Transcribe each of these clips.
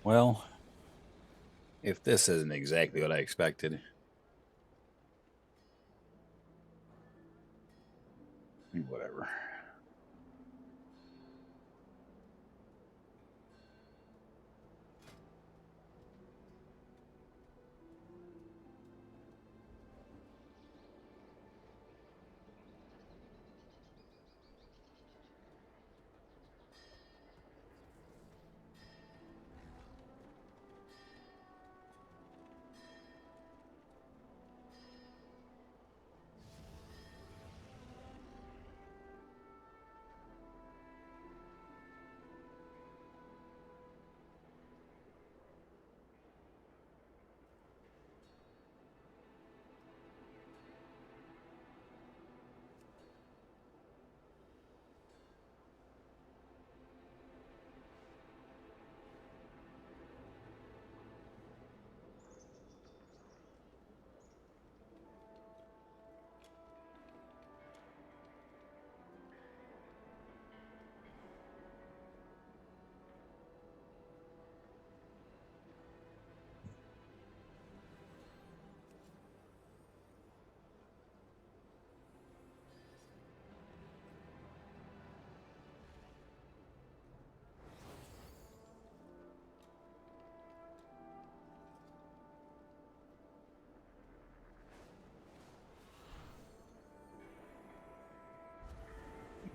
Well, if this isn't exactly what I expected, whatever.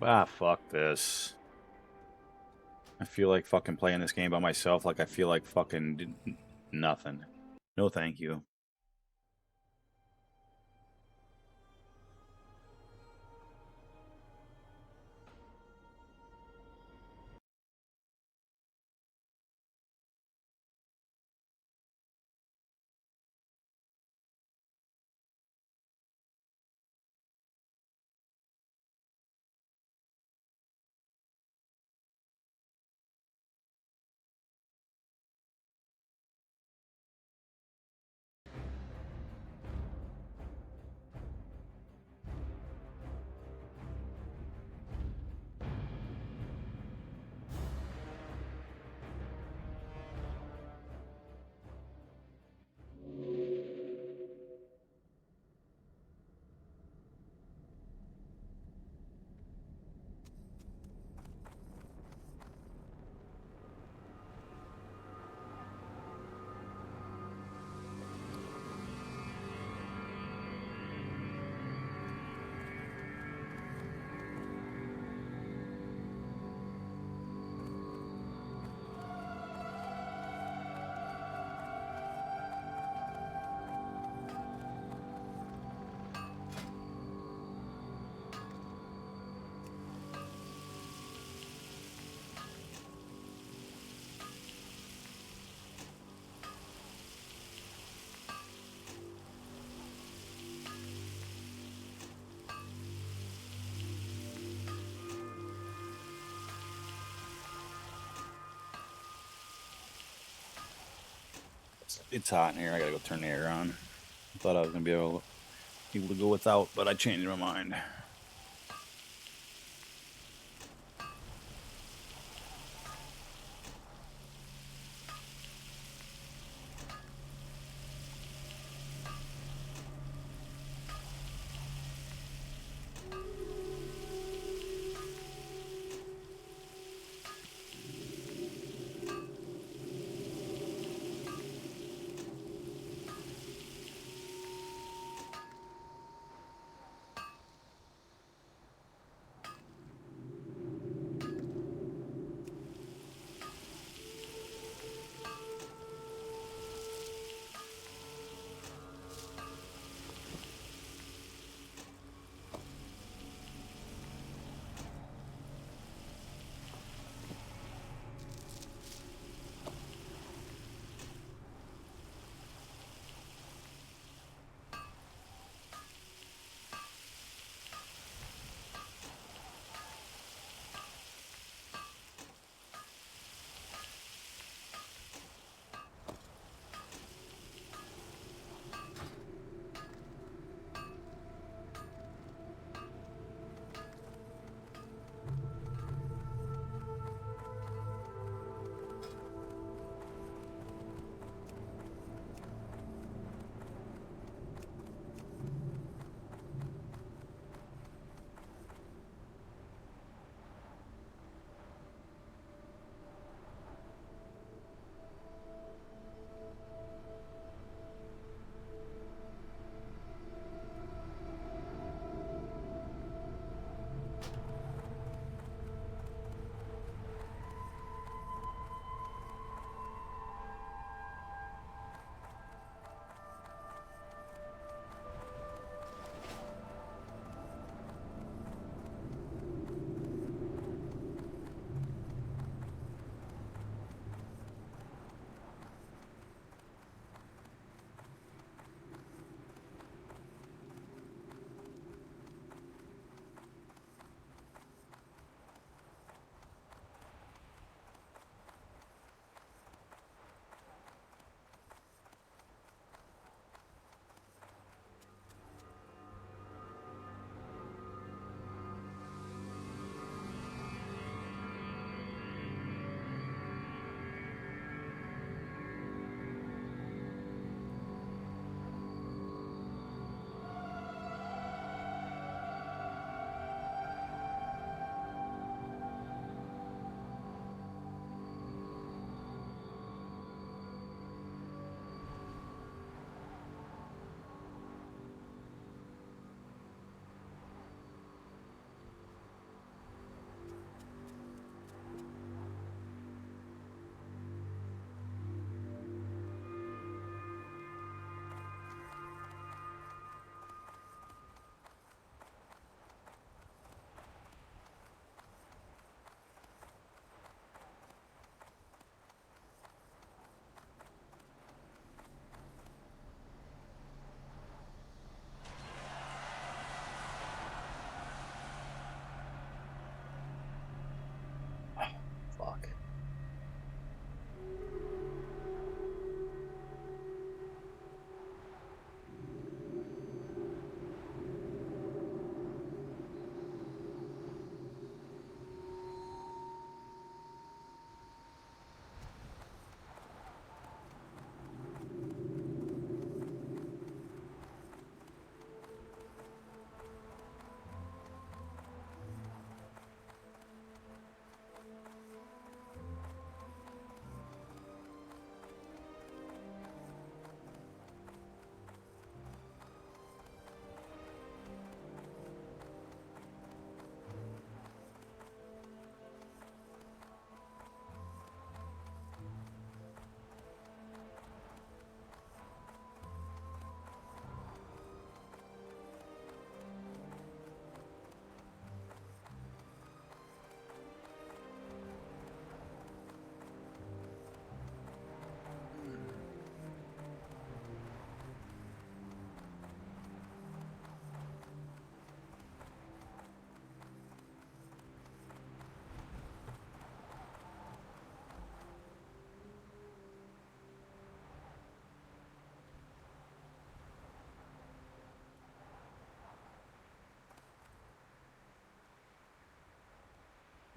Ah, fuck this. I feel like fucking playing this game by myself. Like I feel like fucking nothing. No, thank you. It's hot in here. I gotta go turn the air on. I thought I was gonna be able to go without, but I changed my mind.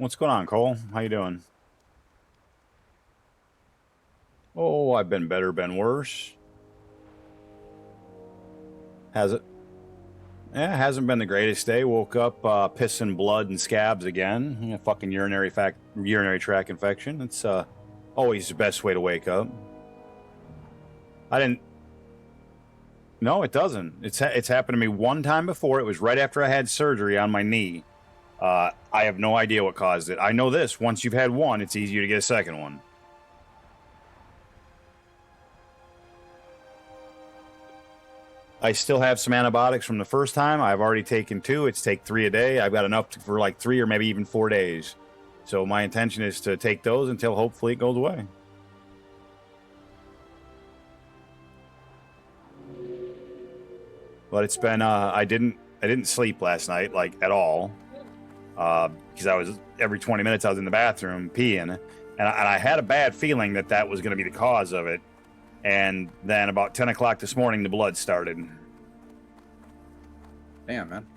What's going on, Cole? How you doing? Oh, I've been better, been worse. Has it? Yeah, it hasn't been the greatest day. Woke up pissing blood and scabs again. Yeah, fucking urinary tract infection. It's always the best way to wake up. I didn't. No, it doesn't. It's happened to me one time before. It was right after I had surgery on my knee. I have no idea what caused it. I know this. Once you've had one, it's easier to get a second one. I still have some antibiotics from the first time. I've already taken 2. It's take 3 a day. I've got enough for like 3 or maybe even 4 days. So my intention is to take those until hopefully it goes away. But it's been I didn't sleep last night like at all because I was every 20 minutes I was in the bathroom peeing, and I had a bad feeling that was going to be the cause of it. And then about 10 o'clock this morning, the blood started. Damn, man.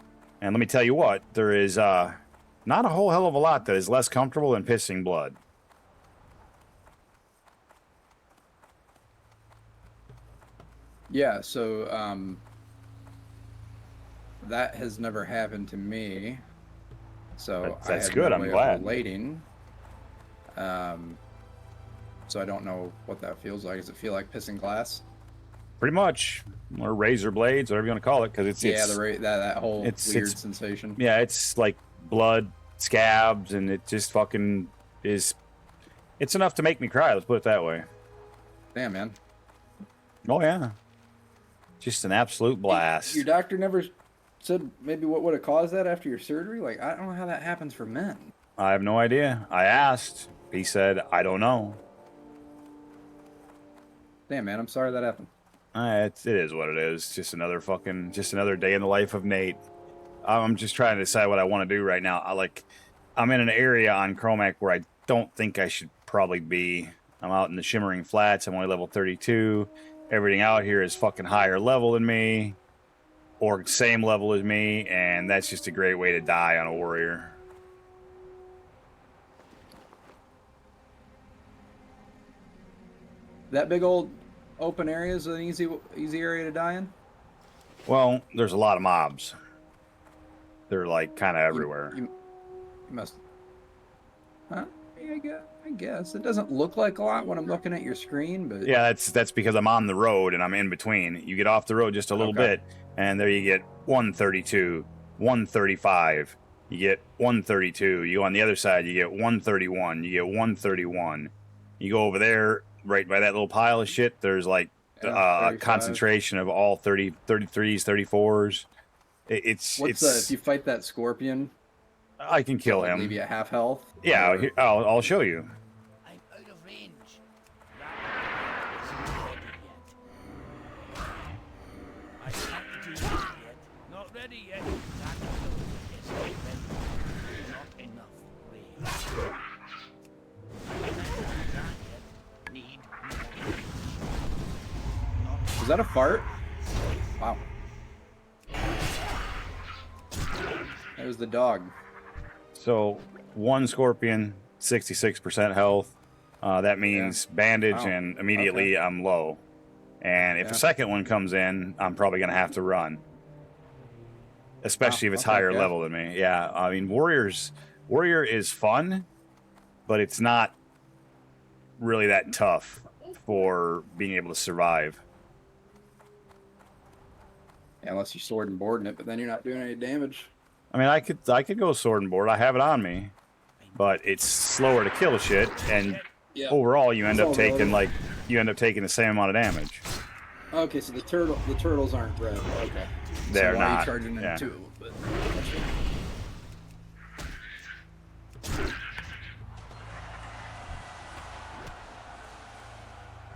And let me tell you what, there is not a whole hell of a lot that is less comfortable than pissing blood. Yeah, so that has never happened to me. So that's I good. No I'm way glad. of relating. So I don't know what that feels like. Does it feel like pissing glass? Pretty much, or razor blades, whatever you want to call it, because it's that whole weird sensation. Yeah, it's like blood, scabs, and it just fucking is. It's enough to make me cry. Let's put it that way. Damn, man. Oh yeah, just an absolute blast. Your doctor never said maybe what would have caused that after your surgery? Like, I don't know how that happens for men. I have no idea. I asked. He said, I don't know. Damn, man, I'm sorry that happened. It is what it is. Just another day in the life of Nate. I'm just trying to decide what I want to do right now. I'm in an area on Chromac where I don't think I should probably be. I'm out in the Shimmering Flats. I'm only level 32. Everything out here is fucking higher level than me, or same level as me, and that's just a great way to die on a warrior. That big old open area is an easy area to die in? Well, there's a lot of mobs. They're like kind of everywhere. You must. Huh? Yeah, I guess it doesn't look like a lot when I'm looking at your screen, but yeah, that's because I'm on the road and I'm in between. You get off the road just a little bit, and there you get 132, 135. You get 132. You go on the other side, you get 131. You get 131. You go over there, right by that little pile of shit. There's like a concentration of all 33s, 34s. It's if you fight that scorpion, I can kill him. Leave you at half health. Yeah, I'll show you. I'm out of range. Not ready yet. Not enough range. Need more. Is that a fart? Wow. There's the dog. So, one scorpion, 66% health. That means bandage, and immediately I'm low. And if a second one comes in, I'm probably going to have to run. Especially if it's higher level than me. Yeah, I mean, Warrior is fun, but it's not really that tough for being able to survive. Yeah, unless you're sword and boarding it, but then you're not doing any damage. I mean, I could go sword and board. I have it on me, but it's slower to kill shit, and overall you end up taking the same amount of damage. Okay, so the turtles aren't red. Okay, they're so why not. Are you charging them too? But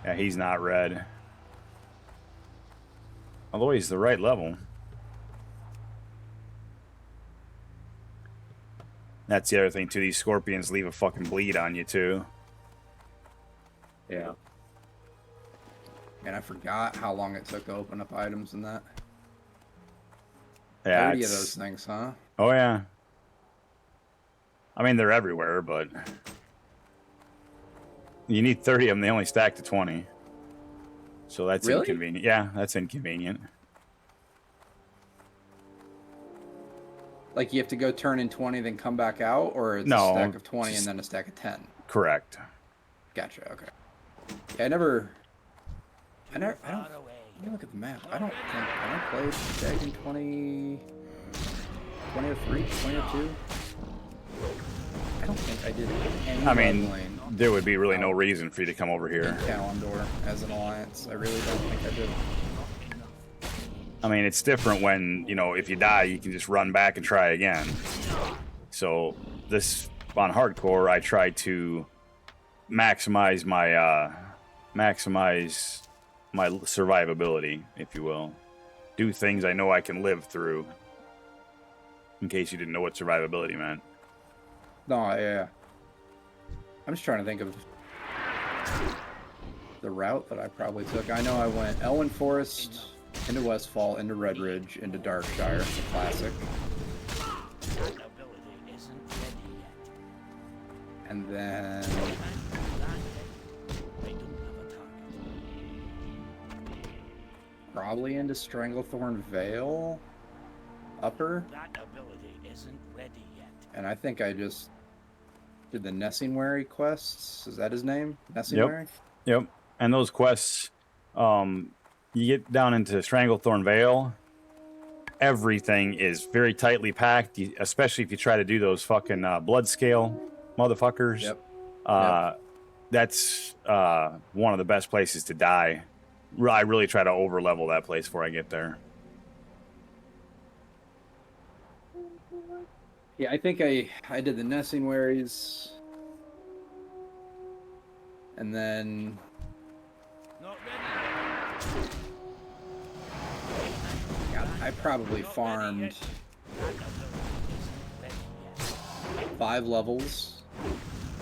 yeah, he's not red. Although he's the right level. That's the other thing too. These scorpions leave a fucking bleed on you too. Yeah. And I forgot how long it took to open up items in that. Yeah, 30 of those things, huh? Oh yeah. I mean, they're everywhere, but you need 30 of them. They only stack to 20. So that's Really? inconvenient. Yeah, that's inconvenient. Like you have to go turn in 20, then come back out, or it's No, a stack of 20 just- and then a stack of 10. Correct. Gotcha. Okay. Yeah, I don't. Far away. Let me look at the map. I don't think I played Dragon 20 or 3, 20 or 2. I don't think I did any I mean, leveling there would be really no reason for you to come over in here. Kalimdor as an alliance. I really don't think I did. Not enough. I mean, it's different when, you know, if you die, you can just run back and try again. So this, on hardcore, I try to maximize my survivability, if you will. Do things I know I can live through. In case you didn't know what survivability meant. No, yeah. I'm just trying to think of the route that I probably took. I know I went Elwyn Forest, into Westfall, into Redridge, into Darkshire, the classic. That ability isn't ready yet. And then And I don't have a target. probably into Stranglethorn Vale, upper. That ability isn't ready yet. And I think I just did the Nessingwary quests. Is that his name? Nessingwary? Yep. And those quests, you get down into Stranglethorn Vale, everything is very tightly packed, especially if you try to do those fucking blood scale motherfuckers. Yep. That's one of the best places to die. I really try to over level that place before I get there. Yeah, I think I did the Nessingwaries. And then Not ready yet. God, I probably Not ready farmed yet. That ability isn't ready yet. 5 levels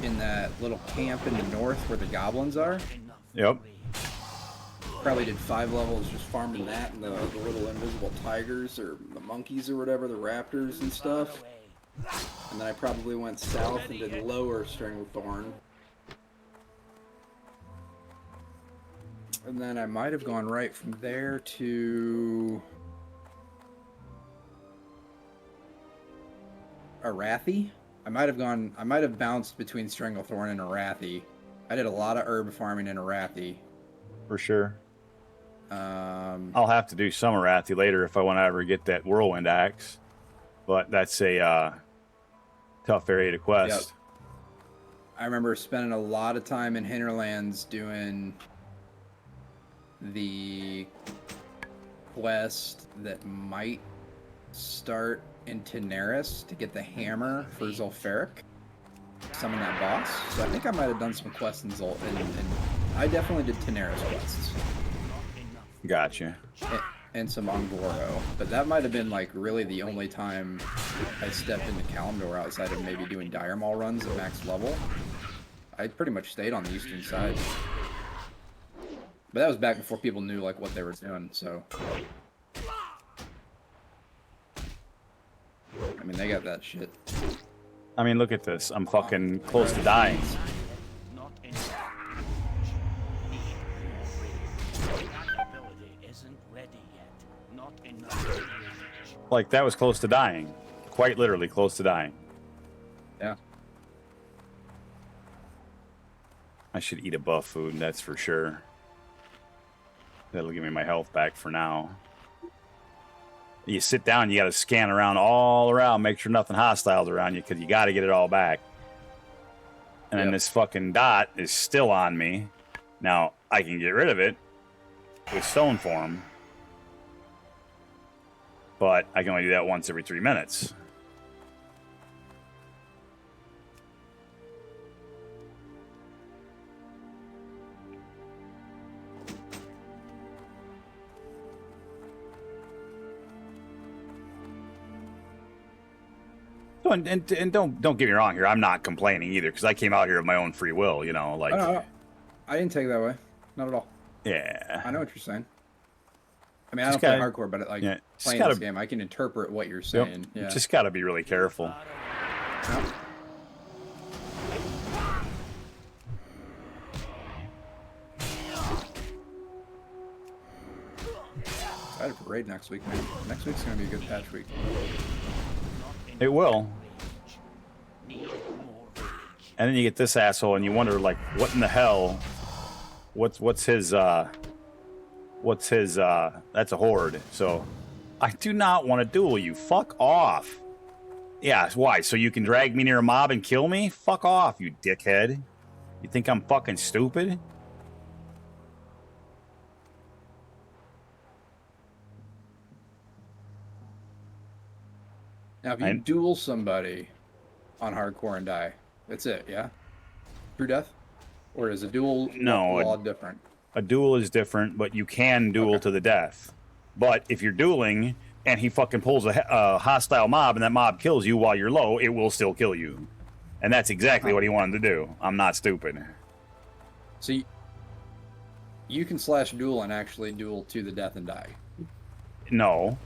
in that little camp in the north where the goblins are. Enough Yep. way. Probably did 5 levels just farming that and the little invisible tigers or the monkeys or whatever, the raptors and stuff. Far away. And then I probably went south and did lower Stranglethorn. And then I might have gone right from there to Arathi. I might have bounced between Stranglethorn and Arathi. I did a lot of herb farming in Arathi. For sure. Um, I'll have to do some Arathi later if I want to ever get that Whirlwind Axe. But that's a tough area to quest. I remember spending a lot of time in Hinterlands doing the quest that might start in Teneris to get the hammer for Zul'Farrak. Summon that boss. So I think I might have done some quests in and I definitely did Teneris quests. Not enough. Gotcha. And some Ongoro. But that might have been like really the only time I stepped into Kalimdor outside of maybe doing Dire Maul runs at max level. I pretty much stayed on the eastern side. But that was back before people knew like what they were doing, so. I mean, they got that shit. I mean, look at this. I'm fucking close to dying. Not enough. That ability isn't ready yet. Not enough. Like, that was close to dying. Quite literally close to dying. Yeah. I should eat a buff food, that's for sure. That'll give me my health back for now. You sit down, you got to scan around all around, make sure nothing hostile's around you, because you got to get it all back. And then Yep. this fucking dot is still on me. Now, I can get rid of it with stone form, but I can only do that once every 3 minutes. So, and don't get me wrong here. I'm not complaining either because I came out here of my own free will. You know, like I didn't take it that way. Not at all. yeah. I know what you're saying. I mean, I Just don't play gotta- hardcore, but like yeah, just playing gotta- this game, I can interpret what you're Yep. saying. Yeah. Just got to be really careful. Far away. excited for raid next week, man. Next week's gonna be a good patch week. It will. Need more rage. And then you get this asshole, and you wonder, like, what in the hell? What's his? That's a horde. So, I do not want to duel you. Fuck off. Yeah, why? So you can drag me near a mob and kill me? Fuck off, you dickhead. You think I'm fucking stupid? Now, if you duel somebody on hardcore and die, that's it, yeah? True death? Or is a duel law different? A duel is different, but you can duel to the death. But if you're dueling and he fucking pulls a hostile mob and that mob kills you while you're low, it will still kill you. And that's exactly what he wanted to do. I'm not stupid. So you can slash duel and actually duel to the death and die. No,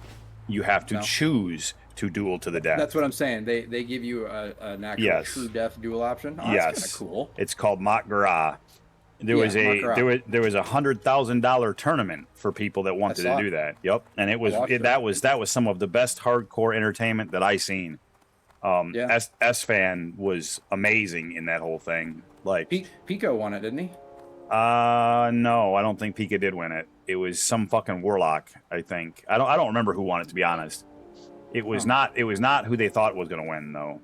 you have to choose to duel to the death. That's what I'm saying. They give you an actual true death duel option. Oh, yes, that's kind of cool. It's called Mat Gara. There was a $100,000 tournament for people that wanted to do that. Yep, and that was some of the best hardcore entertainment that I seen. S-Fan was amazing in that whole thing. Like Pico won it, didn't he? No, I don't think Pika did win it. It was some fucking warlock, I think. I don't remember who won it, to be honest. It was not who they thought was going to win, though.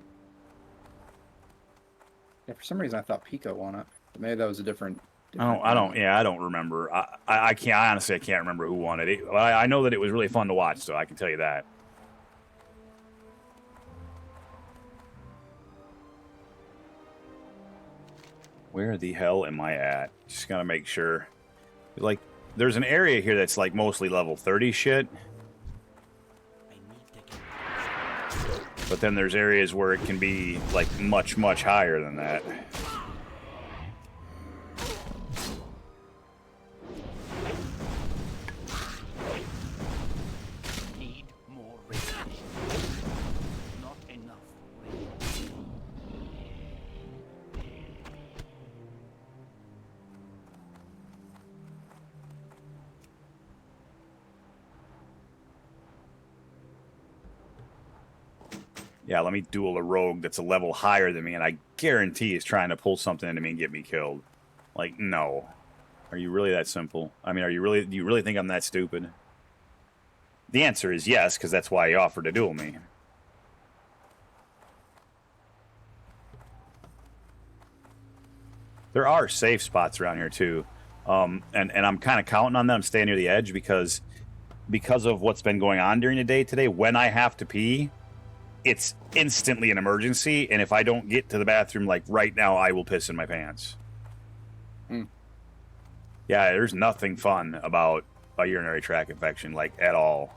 Yeah, for some reason I thought Pico won it. Maybe that was a different. I don't remember. I honestly can't remember who won it. I know that it was really fun to watch, so I can tell you that. Where the hell am I at? Just gotta make sure. Like, there's an area here that's like mostly level 30 shit. But then there's areas where it can be like much, much higher than that. Need more rage. Not enough rage. Yeah, let me duel a rogue that's a level higher than me, and I guarantee he's trying to pull something into me and get me killed. Like, no. Are you really that simple? I mean, do you really think I'm that stupid? The answer is yes, because that's why he offered to duel me. There are safe spots around here, too. And I'm kind of counting on them staying near the edge because of what's been going on during the day today. When I have to pee, it's instantly an emergency, and if I don't get to the bathroom like right now, I will piss in my pants. Yeah, there's nothing fun about a urinary tract infection, like, at all.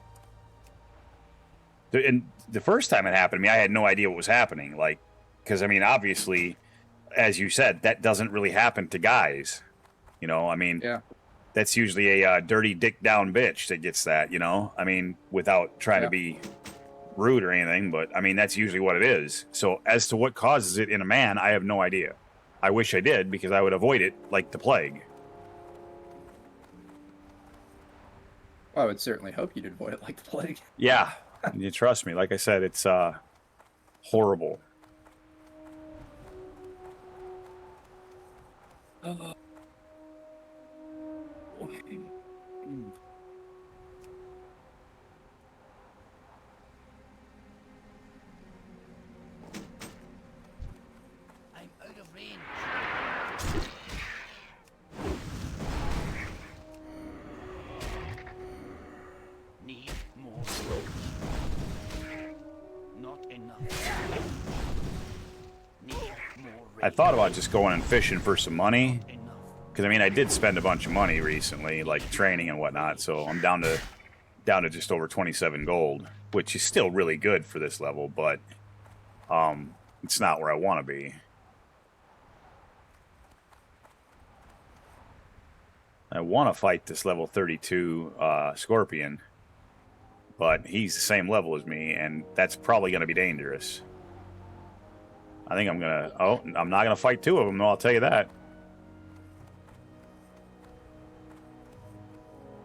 And the first time it happened to me, I had no idea what was happening, like, because I mean, obviously, as you said, that doesn't really happen to guys. You know, I mean, that's usually a dirty dick down bitch that gets that. You know, I mean, without trying to be rude or anything, but I mean, that's usually what it is. So as to what causes it in a man, I have no idea. I wish I did, because I would avoid it like the plague. I would certainly hope you'd avoid it like the plague. Yeah, you trust me. Like I said, it's horrible. I'm out of range. Need more rage. Not enough. Need more rage. I thought about just going and fishing for some money, Enough. because I mean, I did spend a bunch of money recently, like training and whatnot. So I'm down to just over 27 gold, which is still really good for this level, but it's not where I want to be. I want to fight this level 32 Scorpion, but he's the same level as me, and that's probably going to be dangerous. I think I'm not going to fight two of them, though, I'll tell you that.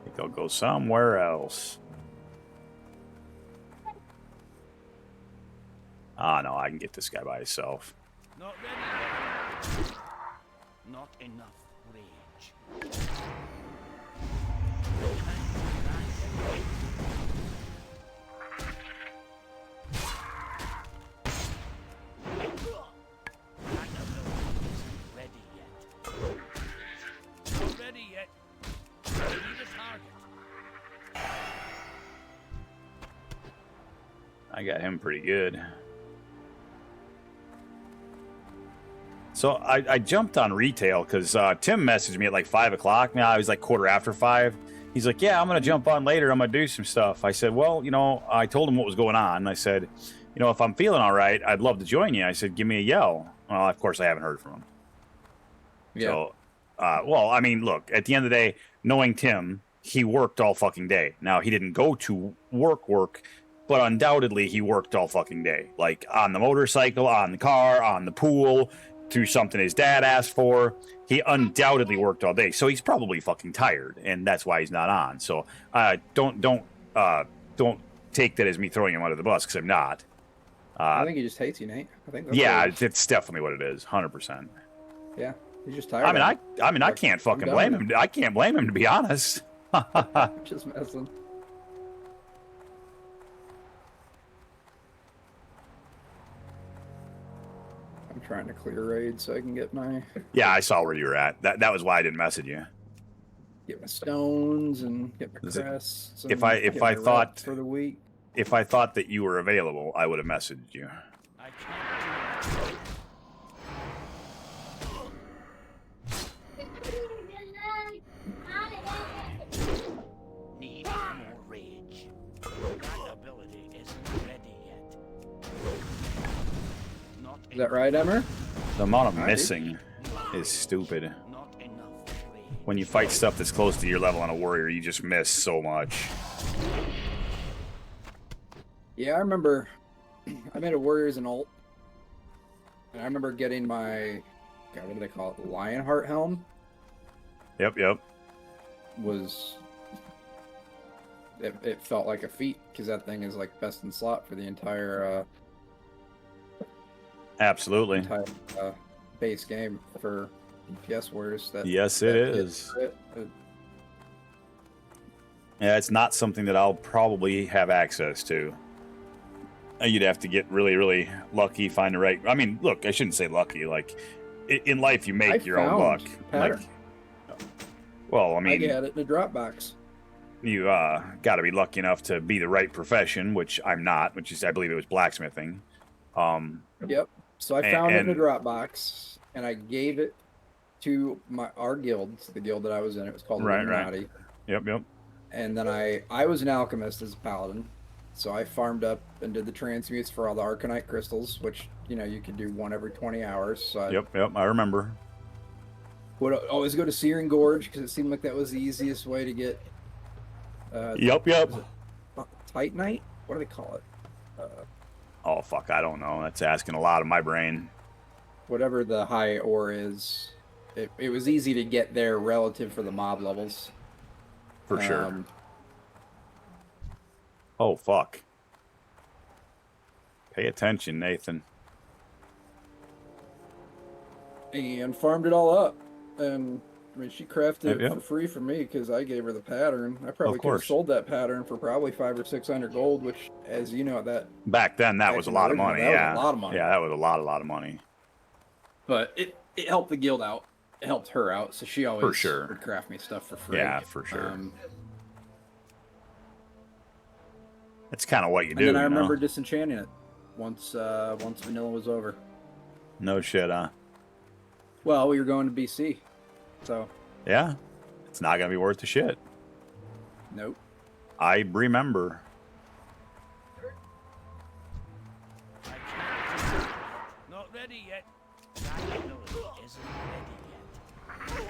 I think I'll go somewhere else. Ah, no, I can get this guy by himself. Not ready yet. Not enough rage. That ability isn't ready yet. Not ready yet. Need a target. I got him pretty good. So I jumped on retail because Tim messaged me at like 5 o'clock. Now I was like quarter after 5. He's like, yeah, I'm going to jump on later. I'm going to do some stuff. I said, well, you know, I told him what was going on. I said, you know, if I'm feeling all right, I'd love to join you. I said, give me a yell. Well, of course, I haven't heard from him. Yeah. So, well, I mean, look, at the end of the day, knowing Tim, he worked all fucking day. Now, he didn't go to work, but undoubtedly he worked all fucking day. Like on the motorcycle, on the car, on the pool, to something his dad asked for. He undoubtedly worked all day. So he's probably fucking tired, and that's why he's not on. So don't take that as me throwing him under the bus, because I'm not. I think he just hates you, Nate. I think. That's Yeah, what it is. it's definitely what it is, 100%. Yeah. He's just tired. I mean, I can't fucking done blame with him. I can't blame him, to be honest. Just messing. I'm trying to clear raid so I can get my Yeah, I saw where you were at. That was why I didn't message you. stones and get my Is it- crests. if and I get my thought- reps for the week. If I thought that you were available, I would have messaged you. I can't do it. Need more rage. That ability isn't ready yet. Not Is that right, Emmer? The amount of Alright. missing is stupid. Not enough rage. When you fight stuff that's close to your level on a warrior, you just miss so much. Yeah, I remember. I made a warriors and ult, and I remember getting my, God, what do they call it? The Lionheart helm Yep. was. It felt like a feat because that thing is like best in slot for the entire Absolutely. base game for DPS warriors. That Yes, it that is. it- Yeah, it's not something that I'll probably have access to. You'd have to get really, really lucky, find the right. I mean, look, I shouldn't say lucky. Like, in life, you make I your own luck. found pattern. Like, well, I I mean, get it in a Dropbox. you got to be lucky enough to be the right profession, which I'm not. Which is, I believe, it was blacksmithing. Yep. So I And- found it in a and- Dropbox, and I gave it to our guild, the guild that I was in. It was called Right. Illuminati. Yep. And then I was an alchemist as a paladin, so I farmed up and did the transmutes for all the Arcanite crystals, which you could do one every 20 hours. So I Yep. I remember. would always go to Searing Gorge because it seemed like that was the easiest way to get. Yep. Titanite? What do they call it? Oh fuck, I don't know. That's asking a lot of my brain. Whatever the high ore is, it was easy to get there relative for the mob levels. For sure. Um, Oh fuck. Pay attention, Nathan. and farmed it all up. And I mean, she crafted Yep. it for free for me because I gave her the pattern. I probably Of could have course. sold that pattern for probably 500 or 600 gold, which, as you know, that. Back then, that Back was a in lot the of money. original, that Yeah, was a lot of money. Yeah, that was a lot of money. But it helped the guild out. It helped her out, so she always sure. would craft me stuff for free. Yeah, for sure. And That's kind of what you do. then I you know? remember disenchanting it once vanilla was over. No shit, huh? Well, we were going to BC, so Yeah, it's not gonna be worth the shit. nope. I remember. I can't do it. Not ready yet. That ability isn't ready yet.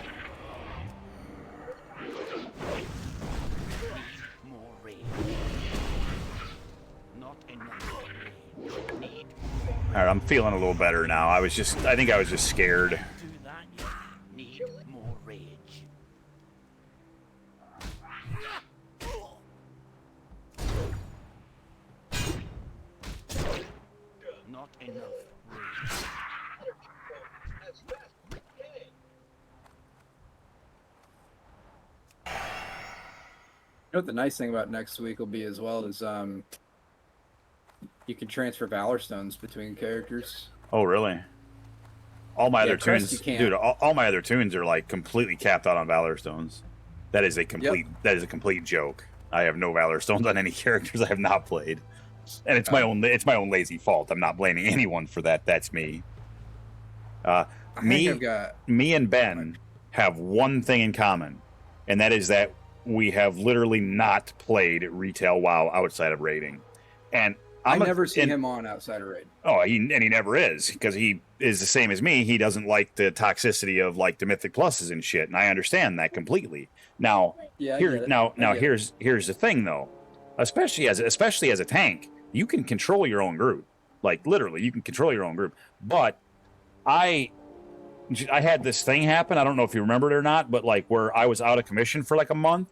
Need more rage. Not enough rage. Need All right, I'm feeling a little better now. I think I was just scared. do that yet. Need more rage. Not Enough rage. You know what the nice thing about next week will be as well is you can transfer Valor Stones between characters. Oh, really? All my Yeah, other Crest tunes, you can't. dude. All my other tunes are like completely capped out on Valor Stones. That is a complete. That is a complete joke. I have no Valor Stones on any characters I have not played, and it's my own. It's my own lazy fault. I'm not blaming anyone for that. That's me. I think Me, I've got me, and Ben have one thing in common, and that is that we have literally not played retail WoW outside of raiding, and I never see him on outside of raid. Oh, he never is, because he is the same as me. He doesn't like the toxicity of like the Mythic Pluses and shit, and I understand that completely. Now, Yeah, I here, get it. now, I get it. here's the thing though, especially as a tank, you can control your own group, like literally, you can control your own group. But I had this thing happen. I don't know if you remember it or not, but like where I was out of commission for like a month.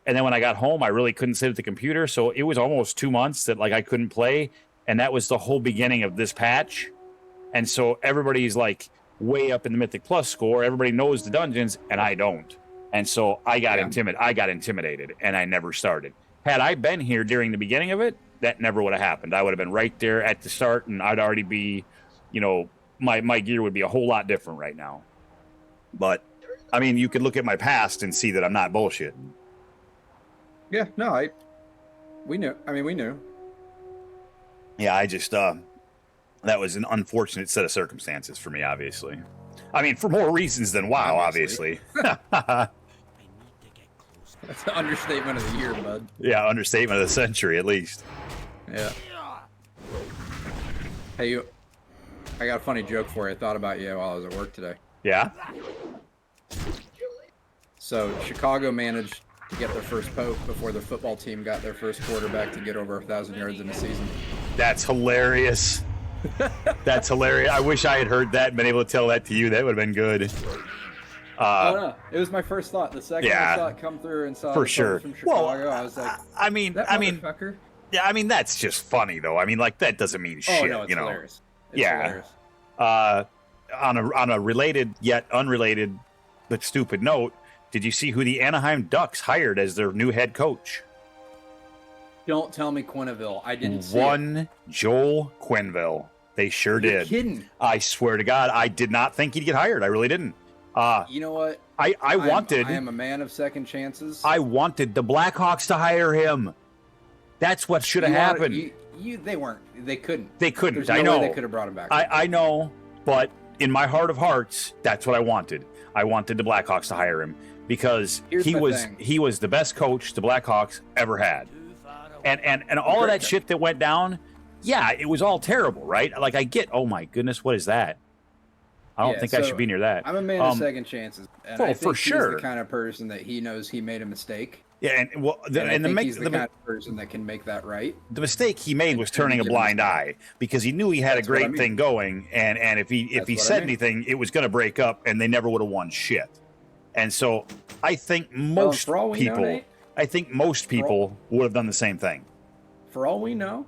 And then when I got home, I really couldn't sit at the computer. So it was almost 2 months that like I couldn't play. And that was the whole beginning of this patch. And so everybody's like way up in the Mythic Plus score. Everybody knows the dungeons and I don't. And so I got intimidated and I never started. Had I been here during the beginning of it, that never would have happened. I would have been right there at the start and I'd already be, you know, my gear would be a whole lot different right now. But I mean, you could look at my past and see that I'm not bullshitting. Yeah, no, we knew. I mean, we knew. Yeah, I just that was an unfortunate set of circumstances for me, obviously. I mean, for more reasons than WoW, obviously. I need to get closer. That's the understatement of the year, bud. Yeah, understatement of the century, at least. Yeah. Hey, I got a funny joke for you. I thought about you while I was at work today. Yeah? So Chicago managed to get their first pope before their football team got their first quarterback to get over 1,000 yards in a season. That's hilarious. That's hilarious. I wish I had heard that and been able to tell that to you. That would have been good. Oh no, it was my first thought. The second yeah, I saw it come through and saw for the sure. from Chicago, Well, I was like, I mean, motherfucker. yeah, I mean that's just funny though. I mean, like that doesn't mean shit. Oh no, it's you know? hilarious. It's Yeah. hilarious. On a related yet unrelated but stupid note, did you see who the Anaheim Ducks hired as their new head coach? Don't tell me Quenneville. I didn't see One Joel Quenneville. They sure it. You're did. kidding. I swear to God, I did not think he'd get hired. I really didn't. You know what? I I wanted am a man of second chances. I wanted the Blackhawks to hire him. That's what should have happened. They weren't. They couldn't. They couldn't. There's no I know. way they could have brought him back. I know, but in my heart of hearts, that's what I wanted. I wanted the Blackhawks to hire him because Here's he my was thing. he was the best coach the Blackhawks ever had. Too far away. And all of Great that coach. shit that went down, yeah, it was all terrible, right? Like I get, oh my goodness, what is that? I don't Yeah, think I so should be near that. I'm a man of second chances, and oh, I for think he's sure. the kind of person that he knows he made a mistake. Yeah, and well, And I and the, think make, he's the the, kind of person that can make that right. the mistake he made was and turning a give him blind his eye because he knew he had That's a what I great mean. thing going, and if he That's what I said mean. anything, it was going to break up, and they never would have won shit. And so I think Well, most for all we know, people, Nate, I think most people would have done the same thing. for all we know,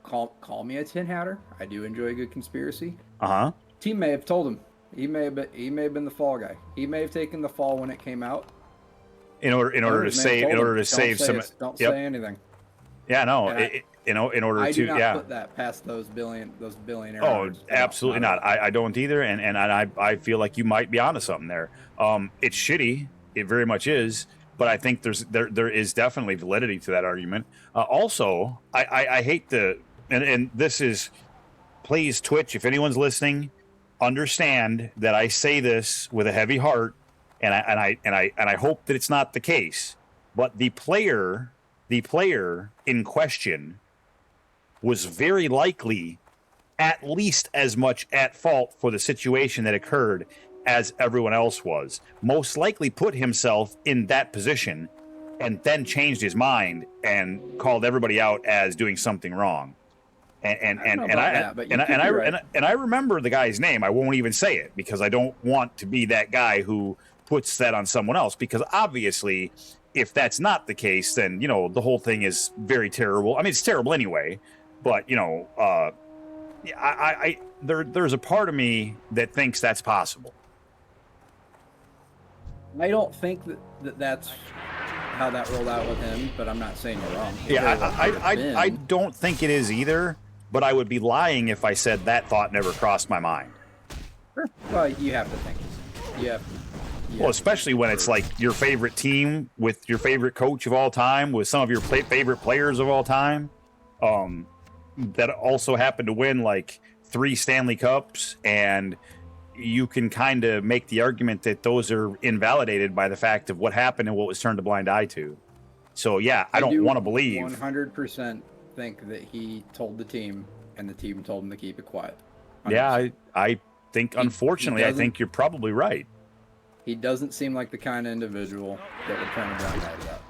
call me a tin hatter. I do enjoy a good conspiracy. Uh huh. Team may have told him. He may have been the fall guy. He may have taken the fall when it came out. In order to Owners may have save told him, save "Don't some. say it, Don't Yep. say anything. Yeah, no. And I- In order I to do not yeah. put that past those billionaire. Oh, owners. No, absolutely not not. at all. I don't either, and I feel like you might be onto something there. It's shitty. It very much is, but I think there is definitely validity to that argument. Also, I hate and this is, please Twitch, if anyone's listening, understand that I say this with a heavy heart, and I hope that it's not the case. But the player in question was very likely at least as much at fault for the situation that occurred as everyone else was. Most likely put himself in that position and then changed his mind and called everybody out as doing something wrong. And I remember the guy's name. I won't even say it because I don't want to be that guy who puts that on someone else, because obviously if that's not the case, then, you know, the whole thing is very terrible. I mean, it's terrible anyway, But yeah, there's a part of me that thinks that's possible. I don't think that's how that rolled out with him, but I'm not saying you're wrong. It Yeah, very well could have I been. don't think it is either. But I would be lying if I said that thought never crossed my mind. Sure. Well, you have to think. You have. Well, especially when it's like your favorite team with your favorite coach of all time, with some of your favorite players of all time, that also happen to win like 3 Stanley Cups, and you can kind of make the argument that those are invalidated by the fact of what happened and what was turned a blind eye to. So yeah, I don't want to believe. 100% think that he told the team, and the team told him to keep it quiet. 100%. Yeah, I think unfortunately, I doesn't- think you're probably right. He doesn't seem like the kind of individual that would turn a blind eye to that.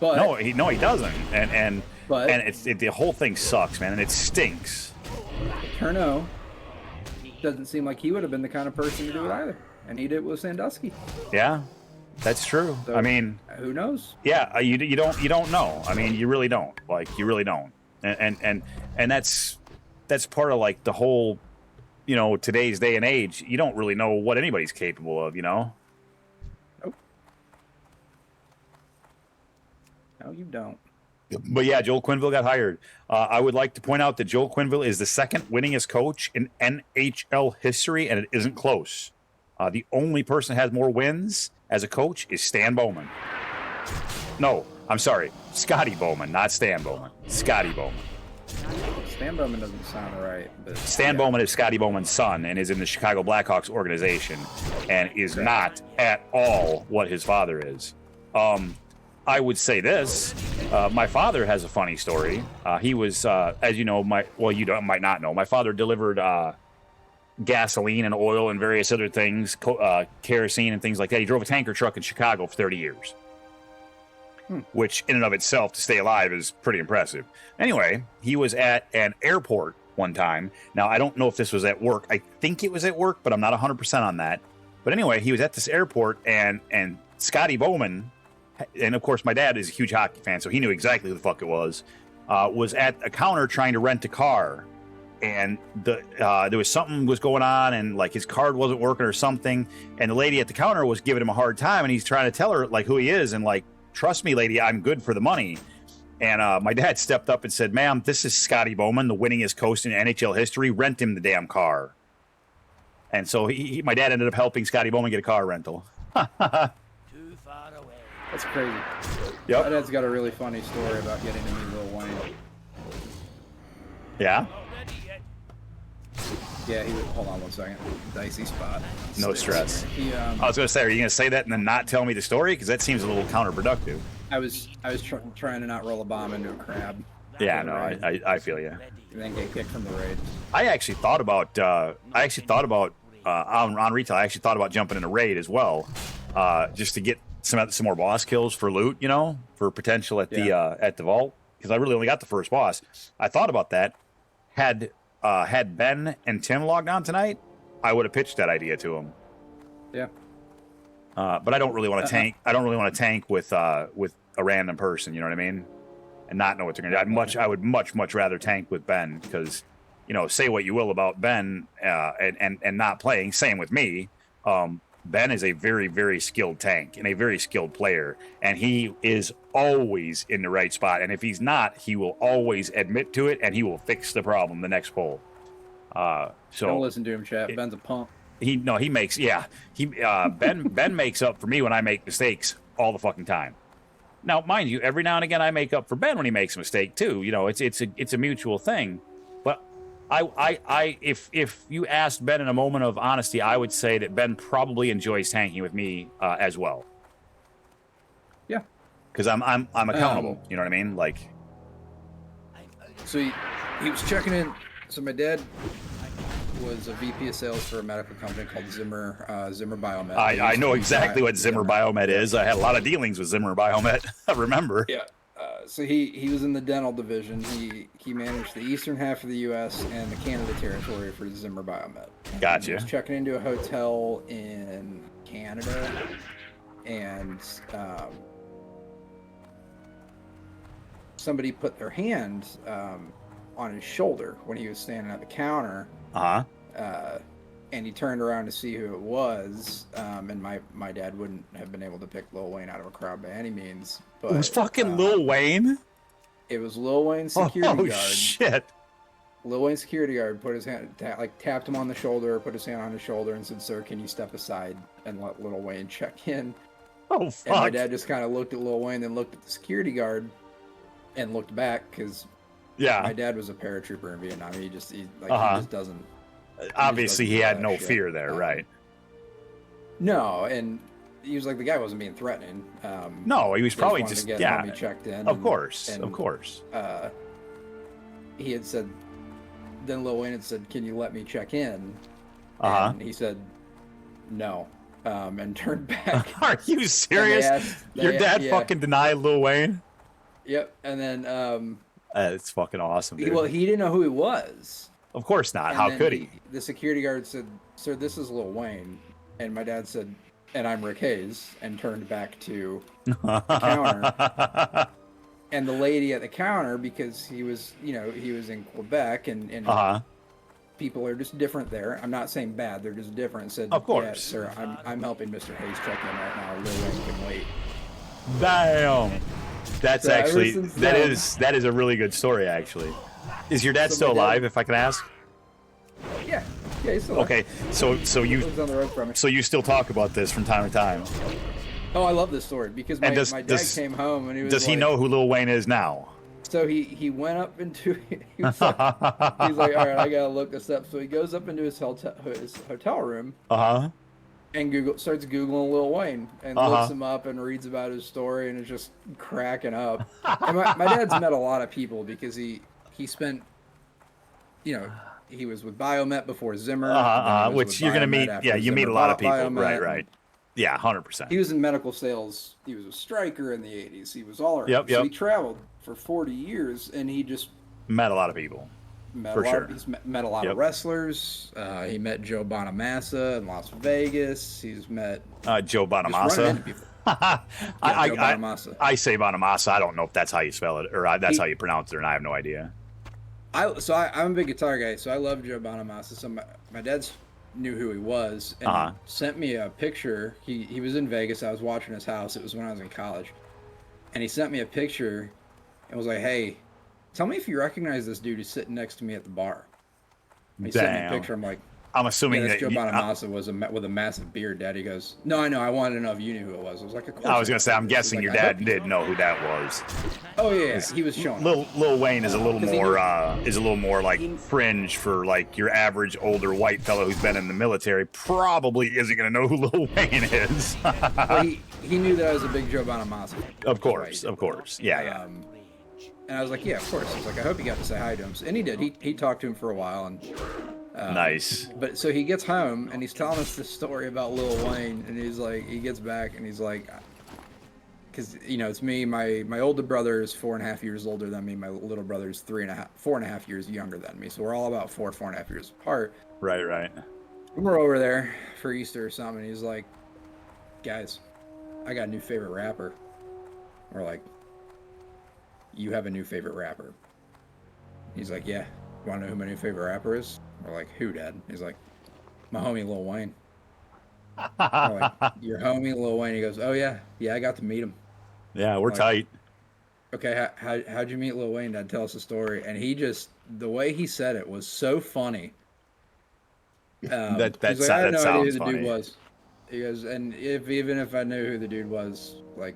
But No, he doesn't, and But- the whole thing sucks, man, and it stinks. Turno doesn't seem like he would have been the kind of person to do it either, and he did it with Sandusky. Yeah, that's true. So- I mean, Who knows? yeah, you don't know. I mean, you really don't. Like, you really don't. And that's part of like the whole, today's day and age. You don't really know what anybody's capable of. Nope. No, you don't. But yeah, Joel Quenneville got hired. I would like to point out that Joel Quenneville is the second winningest coach in NHL history, and it isn't close. The only person that has more wins as a coach is Stan Bowman. No, I'm sorry, Scotty Bowman, not Stan Bowman. Scotty Bowman. Stan Bowman doesn't sound right, but Stan Bowman is Scotty Bowman's son and is in the Chicago Blackhawks organization, and is not at all what his father is. I would say this: my father has a funny story. He was, as you know, might not know. My father delivered gasoline and oil and various other things, kerosene and things like that. He drove a tanker truck in Chicago for 30 years, which in and of itself, to stay alive, is pretty impressive. Anyway, he was at an airport one time. Now, I don't know if this was at work. I think it was at work, but I'm not 100% on that. But anyway, he was at this airport, and Scotty Bowman, and of course my dad is a huge hockey fan, so he knew exactly who the fuck it was at a counter trying to rent a car. And there was something was going on, and like his card wasn't working or something, and the lady at the counter was giving him a hard time, and he's trying to tell her like who he is, and like, trust me, lady, I'm good for the money. And my dad stepped up and said, ma'am, this is Scotty Bowman, the winningest coach in NHL history. Rent him the damn car. And so my dad ended up helping Scotty Bowman get a car rental. Too far away. that's crazy. Yep. My dad's got a really funny story about getting to meet Lil Wayne. Yeah. Not ready yet. Yeah, he was. Hold on one second. Dicey spot. No stress. He, I was going to say, are you going to say that and then not tell me the story? Because that seems a little counterproductive. I was trying to not roll a bomb into a crab Yeah, no, I feel you. Ready. and then get kicked from the raid. I actually thought about on retail. I actually thought about jumping in a raid as well, just to get some more boss kills for loot, for potential at the vault, because I really only got the first boss. I thought about that. Had Ben and Tim logged on tonight, I would have pitched that idea to them. Yeah. But I don't really want to tank. I don't really want to tank with a random person. You know what I mean? And not know what they're going to do. I would much rather tank with Ben, because, say what you will about Ben and not playing. Same with me. Ben is a very, very skilled tank and a very skilled player, and he is always in the right spot. And if he's not, he will always admit to it, and he will fix the problem the next pull. Don't So listen to him, chat. Ben's a punk. Ben makes up for me when I make mistakes all the fucking time. Now, mind you, every now and again I make up for Ben when he makes a mistake too. It's a mutual thing. But if you asked Ben in a moment of honesty, I would say that Ben probably enjoys tanking with me as well. Yeah. Because I'm accountable. You know what I mean? Like, So he was checking in. So my dad was a VP of sales for a medical company called Zimmer Biomed. I know exactly what Zimmer Biomed is. I had a lot of dealings with Zimmer Biomed. I remember. Yeah. So he was in the dental division. He managed the eastern half of the U.S. and the Canada territory for Zimmer Biomed. Gotcha. He was checking into a hotel in Canada, and somebody put their hand on his shoulder when he was standing at the counter. Uh-huh. And he turned around to see who it was. And my dad wouldn't have been able to pick Lil Wayne out of a crowd by any means. But It was fucking Lil Wayne? It was Lil Wayne's security guard. Shit. Lil Wayne's security guard put his hand, tapped him on the shoulder, put his hand on his shoulder, and said, "Sir, can you step aside and let Lil Wayne check in?" Oh, fuck. And my dad just kind of looked at Lil Wayne, then looked at the security guard, and looked back because Yeah. my dad was a paratrooper in Vietnam. He just doesn't. Obviously, he had no shit. fear there, right? No, and he was like, the guy wasn't being threatening. No, he was They probably wanted just, to get yeah. mommy checked in. Of course, and, of course. He had said, then Lil Wayne had said, "Can you let me check in?" Uh-huh. And he said, "No," and turned back. Are you serious? Your dad fucking denied Lil Wayne? Yep. And then It's fucking awesome, dude. he didn't know who he was. Of course not. And How then could he? The security guard said, "Sir, this is Lil Wayne," and my dad said, "And I'm Rick Hayes," and turned back to the counter. And the lady at the counter, because he was in Quebec, and Uh-huh. people are just different there. I'm not saying bad; they're just different. Said, Of course. "Yeah, sir, I'm helping Mr. Hayes check in right now. Lil Wayne can wait." Damn. That's So ever actually since that then- is a really good story actually. Is your dad So still my dad- alive, if I can ask? Yeah, he's still Okay. So He you lives on the road from me. so you still talk about this from time to time. Oh, I love this story because my, And my dad came home and he was Does he like- know who Lil Wayne is now? So he went up into he was like, he's like, all right, I gotta look this up. So he goes up into his hotel room Uh-huh. and starts googling Lil Wayne and looks him up and reads about his story and is just cracking up. And my dad's met a lot of people because he spent, he was with Biomet before Zimmer, then he was Which with you're gonna Biomet meet. after Yeah, you meet a Zimmer lot of bought people. Biomet. Right. Yeah, 100%. He was in medical sales. He was a striker in the 80s. He was all around. Yep, So yep. he traveled for 40 years, and he just Met a lot of people. met For a lot. sure. He's met a lot Yep. of wrestlers. He met Joe Bonamassa in Las Vegas. He's met Joe just running Bonamassa. into people. I, Joe Bonamassa. I say Bonamassa. I don't know if that's how you spell it or that's how you pronounce it, and I have no idea. I'm a big guitar guy, so I love Joe Bonamassa. So my dad's knew who he was and Uh-huh. sent me a picture. He was in Vegas. I was watching his house. It was when I was in college, and he sent me a picture and was like, "Hey, tell me if you recognize this dude who's sitting next to me at the bar." And he sent me a Damn. picture. I'm like, I'm assuming "Yeah, that's that Joe Bonamassa was with a massive beard." Dad, he goes, "No, I know. I wanted to know if you knew who it was." I was like, "Of course." I was gonna say, I'm He's guessing like, your "I hope dad you-" did know who that was. Oh yeah, he was showing. Lil Wayne is a little 'Cause he more like fringe for like your average older white fellow who's been in the military. Probably isn't gonna know who Lil Wayne is. But he knew that I was a big Joe Bonamassa fan. Of course. Yeah. And I was like, "Yeah, of course." He's like, "I hope you got to say hi to him." And he did. He talked to him for a while, and Nice. But so he gets home and he's telling us this story about Lil Wayne, and he's like, he gets back and he's like, because it's me. My older brother is 4.5 years older than me. My little brother is 4.5 years younger than me. So we're all about 4.5 years apart. Right. And we're over there for Easter or something. And he's like, "Guys, I got a new favorite rapper." We're like, "You have a new favorite rapper?" He's like, "Yeah. You want to know who my new favorite rapper is?" We're like, "Who, Dad?" He's like, "My homie Lil Wayne." We're like, "Your homie Lil Wayne?" He goes, "Oh yeah, I got to meet him." Yeah, we're Like, tight. Okay, how'd you meet Lil Wayne? Dad, tell us the story. And he just, the way he said it was so funny. He's like, "I had no idea sounds who the funny. dude was." He goes, "And even if I knew who the dude was, like,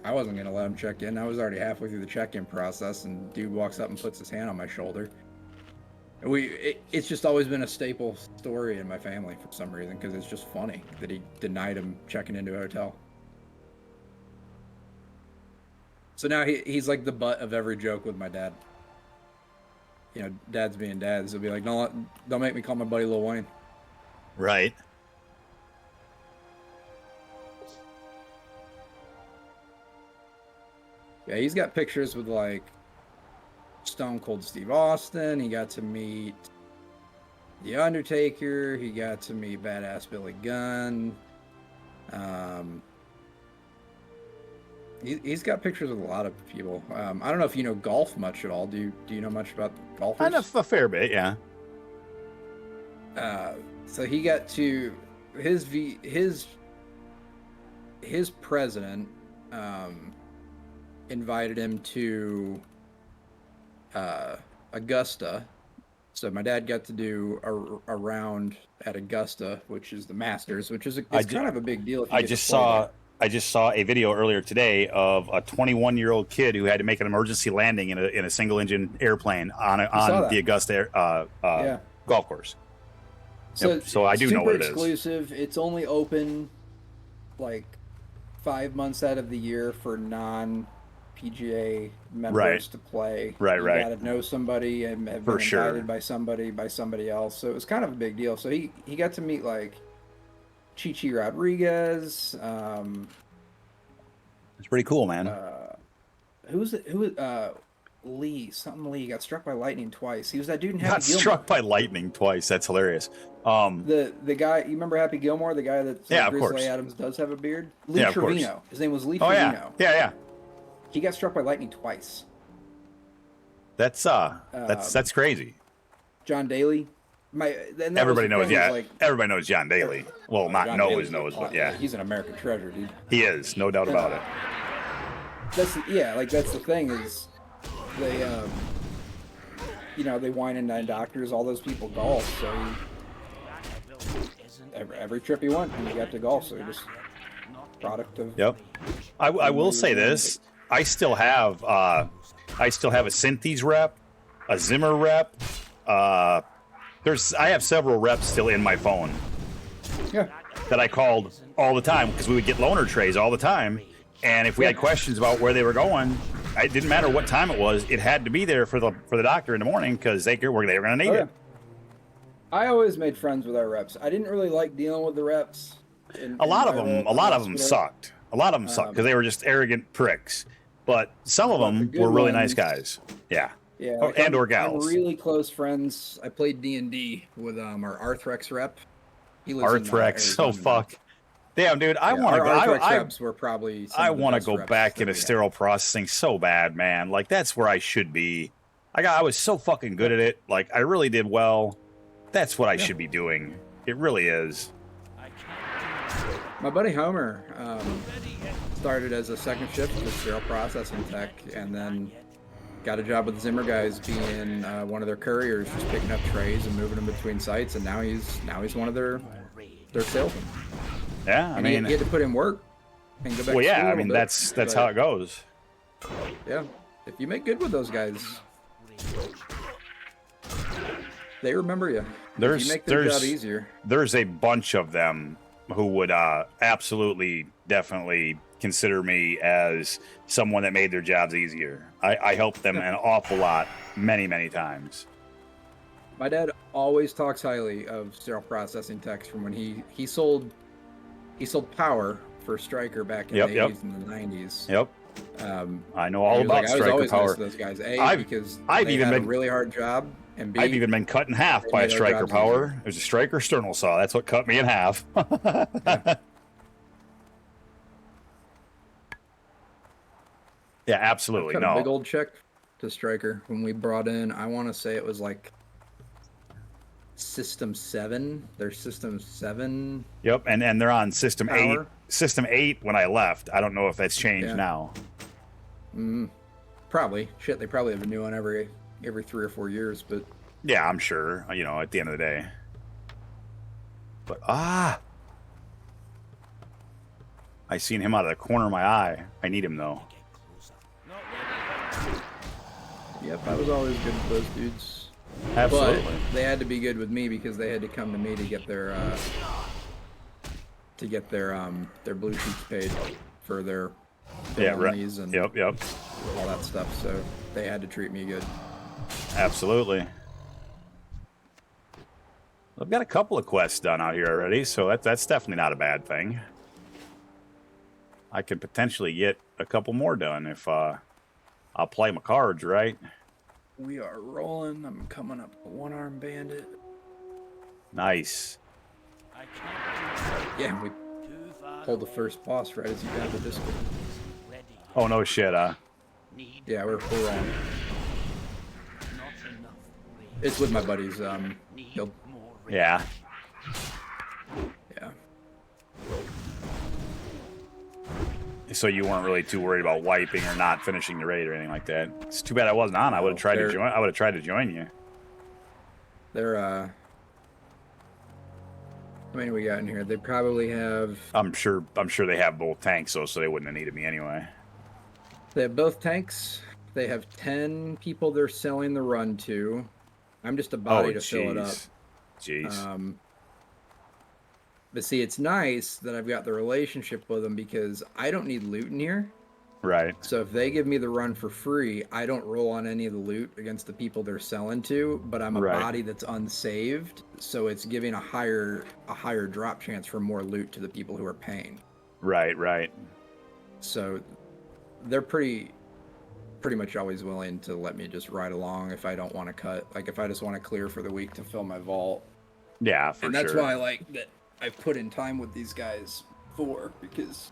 I wasn't gonna let him check in. I was already halfway through the check-in process, and dude walks up and puts his hand on my shoulder." And it's just always been a staple story in my family for some reason, because it's just funny that he denied him checking into a hotel. So now he's like the butt of every joke with my dad. Dads being dads, he'll be like, don't make me call my buddy Lil Wayne." Right. Yeah, he's got pictures with like Stone Cold Steve Austin. He got to meet The Undertaker. He got to meet Badass Billy Gunn. He's got pictures with a lot of people. I don't know if you know golf much at all. Do you know much about golfers? I know a fair bit, yeah. So he got to his president invited him to Augusta. So my dad got to do a round at Augusta, which is the Masters, which is kind of a big deal. If you I get to just play saw there. I just saw a video earlier today of a 21-year-old kid who had to make an emergency landing in a single engine airplane on that. the Augusta Yeah. golf course. So, Yep, so I do know super what it is. exclusive. It's only open like 5 months out of the year for non-PGA members Right. to play. Right, you right. gotta know somebody and have For been sure. invited by somebody else. So it was kind of a big deal. So he got to meet like Chichi Rodriguez. It's pretty cool, man. Lee got struck by lightning twice. He was that dude in Got Happy Gilmore. struck by lightning twice. That's hilarious. The guy, you remember Happy Gilmore, the guy that Yeah, of Grizzly course. Adams does have a beard? Lee Yeah, of course. Trevino. His name was Lee Oh Trevino. yeah, yeah. He got struck by lightning twice. That's crazy. John Daly. Everybody knows. Yeah, everybody knows John Daly. Well, not John knows, Daly's but yeah, he's an American treasure, dude. he is, no doubt about it. That's the thing is they they wine and dine doctors, all those people golf, so every trip he went and he got to golf, so he just product of Yep. I will say this: I still have a Synthes rep, a Zimmer rep. I have several reps still in my phone yeah. that I called all the time because we would get loaner trays all the time, and if we had questions about where they were going, it didn't matter what time it was. It had to be there for the doctor in the morning because they were going to need Oh, yeah. it. I always made friends with our reps. I didn't really like dealing with the reps. A lot of them sucked. A lot of them sucked because they were just arrogant pricks. But some of them good were really ones- nice guys. Yeah. Yeah, Or- and or gals. I'm really close friends. I played D&D with our Arthrex rep. He lives in, Arthrex. Oh Arizona. fuck. Damn, dude. I Yeah, want to our go. Arthrex I reps were probably. Some I of the want to best go reps back that into we had. sterile processing so bad, man. Like that's where I should be. I was so fucking good at it. Like I really did well. That's what I should be doing. It really is. My buddy Homer started as a second shift with sterile processing tech, and then got a job with the Zimmer guys being one of their couriers, just picking up trays and moving them between sites. And now he's one of their salesmen. Yeah, I And mean, he had to put in work and go back. well, to school yeah. a I mean, little bit, that's how but, it goes. Yeah, if you make good with those guys, they remember you. There's- if you make their job there's- easier. There's a bunch of them who would absolutely, definitely consider me as someone that made their jobs easier. I helped them an awful lot, many, many times. My dad always talks highly of sterile processing techs from when he sold power for Stryker back in Yep, the yep. 80s and the 90s. Yep, I know all He was about like, I was Stryker always nice Power. to those guys. Because I've they even had been- a really hard job, and B, I've even been cut in half They by a made our Stryker jobs Power. easier. It was a Stryker sternal saw. That's what cut me in half. Yeah, absolutely. cut a big No, old check to Stryker when we brought in. I want to say it was like System 7. Their System 7. yep, and they're on System Power. 8. System 8 when I left. I don't know if that's changed Yeah. now. Probably. Shit, they probably have a new one every 3 or 4 years, but Yeah, I'm sure. You know, at the end of the day. But I seen him out of the corner of my eye. I need him though. yep, I was always good with those dudes. Absolutely. But they had to be good with me because they had to come to me to get their blue sheets paid for their Yeah, right. felonies and Yep, yep. all that stuff. So they had to treat me good. Absolutely. I've got a couple of quests done out here already, so that's definitely not a bad thing. I could potentially get a couple more done if I'll play my cards right. We are rolling. I'm coming up a one-arm bandit. Nice. Yeah, we pulled the first boss right as you got the Discord. Oh no shit, Need Yeah, we're rolling. not enough rain. It's with my buddies. Need Guild. more rain. Yeah. Yeah. So you weren't really too worried about wiping or not finishing the raid or anything like that. It's too bad I wasn't on. I would have tried to they're- join. I would have tried to join you. They're how many we got in here? They probably have. I'm sure they have both tanks though, so they wouldn't have needed me anyway. They have both tanks. They have 10 people they're selling the run to. I'm just a body to fill it up. Jeez. But see, it's nice that I've got the relationship with them because I don't need loot in here. Right. So if they give me the run for free, I don't roll on any of the loot against the people they're selling to, but I'm a Right. body that's unsaved, so it's giving a higher drop chance for more loot to the people who are paying. Right. Right. So they're pretty much always willing to let me just ride along if I don't want to cut. Like if I just want to clear for the week to fill my vault. Yeah, for And that's sure. why I like that I've put in time with these guys because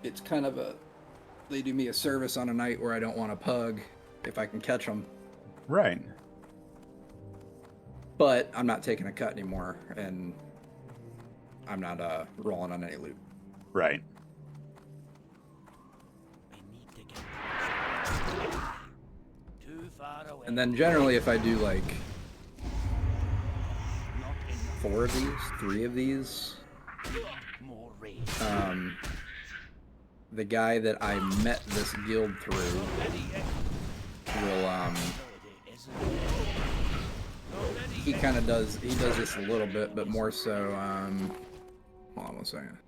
it's kind of they do me a service on a night where I don't want to pug if I can catch them. Right. But I'm not taking a cut anymore, and I'm not rolling on any loot. Right. I need to get closer. Too far away. And then generally, if I do like Not enough. 4 of these, 3 of these, More rain. the guy that I met this guild through Ready yet? will No, it isn't. Not ready he yet. kind of does this a little bit, but more so hold on one second.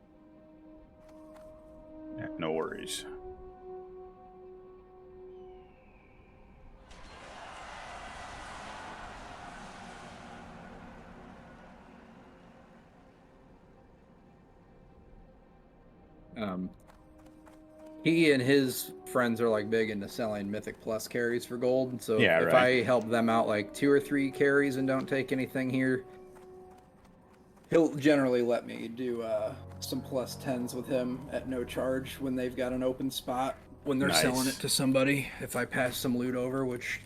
Yeah, no worries. He and his friends are like big into selling Mythic Plus carries for gold. So Yeah, if right. I help them out like 2 or 3 carries and don't take anything here, he'll generally let me do some plus 10s with him at no charge when they've got an open spot when they're selling Nice. it to somebody. If I pass some loot over, which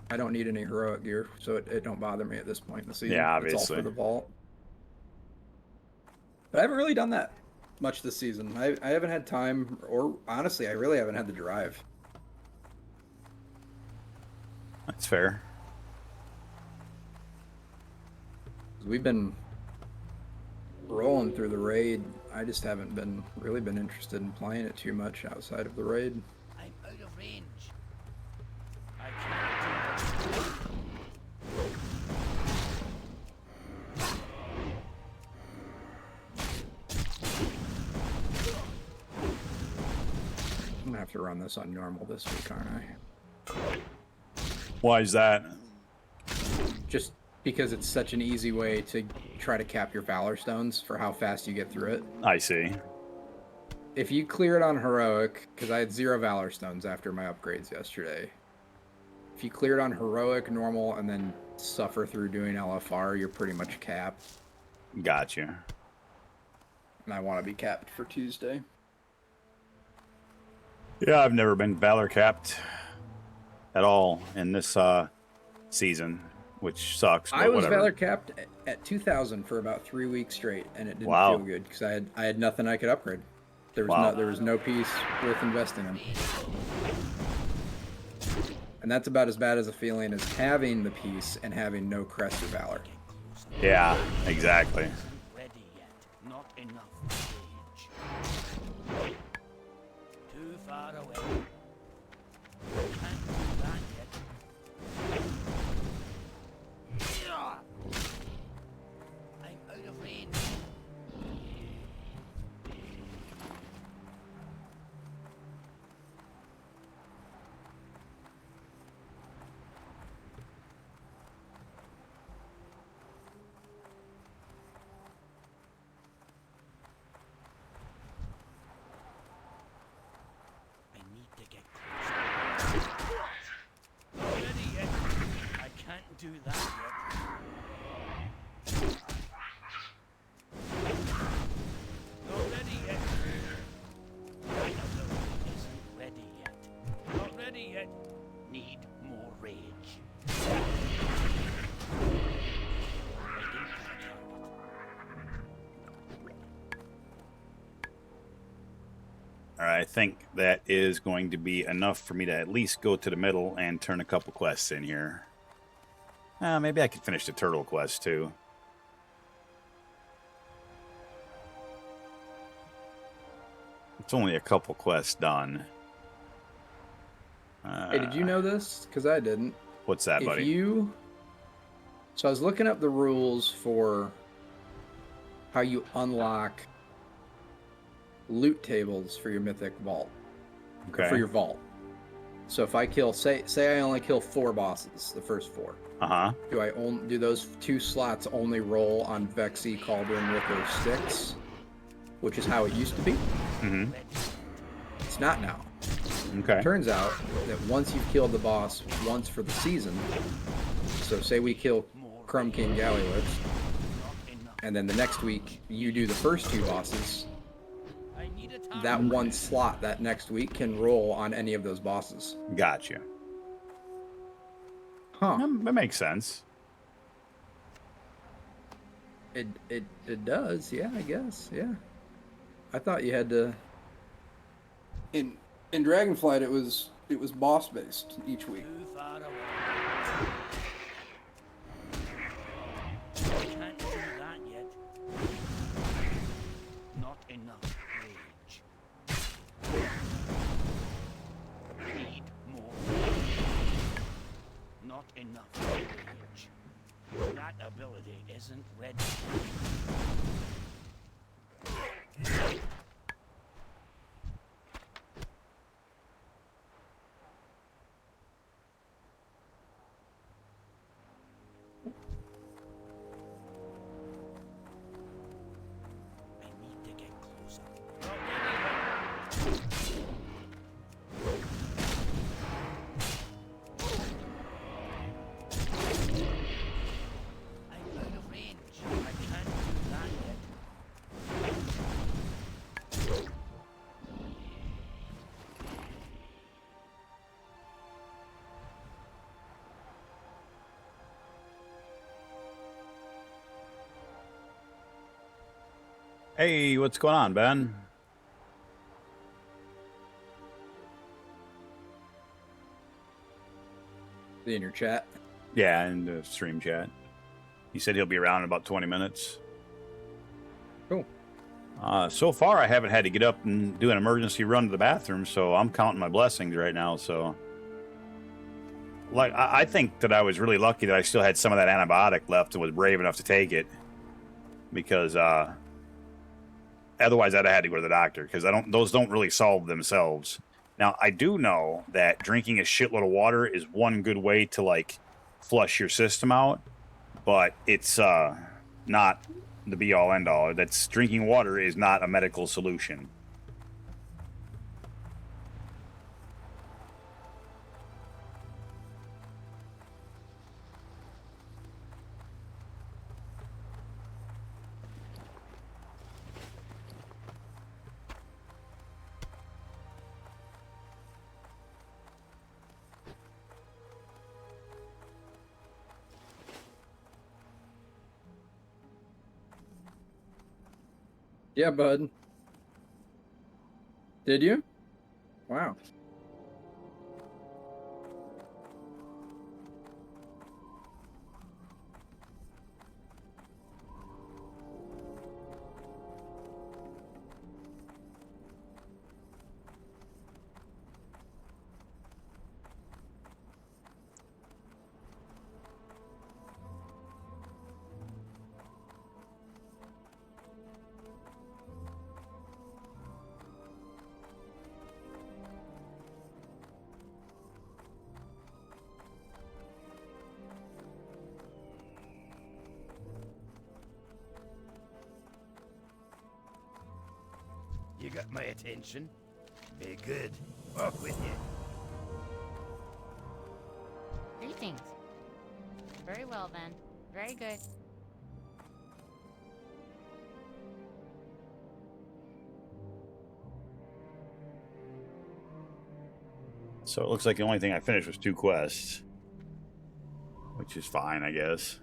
I don't need any heroic gear, so it don't bother me at this point in the season. Yeah, It's all obviously. for the vault. But I haven't really done that much this season. I haven't had time, or honestly, I really haven't had the drive. That's fair. We've been rolling through the raid. I just haven't really been interested in playing it too much outside of the raid. I'm out of range. I can't. I'm gonna have to run this on normal this week, aren't I? Why is that? Just because it's such an easy way to try to cap your Valor Stones for how fast you get through it. I see. If you clear it on Heroic, because I had 0 Valor Stones after my upgrades yesterday. If you clear it on Heroic, Normal, and then suffer through doing LFR, you're pretty much capped. Gotcha. And I want to be capped for Tuesday. Yeah, I've never been Valor capped at all in this season, which sucks. But I was whatever. Valor capped at 2,000 for about 3 weeks straight, and it didn't Wow. feel good because I had nothing I could upgrade. Wow. There was no piece worth investing in. And that's about as bad as a feeling as having the piece and having no crest or Valor. Yeah, exactly. Ready yet? Not enough range. Too far away. Can't do that yet. I'm out of range. I need to get closer. Not ready yet. I can't do that yet. Not ready yet. Out of the I think that is going to be enough for me to at least go to the middle and turn a couple quests in here. Maybe I could finish the turtle quest too. It's only a couple quests done. Hey, did you know this? Because I didn't. What's that, buddy? So I was looking up the rules for how you unlock loot tables for your mythic vault. Okay. For your vault. So if I kill, say I only kill 4 bosses, the first 4. Uh-huh. Do those 2 slots only roll on Vexy, Cauldron, Ricker, Styx? Which is how it used to be. Mm-hmm. It's not now. Okay. Turns out that once you've killed the boss once for the season, so say we kill Crumb King Gallywitz, and then the next week you do the first 2 bosses, that one slot that next week can roll on any of those bosses. Gotcha. Huh. That makes sense. It does, yeah, I guess, yeah. I thought you had to. In Dragonflight, it was boss based each week. Too far away. Can't do that yet. Not enough rage. Need more. Not enough rage. That ability isn't ready. I need to get closer. I'm out of range. I can't do that yet. Hey, what's going on, Ben? In your chat. Yeah, in the stream chat. He said he'll be around in about 20 minutes. Cool. So far, I haven't had to get up and do an emergency run to the bathroom, so I'm counting my blessings right now. So, like, I think that I was really lucky that I still had some of that antibiotic left and was brave enough to take it, because otherwise I'd have had to go to the doctor, because those don't really solve themselves. Now, I do know that drinking a shitload of water is one good way to, like, flush your system out, but it's not the be-all, end-all. That's drinking water is not a medical solution. Yeah, bud. Did you? Wow. You got my attention? Very good. Off with you. Greetings. Very well, then. Very good. So it looks like the only thing I finished was 2 quests, which is fine, I guess.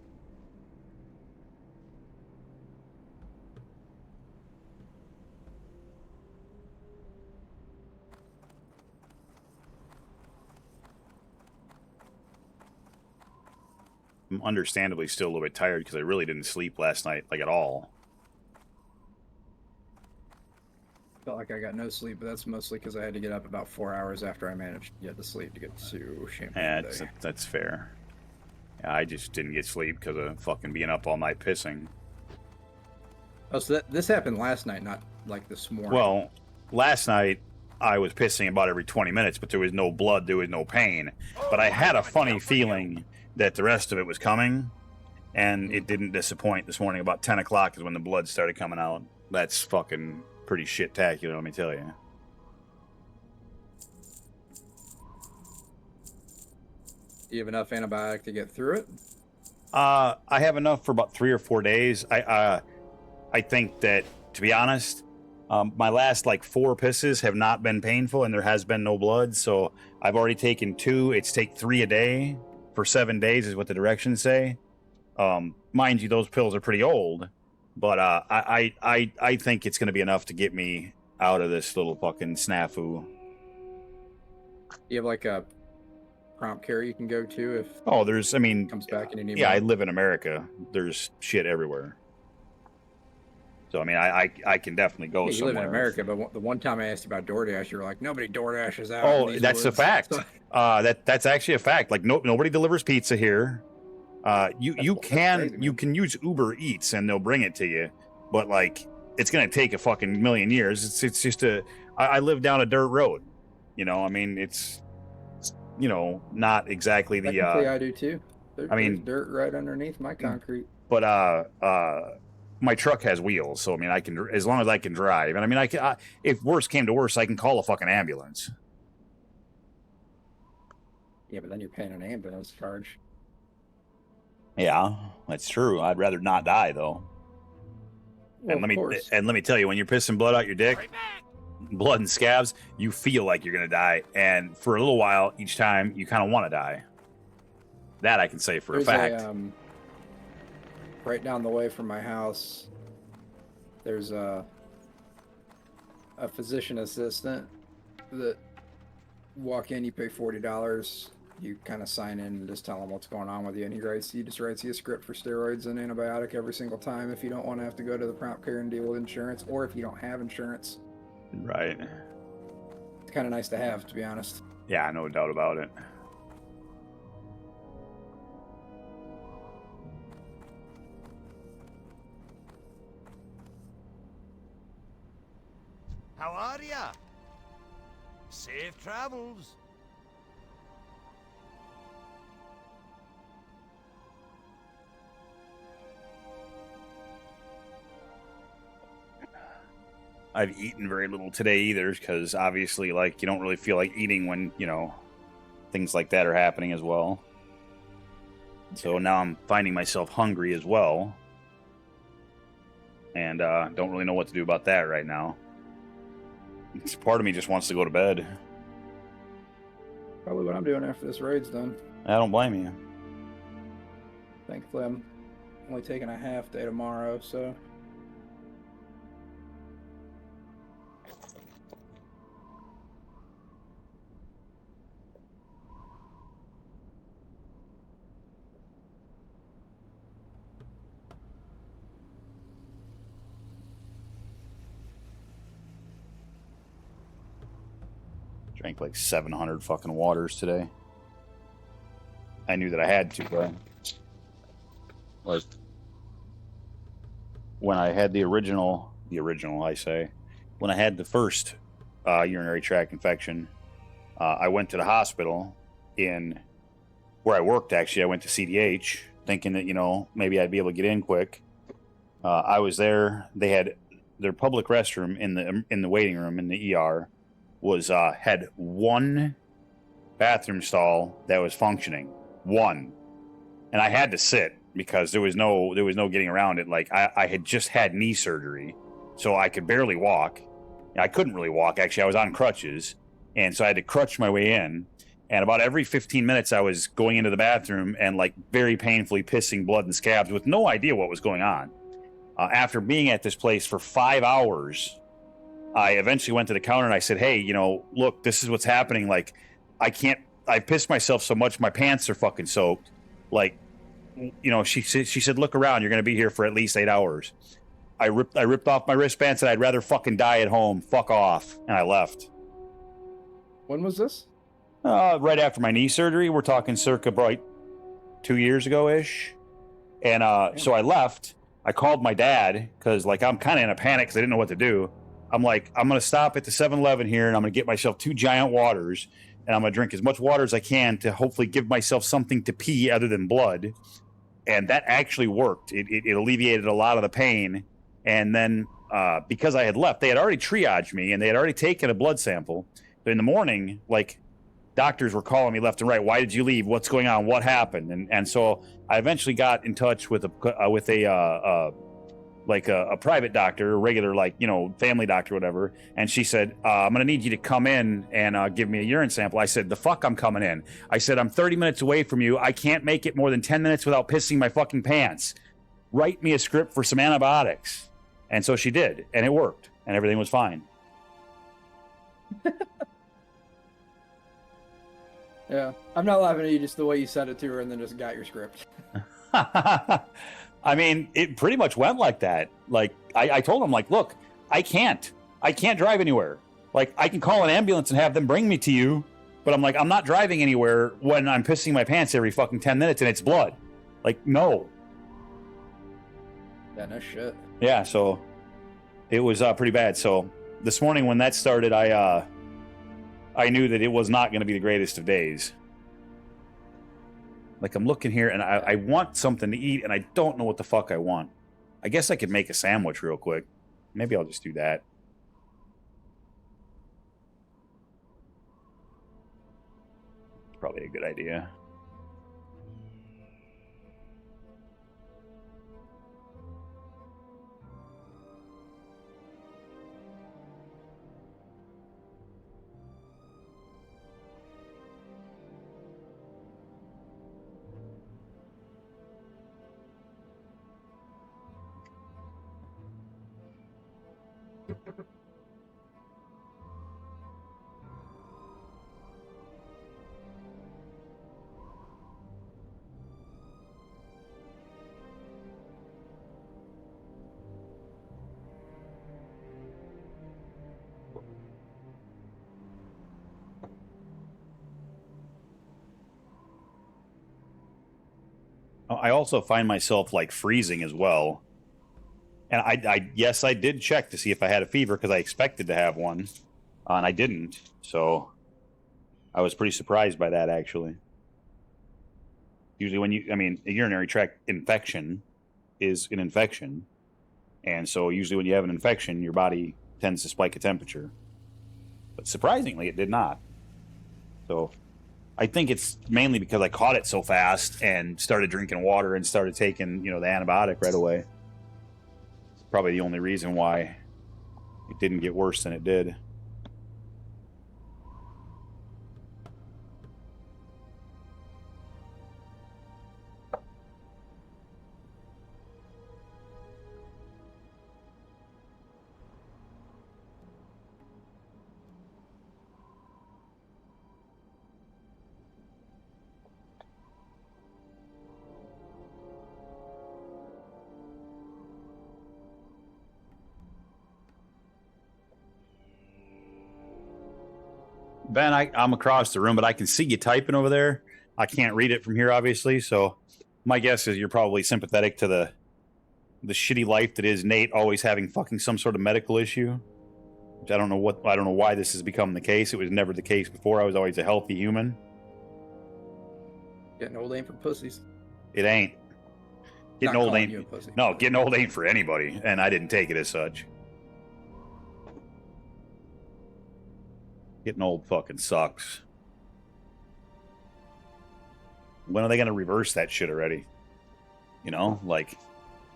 I'm understandably still a little bit tired because I really didn't sleep last night, like at all. Felt like I got no sleep, but that's mostly because I had to get up about 4 hours after I managed to get to sleep to get to Champagne Yeah, Bay. that's fair. Yeah, I just didn't get sleep because of fucking being up all night pissing. Oh, so this happened last night, not like this morning. Well, last night I was pissing about every 20 minutes, but there was no blood, there was no pain. But I had a funny feeling that the rest of it was coming, and it didn't disappoint. This morning about 10 o'clock is when the blood started coming out. That's fucking pretty shit-tacular, let me tell you. Do you have enough antibiotic to get through it? I have enough for about 3 or 4 days. I think that, to be honest, my last like 4 pisses have not been painful, and there has been no blood. So I've already taken 2. It's take 3 a day for 7 days, is what the directions say. Mind you, those pills are pretty old, but I think it's going to be enough to get me out of this little fucking snafu. You have like a prompt care you can go to if Oh, there's, I mean, it comes back and you need yeah, I more? live in America. There's shit everywhere. So I mean, I can definitely go Yeah, you somewhere. live in America, but the one time I asked you about DoorDash, you were like, nobody DoorDashes out. Oh, in these that's a woods." fact. So- That's actually a fact. Like nobody delivers pizza here. You crazy, man. can use Uber Eats and they'll bring it to you, but like it's gonna take a fucking million years. It's just I live down a dirt road. You know, I mean it's not exactly the Technically, I do too. I mean- There's dirt right underneath my concrete. but my truck has wheels, so I mean I can, as long as I can drive, and I mean if worse came to worse, I can call a fucking ambulance. Yeah, but then you're paying an ambulance charge. Yeah, that's true. I'd rather not die though. Well, and of course. let me tell you, when you're pissing blood out your dick, Right back. blood and scabs, you feel like you're gonna die, and for a little while each time you kind of want to die. That I can say for a fact. Right down the way from my house, there's a physician assistant that walk in, you pay $40, you kind of sign in and just tell him what's going on with you, and he just writes you a script for steroids and antibiotic every single time if you don't want to have to go to the prompt care and deal with insurance, or if you don't have insurance. Right. It's kind of nice to have, to be honest. Yeah, no doubt about it. How are ya? Safe travels. I've eaten very little today either, because obviously, like, you don't really feel like eating when, things like that are happening as well. So now I'm finding myself hungry as well. And don't really know what to do about that right now. Part of me just wants to go to bed. Probably what I'm doing after this raid's done. I don't blame you. Thankfully, I'm only taking a half day tomorrow, so... Drank like 700 fucking waters today. I knew that I had to, but like when I had the original, I say, when I had the first urinary tract infection, I went to the hospital in where I worked. Actually, I went to CDH thinking that maybe I'd be able to get in quick. I was there. They had their public restroom in the waiting room in the ER was had one bathroom stall that was functioning, one, and I had to sit because there was no getting around it. Like I had just had knee surgery, so I could barely walk. I couldn't really walk, actually. I was on crutches, and so I had to crutch my way in, and about every 15 minutes I was going into the bathroom and like very painfully pissing blood and scabs with no idea what was going on. After being at this place for 5 hours, I eventually went to the counter and I said, hey, look, this is what's happening. Like, I pissed myself so much, my pants are fucking soaked. Like, she said, look around. You're going to be here for at least 8 hours. I ripped off my wristband, said I'd rather fucking die at home. Fuck off, and I left. When was this? Right after my knee surgery. We're talking circa right 2 years ago ish. And so I left. I called my dad because like I'm kind of in a panic because I didn't know what to do. I'm like, I'm gonna stop at the 7-Eleven here and I'm gonna get myself 2 giant waters and I'm gonna drink as much water as I can to hopefully give myself something to pee other than blood. And that actually worked. It alleviated a lot of the pain. And then because I had left, they had already triaged me and they had already taken a blood sample. But in the morning, like doctors were calling me left and right. Why did you leave? What's going on? What happened? And so I eventually got in touch with a private doctor, a regular family doctor, or whatever. And she said, I'm gonna need you to come in and give me a urine sample. I said, the fuck I'm coming in. I said, I'm 30 minutes away from you. I can't make it more than 10 minutes without pissing my fucking pants. Write me a script for some antibiotics. And so she did, and it worked, and everything was fine. Yeah, I'm not laughing at you, just the way you said it to her and then just got your script. I mean, it pretty much went like that. Like, I told him, like, look, I can't drive anywhere. Like, I can call an ambulance and have them bring me to you, but I'm like, I'm not driving anywhere when I'm pissing my pants every fucking 10 minutes and it's blood. Like, no. Yeah, no shit. Yeah, so it was pretty bad. So this morning when that started, I knew that it was not going to be the greatest of days. Like, I'm looking here, and I want something to eat, and I don't know what the fuck I want. I guess I could make a sandwich real quick. Maybe I'll just do that. Probably a good idea. I also find myself like freezing as well. And yes, I did check to see if I had a fever because I expected to have one, and I didn't. So I was pretty surprised by that, actually. Usually a urinary tract infection is an infection. And so usually when you have an infection, your body tends to spike a temperature. But surprisingly, it did not. So I think it's mainly because I caught it so fast and started drinking water and started taking, the antibiotic right away. It's probably the only reason why it didn't get worse than it did. Ben, I'm across the room, but I can see you typing over there. I can't read it from here, obviously. So my guess is you're probably sympathetic to the shitty life that is Nate always having fucking some sort of medical issue. Which I don't know why this has become the case. It was never the case before. I was always a healthy human. Getting old ain't for pussies. It ain't. Getting Not old calling ain't. you a pussy. No, getting old ain't for anybody, and I didn't take it as such. Getting old fucking sucks. When are they gonna reverse that shit already? Like,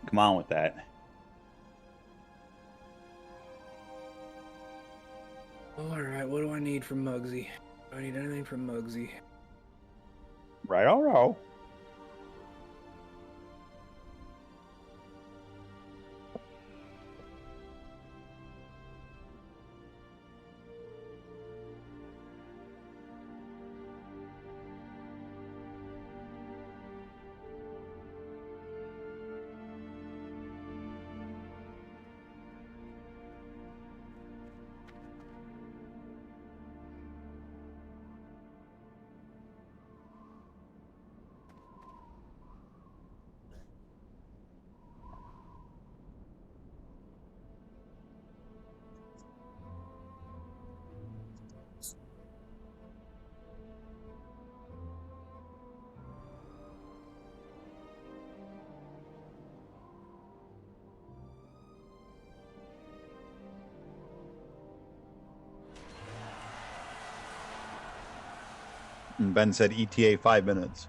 come on with that. Alright, what do I need from Muggsy? Do I need anything from Muggsy? Right, all right. And Ben said ETA 5 minutes.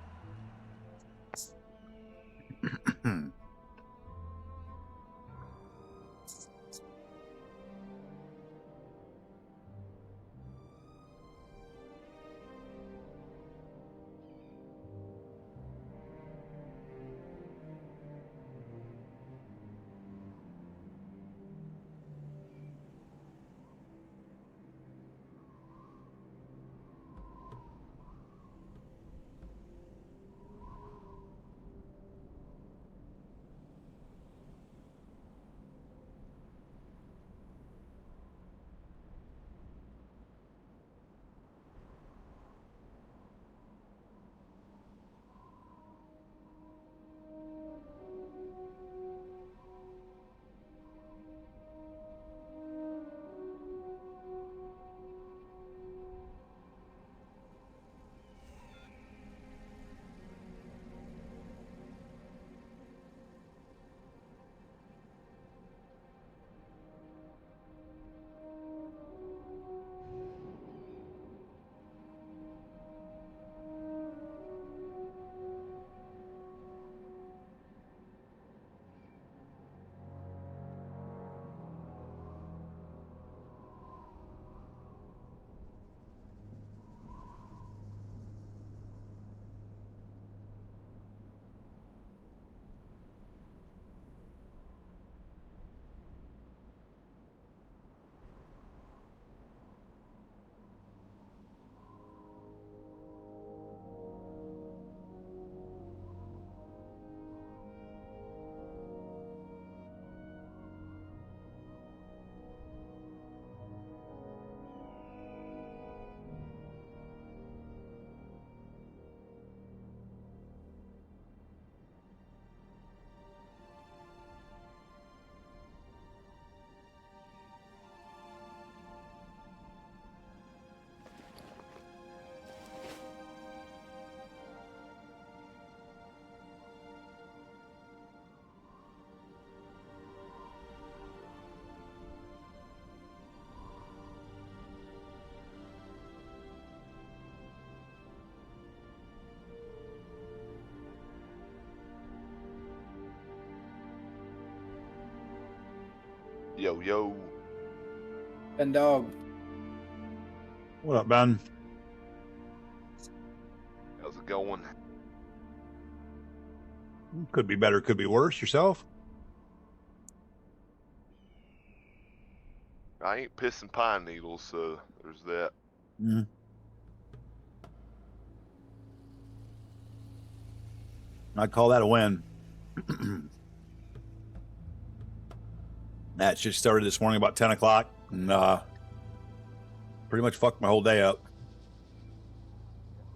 Yo, yo. And dog. What up, Ben? How's it going? Could be better, could be worse. Yourself? I ain't pissing pine needles, so there's that. Mm. I'd call that a win. That just started this morning about 10 o'clock and pretty much fucked my whole day up.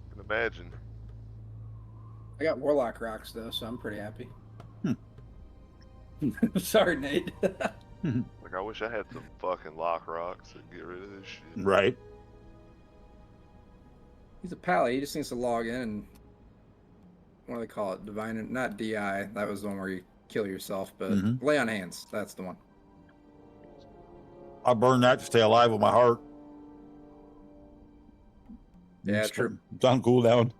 I can imagine. I got Warlock rocks though, so I'm pretty happy. Sorry, Nate. Like, I wish I had some fucking lock rocks to get rid of this shit. Right. He's a pally. He just needs to log in and what do they call it? Divine, not DI. That was the one where you kill yourself, but lay on hands. That's the one. I burn that to stay alive with my heart. Yeah, true. It's on cooldown.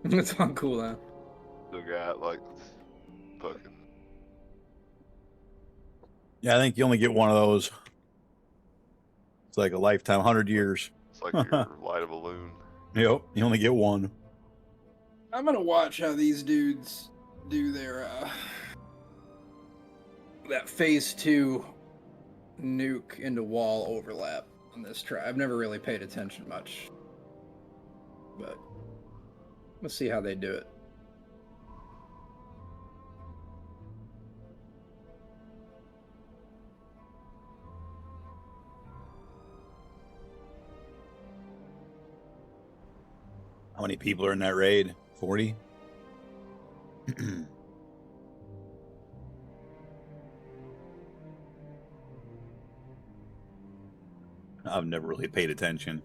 It's on cooldown. Still got like fucking. Yeah, I think you only get one of those. It's like a lifetime, 100 years. It's like your light of a loon. Yep, you only get one. I'm gonna watch how these dudes do their that phase 2 nuke into wall overlap on this try. I've never really paid attention much, but let's see how they do it. How many people are in that raid? 40? I've never really paid attention.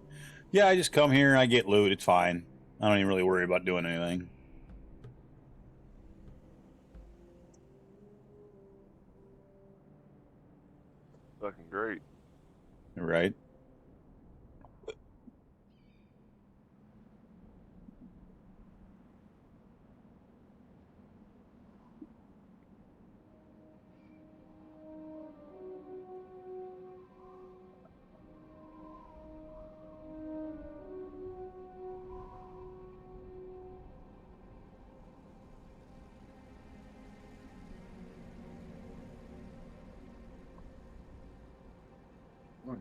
Yeah, I just come here and I get loot. It's fine. I don't even really worry about doing anything. Fucking great. Right?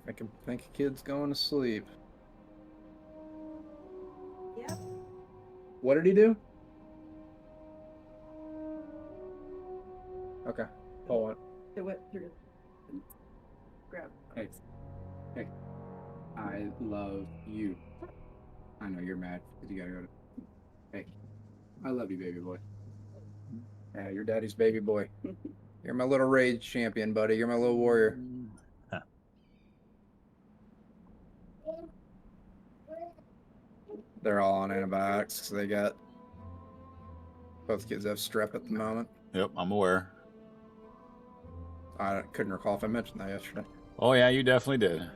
I can think a kid's going to sleep. Yep. What did he do? Okay. Pull it. It went through. Grab. Hey. Hey. I love you. I know you're mad because you gotta go to. Hey. I love you, baby boy. Yeah, you're daddy's baby boy. You're my little rage champion, buddy. You're my little warrior. Huh. They're all on antibiotics because they got. Both kids have strep at the moment. Yep, I'm aware. I couldn't recall if I mentioned that yesterday. Oh yeah, you definitely did.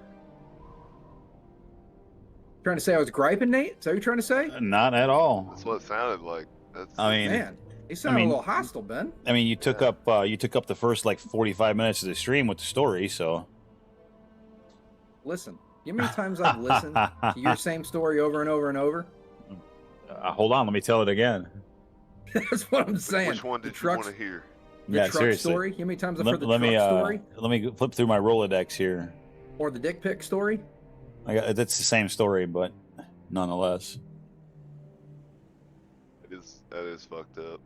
Trying to say I was griping, Nate? Is that what you're trying to say? Not at all. That's what it sounded like. That's I mean, Man, you sound mean- a little hostile, Ben. I mean, you took up the first like 45 minutes of the stream with the story, so. Listen, you know how many times I've listened to your same story over and over and over? Hold on, let me tell it again. That's what I'm saying. which one The did you trucks- want to hear? The Yeah, truck seriously. story? You know how many times I've Let, heard the let truck me story? let me flip through my Rolodex here. Or the dick pic story? That's the same story, but nonetheless. That is fucked up.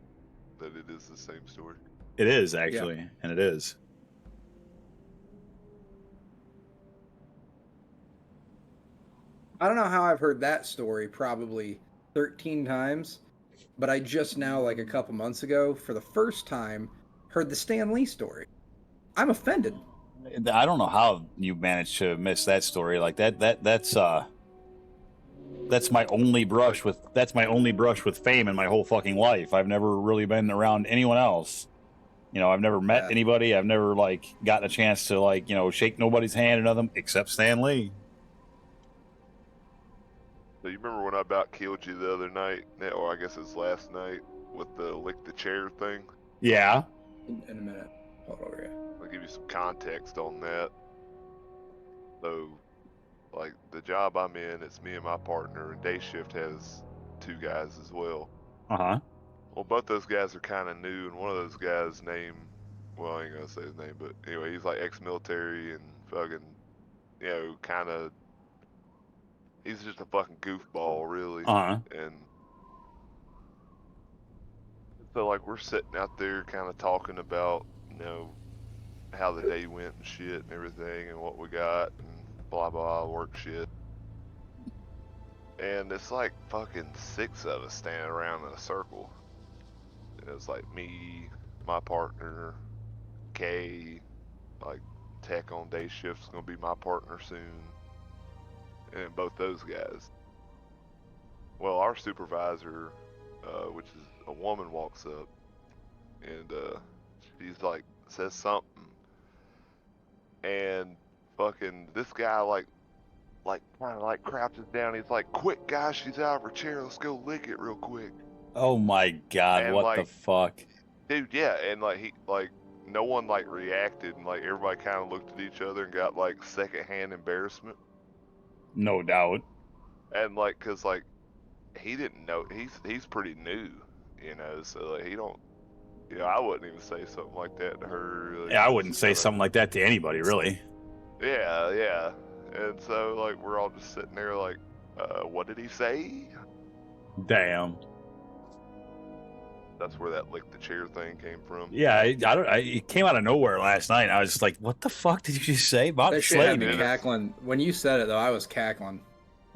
That it is the same story. It is actually, and it is. I don't know how I've heard that story probably 13 times, but I just now, like a couple months ago, for the first time, heard the Stan Lee story. I'm offended. I don't know how you managed to miss that story like that. That's my only brush with fame in my whole fucking life. I've never really been around anyone else. You know, I've never met Yeah. anybody. I've never like gotten a chance to like, you know, shake nobody's hand or nothing except Stan Lee. So you remember when I about killed you the other night, or I guess it's last night, with the lick the chair thing? Yeah. In a minute. Hold over here. I'll give you some context on that. So, like, the job I'm in, it's me and my partner, and day shift has 2 guys as well. Uh-huh. Well, both those guys are kind of new, and one of those guys' name, well, I ain't gonna say his name, but anyway, he's like ex-military and fucking, you know, kind of, he's just a fucking goofball, really. Uh-huh. And so, like, we're sitting out there kind of talking about, you know, how the day went and shit and everything and what we got and blah, blah, work shit. And it's like fucking 6 of us standing around in a circle. And it's like me, my partner, Kay, like Tech on day shift's gonna be my partner soon. And both those guys. Well, our supervisor, which is a woman, walks up and she's like, says something. And fucking this guy like kind of like crouches down. He's like, "Quick, guys, she's out of her chair. Let's go lick it real quick." Oh my god, And, what the like- fuck? Dude, yeah, and like he like no one like reacted, and like everybody kind of looked at each other and got like secondhand embarrassment. No doubt. And like, cause like he didn't know he's pretty new, you know, so like he don't. You know, I wouldn't even say something like that to her. Like, Yeah, I wouldn't just say kinda- something like that to anybody, really. Yeah, yeah. And so like we're all just sitting there like, what did he say? Damn. That's where that lick the chair thing came from. Yeah, it came out of nowhere last night. I was just like, what the fuck did you just say? Bob That shit had slayed me me. cackling. When you said it, though, I was cackling.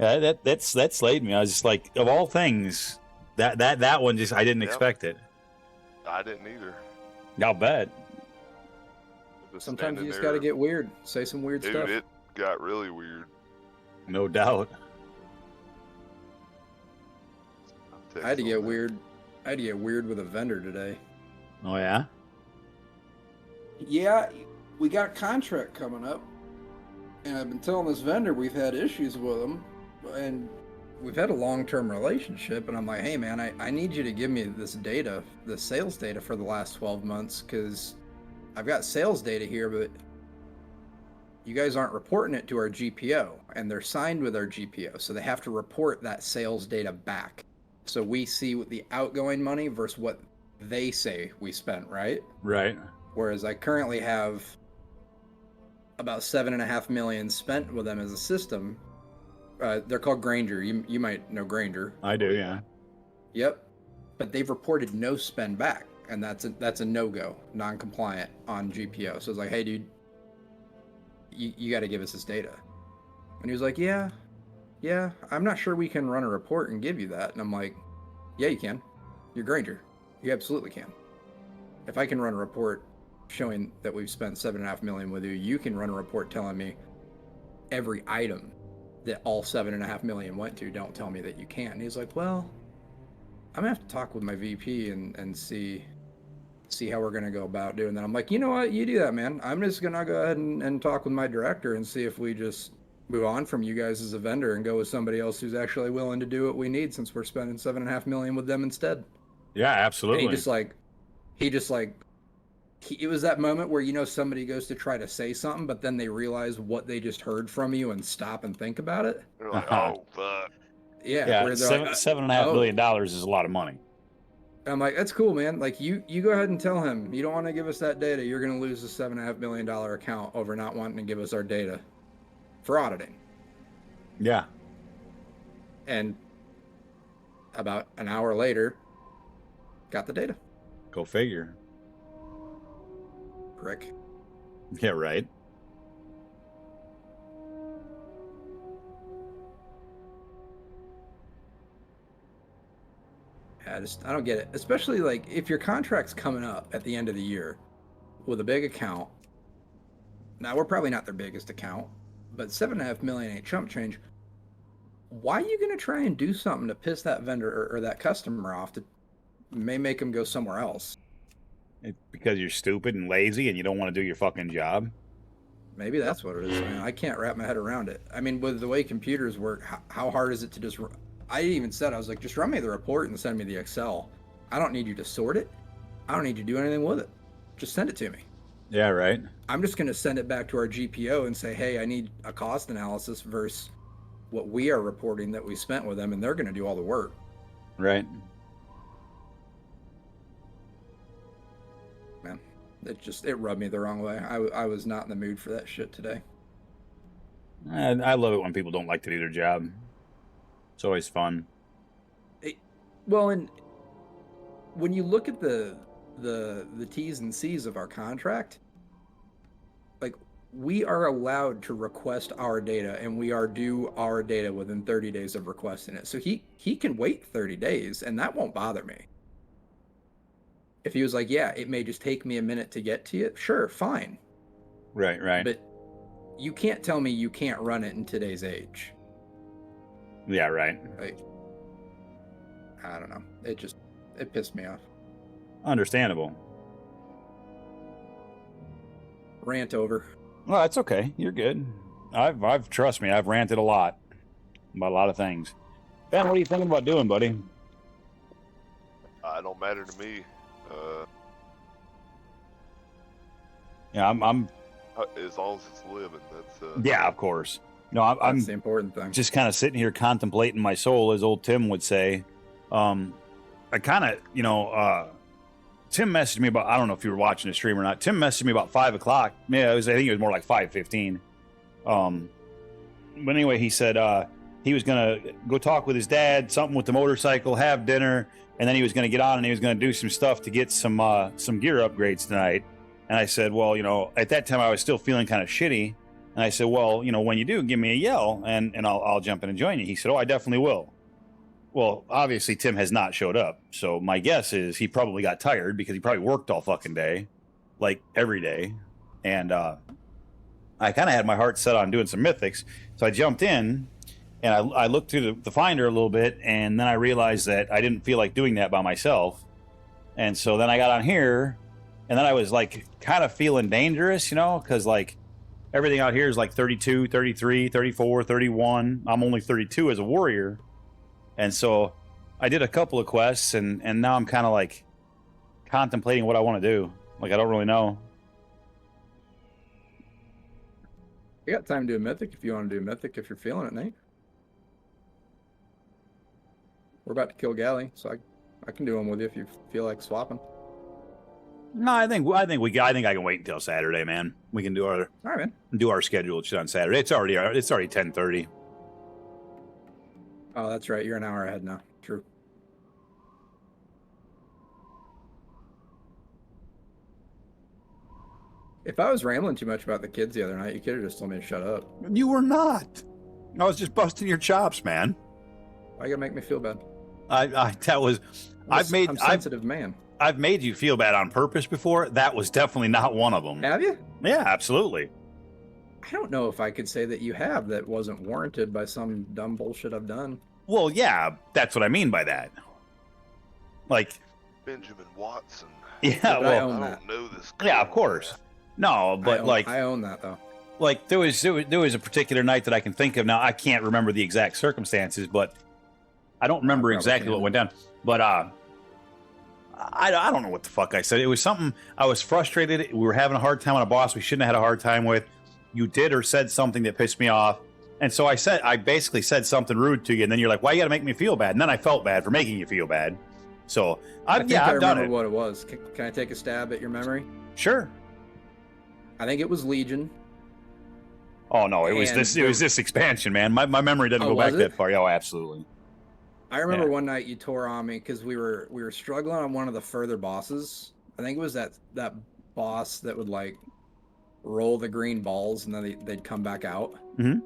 Yeah, that slayed me. I was just like, of all things, that one just I didn't Yep. expect it. I didn't either. I'll bet. Just Sometimes standing you just there. got to get weird. Say some weird Dude, stuff. it got really weird. No doubt. I had to get weird. I had to get weird with a vendor today. Oh yeah. Yeah, we got a contract coming up, and I've been telling this vendor we've had issues with him, and we've had a long-term relationship. And I'm like, hey man, I need you to give me this data, the sales data for the last 12 months, because I've got sales data here, but you guys aren't reporting it to our GPO, and they're signed with our GPO, so they have to report that sales data back. So we see what the outgoing money versus what they say we spent, right? Right. Whereas I currently have about 7.5 million spent with them as a system. They're called Granger. You might know Granger. I do, yeah. Yep. But they've reported no spend back, and that's a no-go, non-compliant on GPO. So it's like, hey, dude, you got to give us this data. And he was like, yeah, I'm not sure we can run a report and give you that. And I'm like, yeah, you can. You're Granger. You absolutely can. If I can run a report showing that we've spent 7.5 million with you, you can run a report telling me every item that all 7.5 million went to. Don't tell me that you can't. And he's like, well, I'm gonna have to talk with my VP and see how we're gonna go about doing that. I'm like, you know what? You do that, man. I'm just gonna go ahead and talk with my director and see if we just move on from you guys as a vendor and go with somebody else who's actually willing to do what we need, since we're spending 7.5 million with them instead. Yeah, And absolutely. it was that moment where, you know, somebody goes to try to say something, but then they realize what they just heard from you and stop and think about it. They're like, oh fuck. Yeah, where they're like, $7.5 oh. million is a lot of money. I'm like, that's cool, man. Like, you go ahead and tell him you don't want to give us that data. You're going to lose the $7.5 million account over not wanting to give us our data for auditing. Yeah. And about an hour later, got the data. Go figure. Prick. Yeah, right. I don't get it. Especially, like, if your contract's coming up at the end of the year with a big account. Now, we're probably not their biggest account, but 7.5 million ain't chump change. Why are you going to try and do something to piss that vendor or that customer off that may make them go somewhere else? Because you're stupid and lazy and you don't want to do your fucking job. Maybe that's what it is, man. I can't wrap my head around it. I mean, with the way computers work, how hard is it to just... I even said, I was like, just run me the report and send me the Excel. I don't need you to sort it. I don't need you to do anything with it. Just send it to me. Yeah, right. I'm just going to send it back to our GPO and say, hey, I need a cost analysis versus what we are reporting that we spent with them, and they're going to do all the work. Right. Man, it rubbed me the wrong way. I was not in the mood for that shit today. I love it when people don't like to do their job. It's always fun. Well, and when you look at the T's and C's of our contract, like, we are allowed to request our data, and we are due our data within 30 days of requesting it. So he can wait 30 days, and that won't bother me. If he was like, yeah, it may just take me a minute to get to you, sure, fine. Right. But you can't tell me you can't run it in today's age. Yeah, right. Like, I don't know. It pissed me off. Understandable. Rant over. Well, that's okay. You're good. I've trust me, I've ranted a lot about a lot of things. Ben, what are you thinking about doing, buddy? It don't matter to me. Yeah, I'm As long as it's living, that's. yeah, of course. No, I'm That's the important thing. just kind of sitting here contemplating my soul, as old Tim would say. I kind of, Tim messaged me about, I don't know if you were watching the stream or not. Tim messaged me about 5 o'clock. Yeah, I think it was more like 5:15. But anyway, he said he was going to go talk with his dad, something with the motorcycle, have dinner, and then he was going to get on and he was going to do some stuff to get some gear upgrades tonight. And I said, well, at that time I was still feeling kind of shitty. And I said, well, when you do, give me a yell and I'll jump in and join you. He said, oh, I definitely will. Well, obviously Tim has not showed up. So my guess is he probably got tired because he probably worked all fucking day, like every day. And I kind of had my heart set on doing some mythics. So I jumped in and I looked through the finder a little bit. And then I realized that I didn't feel like doing that by myself. And so then I got on here and then I was like kind of feeling dangerous, because like everything out here is like 32, 33, 34, 31. I'm only 32 as a warrior. And so I did a couple of quests and now I'm kind of like contemplating what I want to do. Like, I don't really know. You got time to do a mythic if you want to do a mythic if you're feeling it, Nate. We're about to kill Galley, so I can do one with you if you feel like swapping. No, I think I can wait until Saturday, man. We can do All right, man. our scheduled shit on Saturday. It's already 10:30. Oh, that's right. You're an hour ahead now. True. If I was rambling too much about the kids the other night, you could have just told me to shut up. You were not. I was just busting your chops, man. Why you gotta make me feel bad? I'm I'm a sensitive man. I've made you feel bad on purpose before. That was definitely not one of them. Have you? Yeah, absolutely. I don't know if I could say that you have that wasn't warranted by some dumb bullshit I've done. Well, yeah, that's what I mean by that. Like, Benjamin Watson. yeah, But I well, own I that. don't know this. yeah, of course. No, but I own that though. like there was a particular night that I can think of now. I can't remember the exact circumstances, but I don't remember probably exactly what can. went down. But I don't know what the fuck I said. It was something. I was frustrated. We were having a hard time on a boss we shouldn't have had a hard time with. You did or said something that pissed me off, and so I basically said something rude to you, and then you're like, "Why you got to make me feel bad?" And then I felt bad for making you feel bad. So I think I've done remember it. what it was. Can I take a stab at your memory? Sure. I think it was Legion. Oh no, it was And this. It was this expansion, man. My memory doesn't Oh, go back was that it? far. Oh, absolutely. I remember Yeah. one night you tore on me because we were struggling on one of the further bosses. I think it was that boss that would like roll the green balls and then they'd come back out. Mhm.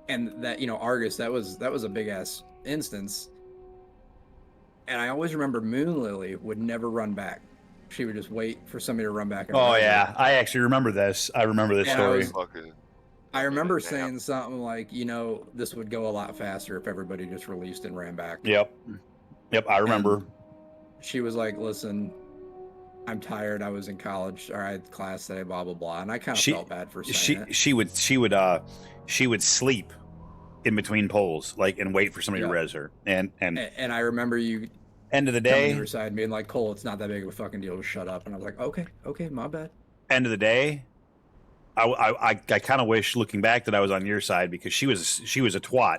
And that Argus, that was a big ass instance. And I always remember Moon Lily would never run back. She would just wait for somebody to run back. And Oh run yeah, I actually remember this. I remember this And I story. was- Fucking, I remember Nap. saying something like, this would go a lot faster if everybody just released and ran back. Yep. I remember. She was like, listen, I'm tired. I was in college or I had class today, blah, blah, blah. And I kind of She- felt bad for saying it. She would sleep in between polls, like, and wait for somebody to Yeah. res her. And And I remember you end of the coming to day, her side and being like, Cole, it's not that big of a fucking deal. Just shut up. And I was like, okay, my bad. end of the day, I kind of wish, looking back, that I was on your side, because she was a twat,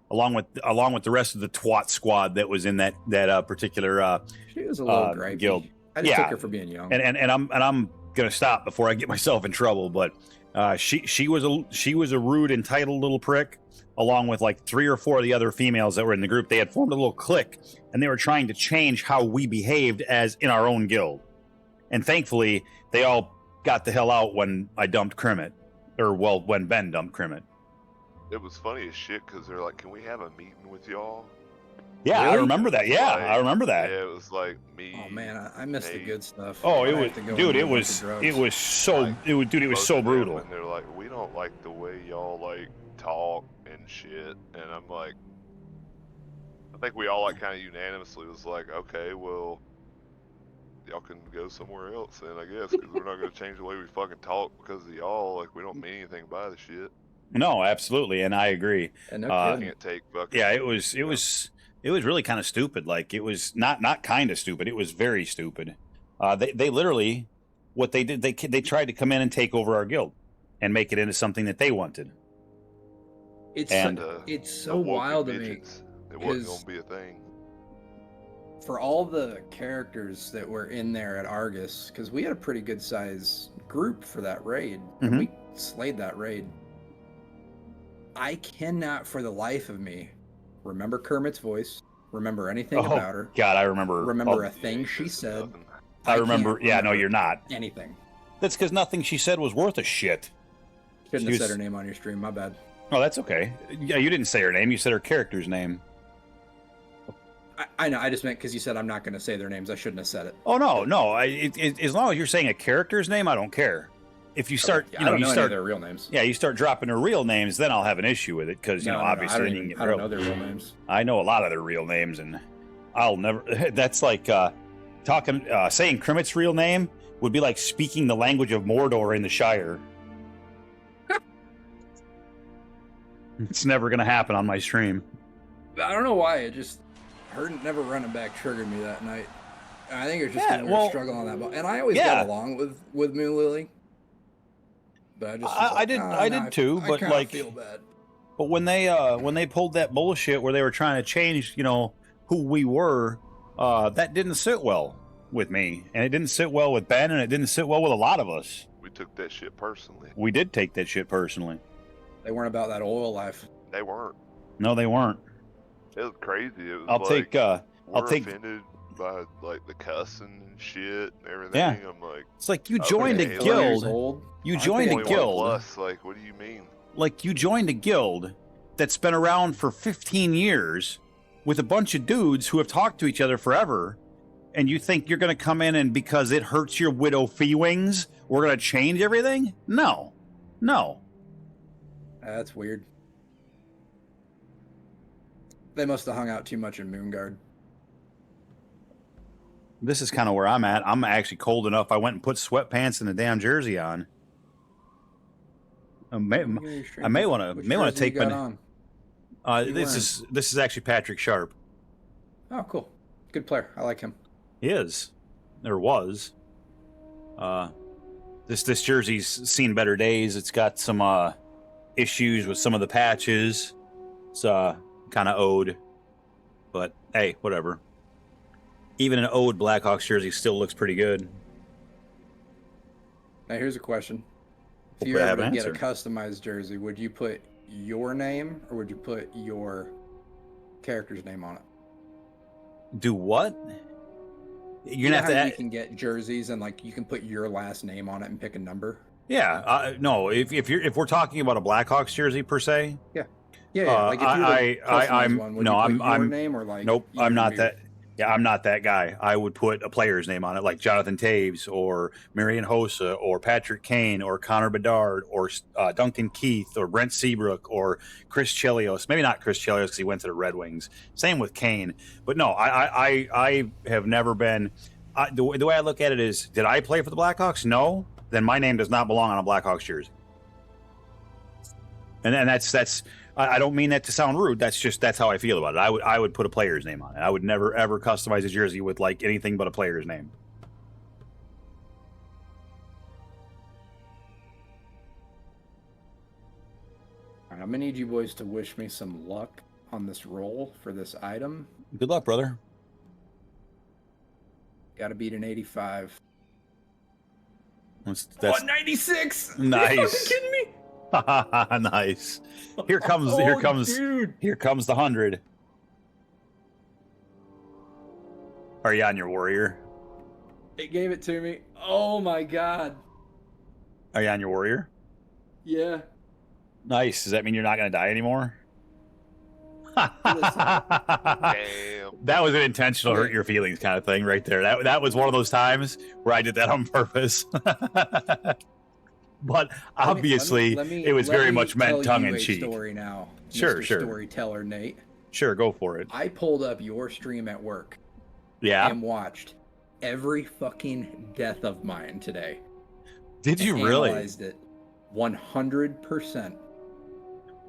along with the rest of the twat squad that was in that particular She was a little gripey. guild. I just Yeah. took her for being young. and I'm gonna stop before I get myself in trouble. But she was a rude, entitled little prick, along with like 3 or 4 of the other females that were in the group. They had formed a little clique, and they were trying to change how we behaved as in our own guild. And thankfully, they all got the hell out when I dumped Crimit, when Ben dumped Crimit. it was funny as shit because they're like, "Can we have a meeting with y'all?" Yeah, I Really? remember that. Yeah, Like, I remember that. Yeah, it was like me. Oh man, I missed the Nate. good stuff. Oh, I it have was, to go dude. and It do a bunch was, of drugs. it was so, Like, it was, dude. It was both so of them, brutal. And they're like, "We don't like the way y'all like talk and shit." And I'm like, I think we all like kind of unanimously was like, "Okay, well, y'all can go somewhere else then, I guess, because we're not gonna change the way we fucking talk because of y'all. Like, we don't mean anything by the shit. No, absolutely, and I agree. And no Uh, kidding. Can't take fucking." Yeah, it was really kind of stupid. Like, it was not kind of stupid. It was very stupid. They literally, what they did, they tried to come in and take over our guild and make it into something that they wanted. It's and, it's the so woke wild to me. midgets, it wasn't 'cause- gonna be a thing. For all the characters that were in there at Argus, because we had a pretty good size group for that raid, and Mhm. we slayed that raid. I cannot, for the life of me, remember Kermit's voice, remember anything Oh, about her, God, I remember. remember oh, a thing Yeah, she this is said. nothing. I remember. can't Yeah, no, remember you're not. anything. That's because nothing she said was worth a shit. Shouldn't She have said was- her name on your stream. My bad. Oh, that's okay. Yeah, you didn't say her name. You said her character's name. I know. I just meant because you said I'm not going to say their names. I shouldn't have said it. Oh no. As long as you're saying a character's name, I don't care. If you start, I you know, don't you know any start, of their real names. yeah, you start dropping their real names, then I'll have an issue with it because No, obviously I then don't, you can even, get I don't real. know their real names. I know a lot of their real names, and I'll never. That's like saying Crimit's real name would be like speaking the language of Mordor in the Shire. It's never gonna happen on my stream. I don't know why. It just her never running back triggered me that night. I think it was just Yeah, because we well, were struggling on that ball. And I always yeah. got along with Moon Lily. But I just was I like, did- "Ah, I nah, did too, I but, kinda like, feel bad. But when they pulled that bullshit where they were trying to change, who we were, that didn't sit well with me, and it didn't sit well with Ben, and it didn't sit well with a lot of us. We took that shit personally. We did take that shit personally. They weren't about that oil life. They weren't. No, they weren't. It was crazy. It was I'll like, take. we're I'll take. offended by like the cussing and shit and everything. Yeah. I'm like, It's like you Okay, joined a like- 12 years guild. old. You I joined a think 21 guild. plus. Like, what do you mean? Like you joined a guild that's been around for 15 years with a bunch of dudes who have talked to each other forever, and you think you're going to come in and because it hurts your widow feelings, we're going to change everything? No. That's weird. They must have hung out too much in Moonguard. This is kind of where I'm at. I'm actually cold enough. I went and put sweatpants and a damn jersey on. I may want to take my. on. You This is actually Patrick Sharp. Oh, cool. Good player. I like him. He is. There was. This jersey's seen better days. It's got some issues with some of the patches. It's kind of owed. But hey, whatever. Even an owed Blackhawks jersey still looks pretty good. Now, here's a question. If Hopefully you I were have to an get a answer. customized jersey, would you put your name or would you put your character's name on it? Do what? You're You know gonna have how to. you can get jerseys and like you can put your last name on it and pick a number. Yeah, no. If we're talking about a Blackhawks jersey per se, Yeah, like if you were to customize I'm one, would no, you put I'm your name or like? nope. you I'm not be- that. Yeah, I'm not that guy. I would put a player's name on it, like Jonathan Taves or Marian Hossa or Patrick Kane or Connor Bedard or Duncan Keith or Brent Seabrook or Chris Chelios. Maybe not Chris Chelios because he went to the Red Wings. Same with Kane. But no, I have never been. The way I look at it is, did I play for the Blackhawks? No. Then my name does not belong on a Blackhawks jersey. And that's. I don't mean that to sound rude. That's how I feel about it. I would put a player's name on it. I would never ever customize a jersey with like anything but a player's name. All right, I'm gonna need you boys to wish me some luck on this roll for this item. Good luck, brother. Got to beat an 85. That's 96. Nice. Are you kidding me? nice. Here comes dude. here comes the 100. Are you on your warrior? It gave it to me. Oh my god. Are you on your warrior? Yeah. Nice. Does that mean you're not going to die anymore? Damn. That was an intentional hurt your feelings kind of thing right there. That was one of those times where I did that on purpose. But obviously, it was very much meant tongue in cheek. Story now. Sure, Mr. sure. Storyteller Nate. Sure, go for it. I pulled up your stream at work Yeah. and watched every fucking death of mine today. Did you and really? Analyzed it 100%.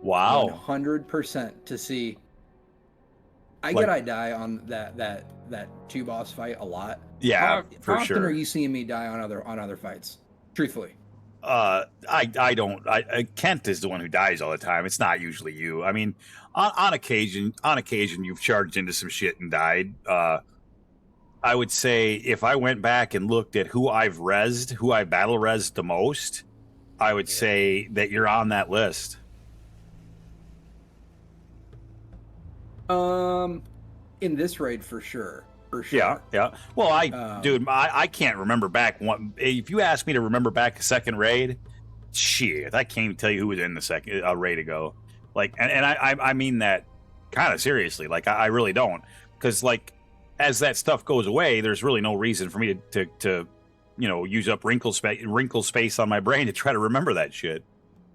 Wow. 100% to see. I Like- get I die on that two boss fight a lot. Yeah, for How often sure. are you seeing me die on other fights? Truthfully. I don't. Kent is the one who dies all the time. It's not usually you. I mean, on occasion, you've charged into some shit and died. I would say if I went back and looked at who I've rezzed, who I battle rezzed the most, I would say that you're on that list. In this raid for sure. For sure. Yeah. Well, Um, dude, I can't remember back one. If you ask me to remember back a second raid, shit, I can't even tell you who was in the second raid ago. Like, and I mean that kind of seriously. Like, I really don't, because like as that stuff goes away, there's really no reason for me to use up wrinkle space on my brain to try to remember that shit.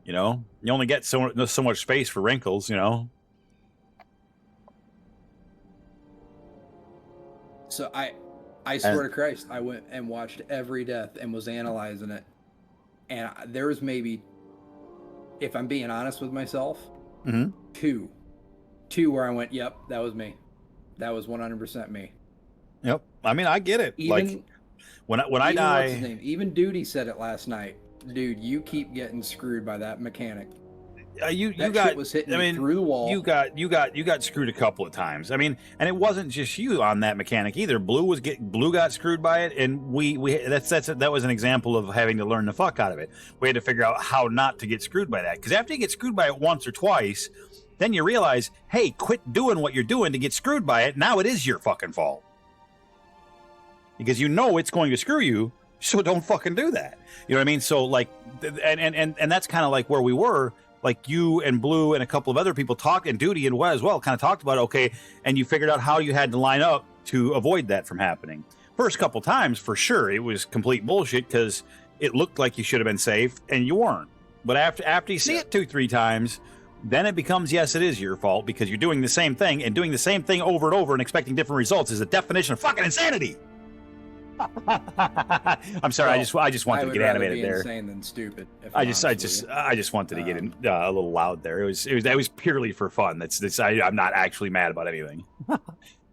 You know, you only get so much space for wrinkles. You know. So I swear to Christ, I went and watched every death and was analyzing it. And there was maybe, if I'm being honest with myself, Mhm. two where I went, yep, that was me. That was 100% me. Yep. I mean, I get it. Even Like when I even what's his die. name? Even Duty said it last night. Dude, you keep getting screwed by that mechanic. you That got shit was hitting I me mean, through the wall. you got screwed a couple of times. I mean, and it wasn't just you on that mechanic either. Blue got screwed by it, and that was an example of having to learn the fuck out of it. We had to figure out how not to get screwed by that, because after you get screwed by it once or twice, then you realize, hey, quit doing what you're doing to get screwed by it. Now it is your fucking fault, because you know it's going to screw you, so don't fucking do that. You know what I mean? So like, and that's kind of like where we were. Like you and Blue and a couple of other people talked, and Duty and Wes as well, kind of talked about it, okay, and you figured out how you had to line up to avoid that from happening. First couple times, for sure, it was complete bullshit because it looked like you should have been safe and you weren't. But after you see it 2-3 times, then it becomes, yes, it is your fault because you're doing the same thing, and doing the same thing over and over and expecting different results is the definition of fucking insanity. I'm sorry. Well, I just wanted to get animated there. Insane than stupid. I just wanted to get in a little loud there. That was purely for fun. I'm not actually mad about anything.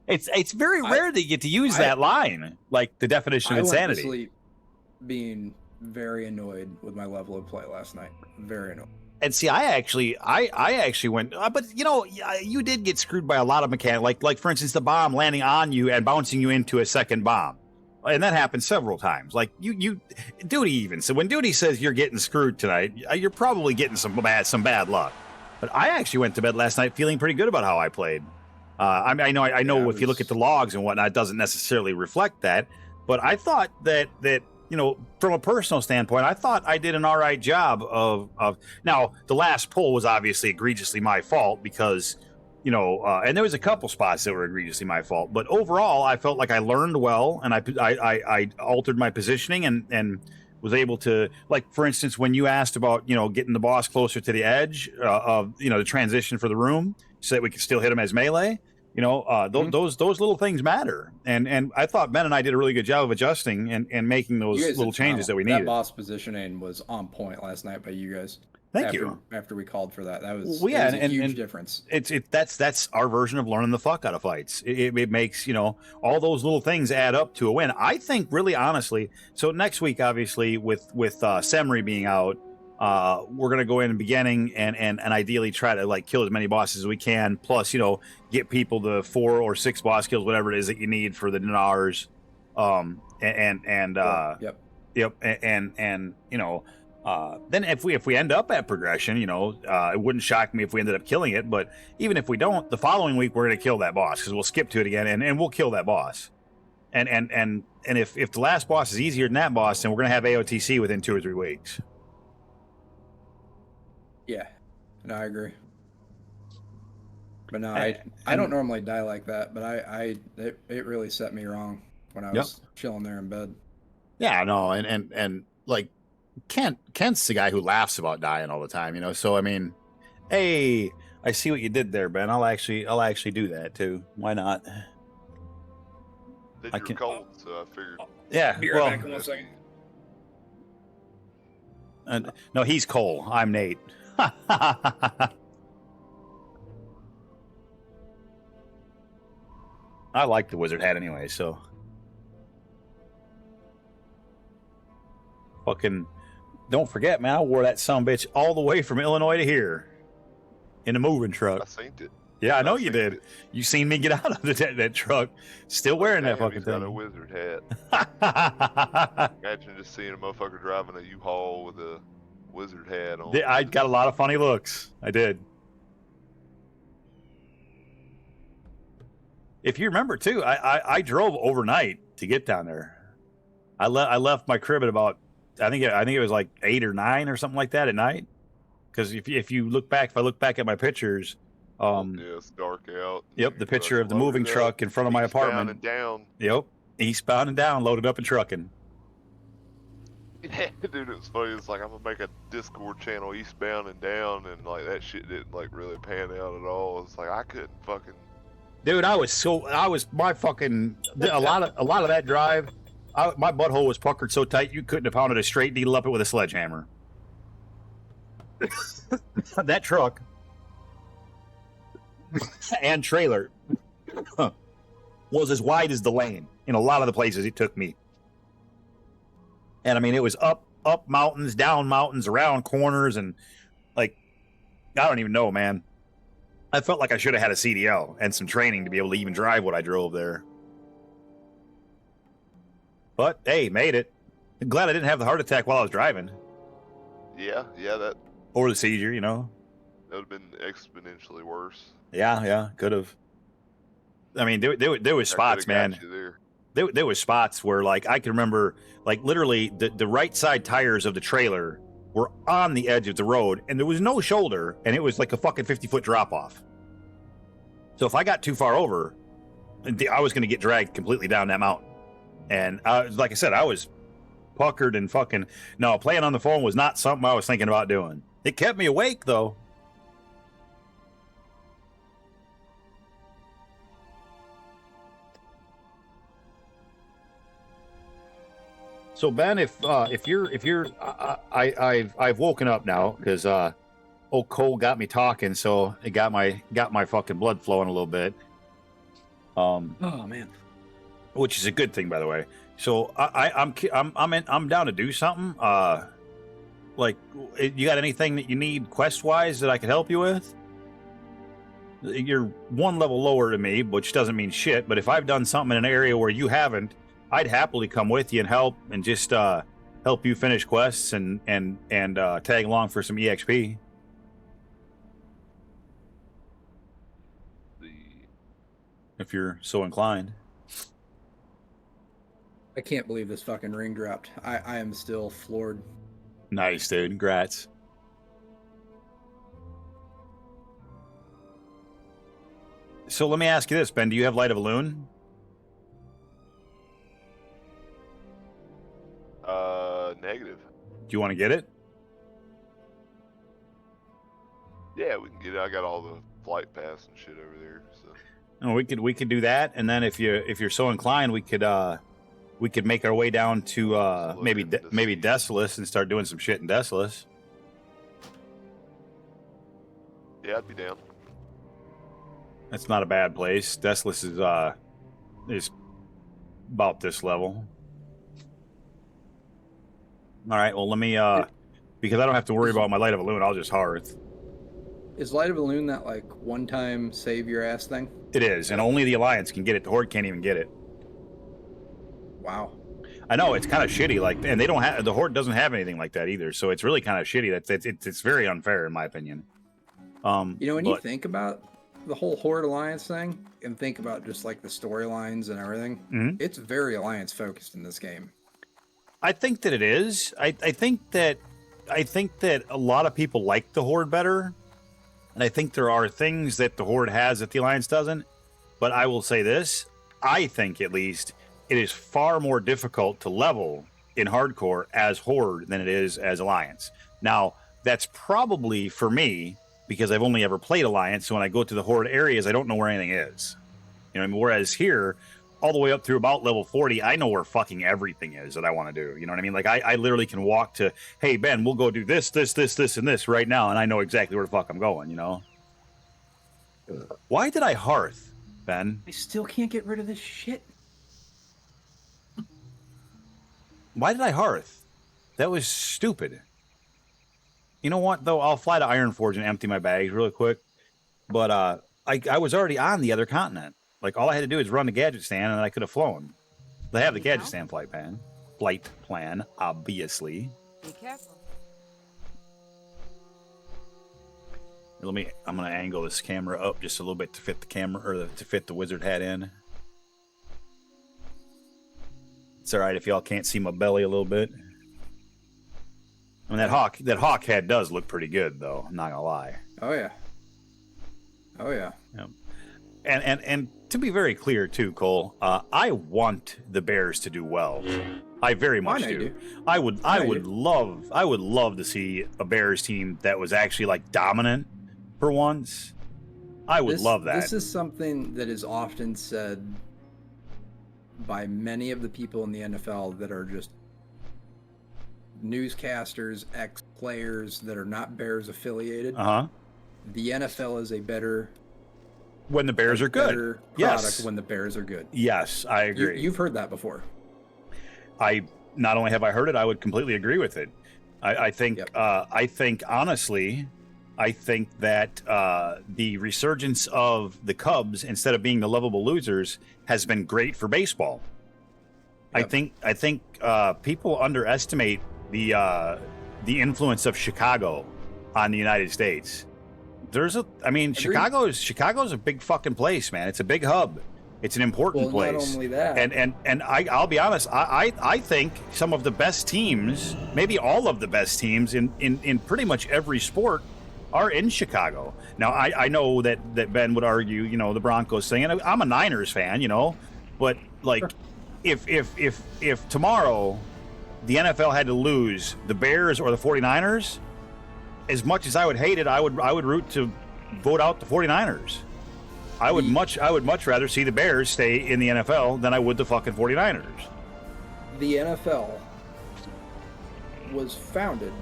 It's very rare that you get to use that line, like the definition of insanity. I went to sleep being very annoyed with my level of play last night. Very annoyed. And see, I actually went, but you know, you did get screwed by a lot of mechanics, like for instance, the bomb landing on you and bouncing you into a second bomb. And that happened several times. Like Duty even. So when Duty says you're getting screwed tonight, you're probably getting some bad luck. But I actually went to bed last night feeling pretty good about how I played. I know if you look at the logs and whatnot, it doesn't necessarily reflect that. But I thought that you know, from a personal standpoint, I thought I did an all right job of now the last pull was obviously egregiously my fault because, you know, and there was a couple spots that were egregiously my fault, but overall I felt like I learned well, and I altered my positioning and was able to, like, for instance, when you asked about, you know, getting the boss closer to the edge of, you know, the transition for the room so that we could still hit him as melee, you know, those little things matter, and I thought Ben and I did a really good job of adjusting and making those little changes that we needed. That boss positioning was on point last night by you guys. Thank you. After we called for that, that was, well, yeah, a huge difference. That's our version of learning the fuck out of fights. It makes, you know, all those little things add up to a win. I think, really honestly. So next week, obviously, with Semri being out, we're gonna go in the beginning and ideally try to like kill as many bosses as we can. Plus, you know, get people the 4 or 6 boss kills, whatever it is that you need for the Dinars. Yep, and you know. Then if we end up at progression, you know, it wouldn't shock me if we ended up killing it. But even if we don't, the following week we're going to kill that boss because we'll skip to it again and we'll kill that boss. And if the last boss is easier than that boss, then we're going to have AOTC within 2 or 3 weeks. Yeah, no, I agree. But no, I don't normally die like that. But it really set me wrong when I was chilling there in bed. Yeah, no, and like. Kent's the guy who laughs about dying all the time, you know. So I mean, hey, I see what you did there, Ben. I'll actually do that too. Why not? You're cold, so I figured. Yeah. Be right back in 1 second. No, he's Cole. I'm Nate. I like the wizard hat anyway, so fucking. Don't forget, man, I wore that sumbitch all the way from Illinois to here in a moving truck. I seen it. Yeah, I know you did. You seen me get out of that truck, still wearing that fucking He's thing. got a wizard hat. Imagine just seeing a motherfucker driving a U-Haul with a wizard hat on. I got a lot of funny looks. I did. If you remember too, I drove overnight to get down there. I left my crib at about. I think it was like 8 or 9 or something like that at night. Because if I look back at my pictures, yeah, it's dark out. Yep, the picture of the moving truck in front of my apartment. Eastbound and down. Yep, eastbound and down, loaded up and trucking. Yeah, dude, it was funny. It's like I'm gonna make a Discord channel, Eastbound and Down, and like that shit didn't like really pan out at all. It's like I couldn't fucking. Dude, a lot of that drive. My butthole was puckered so tight you couldn't have pounded a straight needle up it with a sledgehammer. That truck and trailer was as wide as the lane in a lot of the places it took me. And I mean, it was up mountains, down mountains, around corners, and like don't even know, man. I felt like I should have had a CDL and some training to be able to even drive what I drove there. But hey, made it. I'm glad I didn't have the heart attack while I was driving. Yeah, that Or the seizure, you know. would have been exponentially worse. Yeah, could have. I mean, there was That spots, coulda got man. you there. There was spots where, like, I can remember, like, literally the right side tires of the trailer were on the edge of the road, and there was no shoulder, and it was like a fucking 50-foot drop off. So if I got too far over, I was going to get dragged completely down that mountain. And like I said, I was puckered and fucking. No, playing on the phone was not something I was thinking about doing. It kept me awake, though. So Ben, if you're, I've woken up now because old Cole got me talking, so it got my fucking blood flowing a little bit. Oh man. Which is a good thing, by the way. So I'm down to do something. Like, you got anything that you need quest wise that I could help you with? You're one level lower than me, which doesn't mean shit. But if I've done something in an area where you haven't, I'd happily come with you and help and just help you finish quests and tag along for some EXP. If you're so inclined. I can't believe this fucking ring dropped. I am still floored. Nice, dude. Congrats. So let me ask you this, Ben. Do you have Light of a Loon? Negative. Do you want to get it? Yeah, we can get it. I got all the flight pass and shit over there. So Oh, we could do that, and then if you're so inclined, we could make our way down to maybe Desolus and start doing some shit in Desolus. yeah, I'd be down. That's not a bad place. Desolus is about this level. All right. Well, let me because I don't have to worry about my Light of a Loon. I'll just hearth. Is Light of a Loon that like one-time save your ass thing? It is, and only the Alliance can get it. The Horde can't even get it. Wow. I know it's kind of shitty. Like, and they don't have the Horde doesn't have anything like that either. So it's really kind of shitty. It's very unfair in my opinion. You know, when you but- think about the whole Horde Alliance thing and think about just like the storylines and everything, Mhm. it's very Alliance focused in this game. I think that it is. I think that a lot of people like the Horde better, and I think there are things that the Horde has that the Alliance doesn't. But I will say this: I think at least it is far more difficult to level in hardcore as Horde than it is as Alliance. Now, that's probably for me because I've only ever played Alliance. So when I go to the Horde areas, I don't know where anything is. You know what I mean? Whereas here, all the way up through about level 40, I know where fucking everything is that I want to do. You know what I mean? Like, I literally can walk to, hey, Ben, we'll go do this, and this right now, and I know exactly where the fuck I'm going, you know? Why did I hearth, Ben? I still can't get rid of this shit. Why did I hearth? That was stupid. You know what, though? I'll fly to Ironforge and empty my bags really quick. But I was already on the other continent. Like, all I had to do is run the gadget stand, and I could have flown. They have the gadget stand flight plan, obviously. Be careful. I'm gonna angle this camera up just a little bit to fit the camera, or to fit the wizard hat in. It's all right if y'all can't see my belly a little bit. I mean, that hawk head does look pretty good, though. I'm not gonna lie. Oh yeah. Oh yeah. And to be very clear too, Cole, I want the Bears to do well. I very much I know you do. do. I would love to see a Bears team that was actually like dominant for once. I would love that. This is something that is often said by many of the people in the NFL that are just newscasters, ex-players that are not Bears affiliated. The NFL is a better When the Bears are good. better product Yes. when the Bears are good. Yes, I agree. You've heard that before. I not only have I heard it, I would completely agree with it. I think Yep. I think honestly, I think that the resurgence of the Cubs, instead of being the lovable losers, has been great for baseball. Yep. I think people underestimate the influence of Chicago on the United States. Agreed. Chicago's a big fucking place, man. It's a big hub. It's an important Well, place. not only that, And I'll be honest, I think some of the best teams, maybe all of the best teams in pretty much every sport, are in Chicago. Now I know that Ben would argue, you know, the Broncos thing, and I'm a Niners fan, you know, but like if tomorrow the NFL had to lose the Bears or the 49ers, as much as I would hate it, I would root to vote out the 49ers. I would much rather see the Bears stay in the NFL than I would the fucking 49ers. the NFL was founded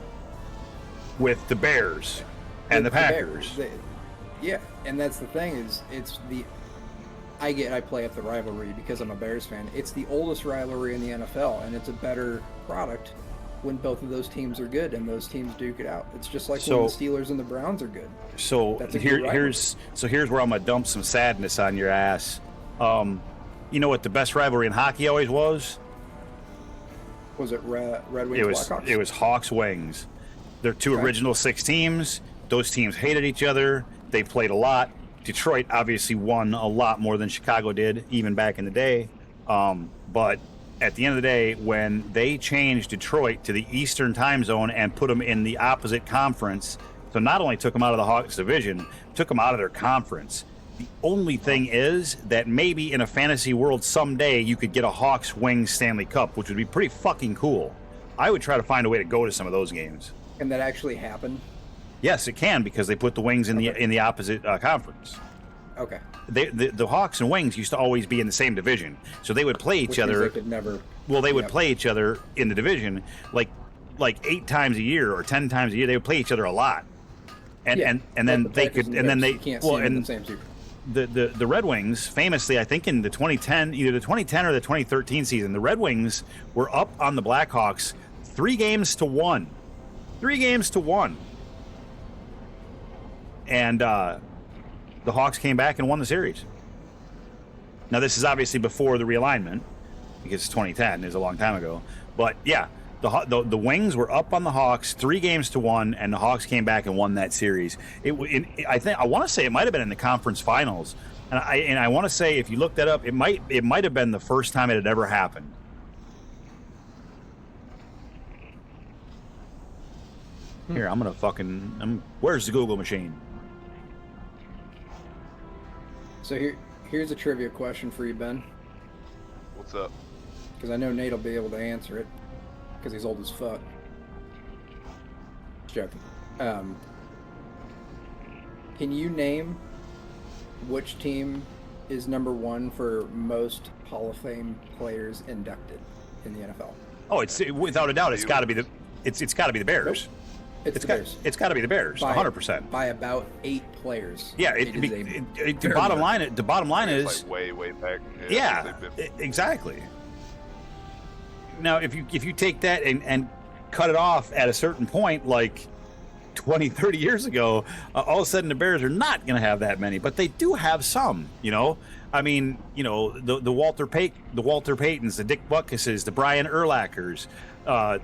With the Bears and the with Packers. Bears. Yeah, and that's the thing is I play up the rivalry because I'm a Bears fan. It's the oldest rivalry in the NFL, and it's a better product when both of those teams are good and those teams duke it out. It's just like when the Steelers and the Browns are good. So That's a good rivalry. here's where I'm gonna dump some sadness on your ass. You know what the best rivalry in hockey always was? Was it Red Wings Blackhawks? It was Hawks Wings. They're two Okay. original 6 teams. Those teams hated each other. They played a lot. Detroit obviously won a lot more than Chicago did, even back in the day. But at the end of the day, when they changed Detroit to the Eastern time zone and put them in the opposite conference, so not only took them out of the Hawks division, took them out of their conference. The only thing is that maybe in a fantasy world someday you could get a Hawks Wings Stanley Cup, which would be pretty fucking cool. I would try to find a way to go to some of those games. And that actually happened? Yes, it can, because they put the Wings in the opposite conference. Okay. The Hawks and Wings used to always be in the same division, so they would play each Which means other. they could never... Well, they would Yep. play each other in the division like 8 times a year or 10 times a year. They would play each other a lot, and Yeah, and then but the they Packers could, and and then Bears, they you can't well, see them in and the same season. the Red Wings famously, I think in the 2010, either the 2010 or the 2013 season, the Red Wings were up on the Blackhawks 3-1. 3-1. And the Hawks came back and won the series. Now, this is obviously before the realignment, because 2010 is a long time ago. But yeah, the Wings were up on the Hawks 3-1, and the Hawks came back and won that series. I want to say it might have been in the conference finals, and I want to say, if you look that up, it might have been the first time it had ever happened. Here, where's the Google machine? So here's a trivia question for you, Ben, What's up? because I know Nate will be able to answer it, because he's old as fuck. Just joking. Can you name which team is number 1 for most Hall of Fame players inducted in the NFL? Oh, it's without a doubt, it's got to be the Bears. It's the Bears. It's got to be the Bears, By- 100%. By about 8 players. Yeah, the bottom line It's is, like way back. yeah, they've been- exactly. Now, if you take that and cut it off at a certain point, like 20, 30 years ago, all of a sudden the Bears are not going to have that many, but they do have some. You know, I mean, you know, the Walter Paytons, the Dick Butkuses, the Brian Urlachers.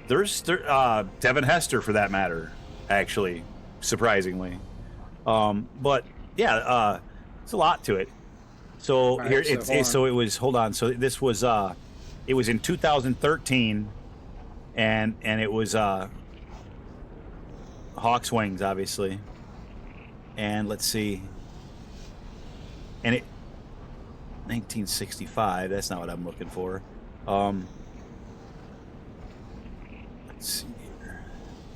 There's Devin Hester, for that matter, actually, surprisingly. But yeah, it's a lot to it. So All here right, so it's hold on. so it was. Hold on. So this was it was in 2013, and it was Hawks Wings, obviously. And let's see. And it 1965. That's not what I'm looking for. Let's see here.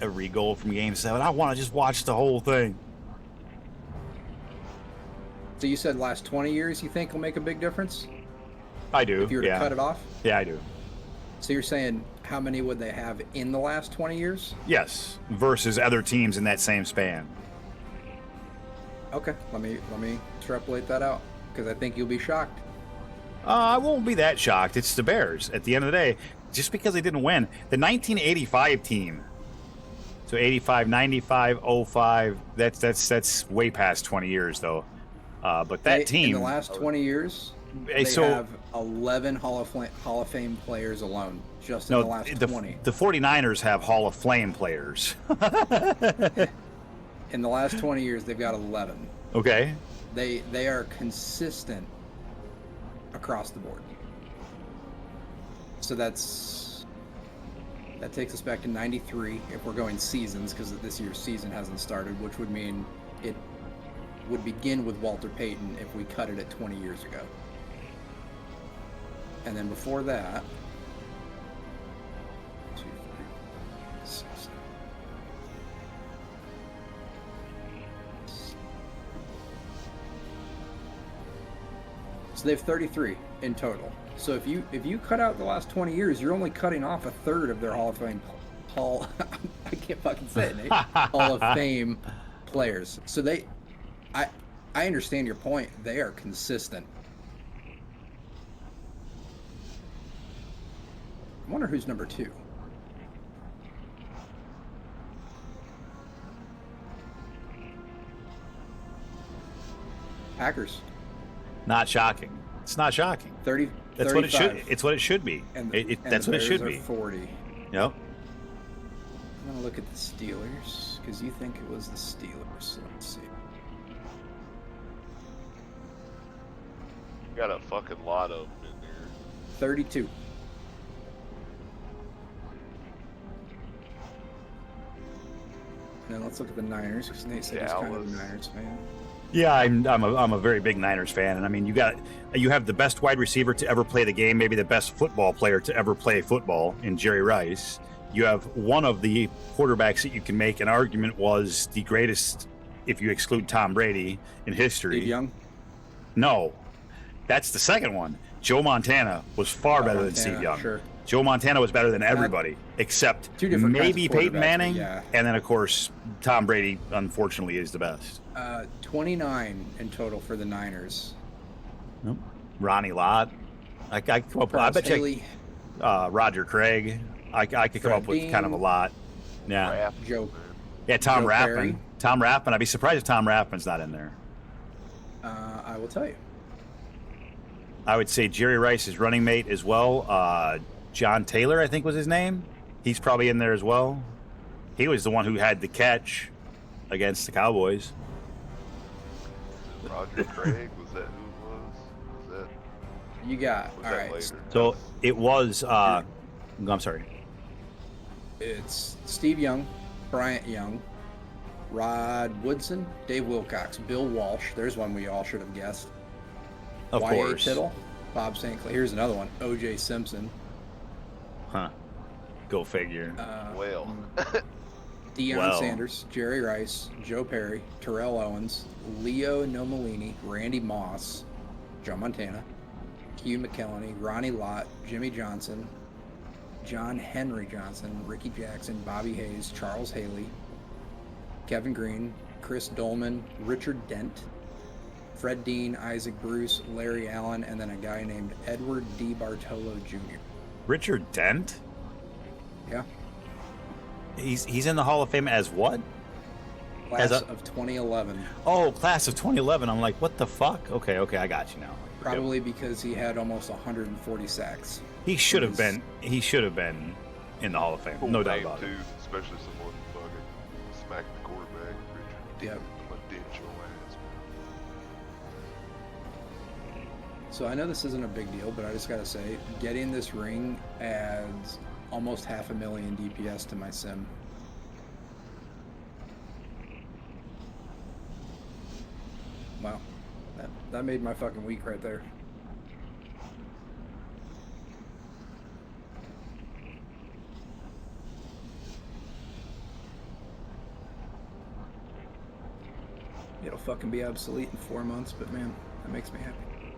Every goal from Game 7. I want to just watch the whole thing. So you said last 20 years you think will make a big difference I do. if you were to yeah. cut it off? Yeah, I do. So you're saying how many would they have in the last 20 years? Yes, versus other teams in that same span. Okay, let me extrapolate that out, because I think you'll be shocked. I won't be that shocked. It's the Bears. At the end of the day, just because they didn't win, the 1985 team So 85, 95, 05. That's way past 20 years though. But that team in the last 20 years, Hey, they so- have 11 Hall of Fame players alone, just in the last 20. the 49ers have Hall of Flame players. In the last 20 years, they've got 11. Okay. They are consistent across the board. So that takes us back to 93 if we're going seasons, because this year's season hasn't started, which would mean it would begin with Walter Payton if we cut it at 20 years ago. And then before that, 2, 3, 6, 7. So they have 33 in total. So if you cut out the last 20 years, you're only cutting off a third of their Hall of Fame I can't fucking say it, Nate. Hall of Fame players. So I understand your point. They are consistent. I wonder who's number 2. Packers. Not shocking. It's not shocking. 30. That's 35. what it should. It's what it should be. And, It- and that's the what it Bears should are be. 40. Yep. I'm gonna look at the Steelers because you think it was the Steelers. So let's see. Got a fucking lot of them in there. 32. Now let's look at the Niners because Nate said he's kind of a Dallas. Niners fan. Yeah, I'm a very big Niners fan, and I mean you have the best wide receiver to ever play the game, maybe the best football player to ever play football in Jerry Rice. You have one of the quarterbacks that you can make an argument was the greatest, if you exclude Tom Brady, in history. Steve Young. No, that's the second one. Joe Montana was far better than Montana, Steve Young. Sure. Joe Montana was better than everybody except Two different kinds maybe of Peyton quarterbacks, Manning, but yeah. and then of course Tom Brady. Unfortunately, is the best. 29 in total for the Niners. Nope. Ronnie Lott. I bet Charles you Haley, Roger Craig. I could come Fred up with kind of a Dean. lot. Yeah. Rap, Joe. man. Yeah, Tom Joe Rappin. Perry. Tom Rappin. I'd be surprised if Tom Rappin's not in there. I will tell you. I would say Jerry Rice's running mate as well. John Taylor, I think was his name. He's probably in there as well. He was the one who had the catch against the Cowboys. Roger Craig, was that who it was? Was You got that, was all that right. later? So it was. I'm sorry. It's Steve Young, Bryant Young, Rod Woodson, Dave Wilcox, Bill Walsh. There's one we all should have guessed. Of Y.A. course. Tittle, Bob St. Clair. Here's another one. O.J. Simpson. Huh. Go figure. Well, Deion Well. Sanders, Jerry Rice, Joe Perry, Terrell Owens, Leo Nomolini, Randy Moss, Joe Montana, Hugh McKellany, Ronnie Lott, Jimmy Johnson, John Henry Johnson, Ricky Jackson, Bobby Hayes, Charles Haley, Kevin Green, Chris Dolman, Richard Dent, Fred Dean, Isaac Bruce, Larry Allen, and then a guy named Edward D. Bartolo Jr. Richard Dent. Yeah, He's in the Hall of Fame as what? class As a- of 2011. Oh, class of 2011. I'm like, what the fuck? Okay, I got you now. Probably because he had almost 140 sacks. He should have was- been. He should have been in the Hall of Fame. cool No doubt name about too, it. especially someone fucking smacked the quarterback. Richard Yep. Prudential ass. So I know this isn't a big deal, but I just gotta say, getting this ring adds almost 500,000 DPS to my sim. Wow, that made my fucking week right there. It'll fucking be obsolete in 4 months, but man, that makes me happy.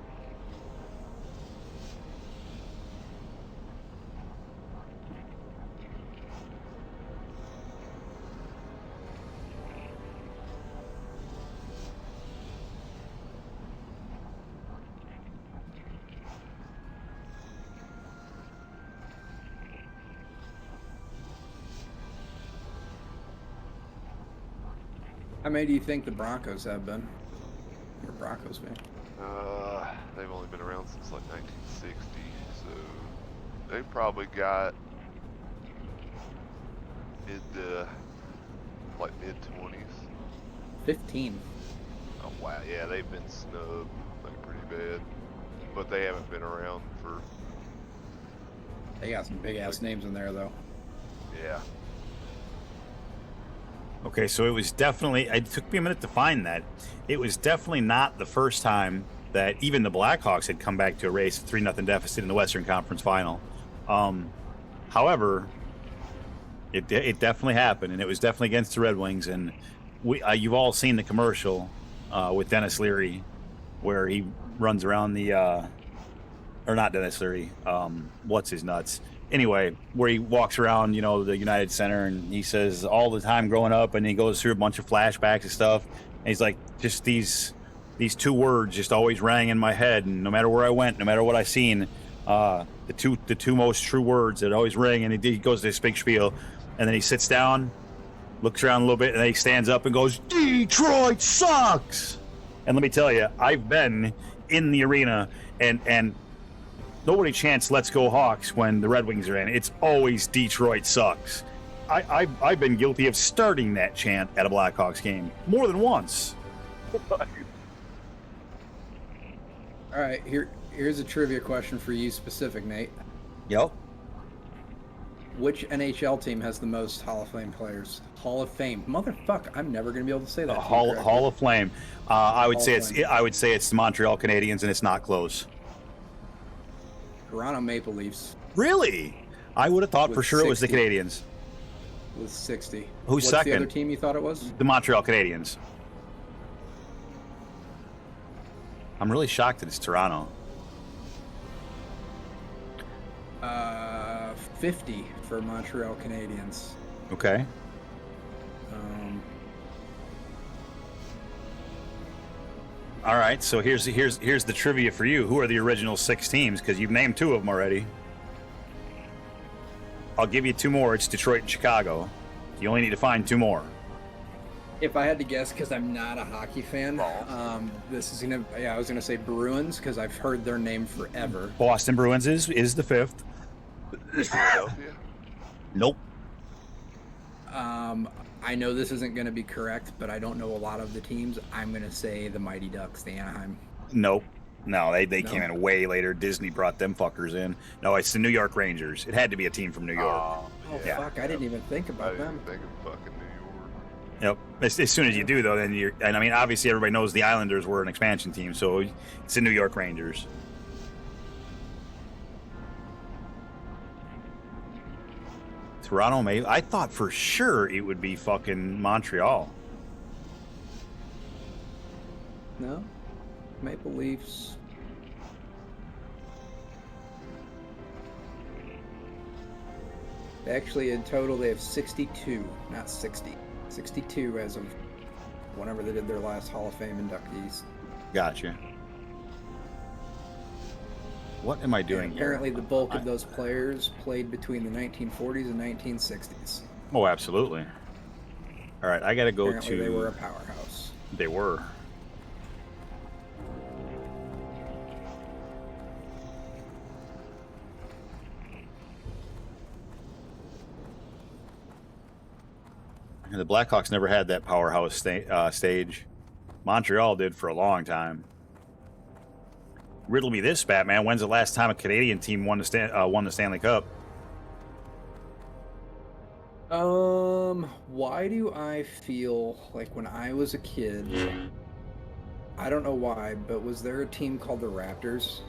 How many do you think the Broncos have been? You're a Broncos fan. They've only been around since like 1960, so they probably got like mid-20s. 15. Oh wow, yeah, they've been snubbed like pretty bad, but they haven't been around for They got some big ass names in there though. yeah. Okay, so it was definitely. It took me a minute to find that. It was definitely not the first time that even the Blackhawks had come back to erase a 3-0 deficit in the Western Conference Final. However, it definitely happened, and it was definitely against the Red Wings. And you've all seen the commercial with Dennis Leary, where he runs around the, or not Dennis Leary. What's his nuts? Anyway, where he walks around, you know, the United Center, and he says all the time growing up, and he goes through a bunch of flashbacks and stuff. And he's like, just these two words just always rang in my head, and no matter where I went, no matter what I seen, the two most true words that always ring. And he goes to this big spiel, and then he sits down, looks around a little bit, and then he stands up and goes, "Detroit sucks." And let me tell you, I've been in the arena, and nobody chants "Let's go Hawks" when the Red Wings are in. It's always "Detroit sucks." I've been guilty of starting that chant at a Blackhawks game more than once. All right, here's a trivia question for you, specific Nate. Yep. Which NHL team has the most Hall of Fame players? Hall of Fame, motherfucker! I'm never gonna be able to say that. to you correctly. Hall of Flame. I would Hall say of it's Flame. I would say it's the Montreal Canadiens, and it's not close. Toronto Maple Leafs Really? I would have thought for With sure it was the 60. Canadiens. with 60. Who's What's second? the other team you thought it was? The Montreal Canadiens. I'm really shocked that it's Toronto. 50 for Montreal Canadiens. Okay. All right. So here's the trivia for you. Who are the original 6 teams? Because you've named 2 of them already. I'll give you 2 more. It's Detroit and Chicago. You only need to find 2 more. If I had to guess, because I'm not a hockey fan, I was gonna say Bruins because I've heard their name forever. Boston Bruins is the 5th. Philadelphia. Nope. I know this isn't gonna be correct, but I don't know a lot of the teams. I'm gonna say the Mighty Ducks, the Anaheim. Nope. No, they No? came in way later. Disney brought them fuckers in. No, it's the New York Rangers. It had to be a team from New York. Oh Yeah. fuck! I didn't even think I about didn't them. even think of fucking New York. Yep. As soon as you do, though, then you're. And I mean, obviously, everybody knows the Islanders were an expansion team, so it's the New York Rangers. Toronto, maybe. I thought for sure it would be fucking Montreal. No, Maple Leafs. Actually, in total, they have 62, not 60. 62 as of whenever they did their last Hall of Fame inductees. Gotcha. What am I doing And here? apparently, the bulk of those players played between the 1940s and 1960s. Oh, absolutely. All right, I got to go Apparently, to. they were a powerhouse. They were. And the Blackhawks never had that powerhouse stage. Montreal did for a long time. Riddle me this, Batman. When's the last time a Canadian team won the Stanley Cup? Why do I feel like when I was a kid, I don't know why, but was there a team called the Raptors?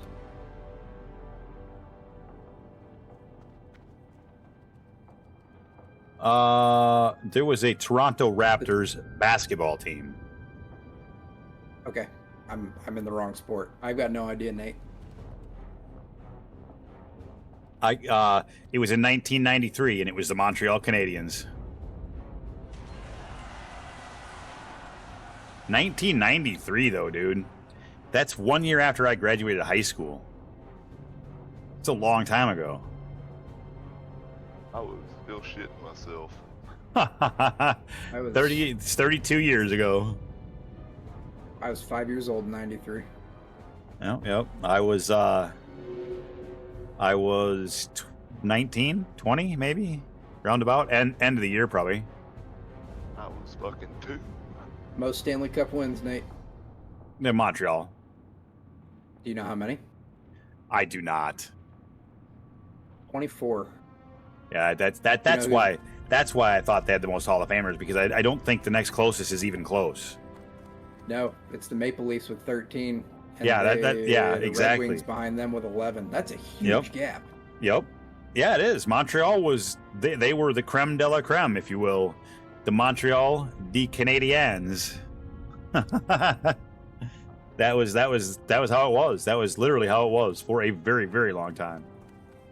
There was a Toronto Raptors basketball team. Okay, I'm in the wrong sport. I've got no idea, Nate. It was in 1993, and it was the Montreal Canadiens. 1993, though, dude. That's 1 year after I graduated high school. It's a long time ago. I was still shitting myself. I was 30, it's 32 years ago. I was 5 years old in '93. Yep. I was 19, 20 maybe, roundabout, and end of the year probably. I was fucking 2. Most Stanley Cup wins, Nate. In Montreal. Do you know how many? I do not. 24. Yeah, that's who- why I thought they had the most Hall of Famers, because I don't think the next closest is even close. No, it's the Maple Leafs with 13. And Yeah, the exactly. Red Wings behind them with 11. That's a Yep. huge gap. Yep. Yeah, it is. Montreal was they were the creme de la creme, if you will. The Montreal des Canadiens. that was how it was. That was literally how it was for a very, very long time.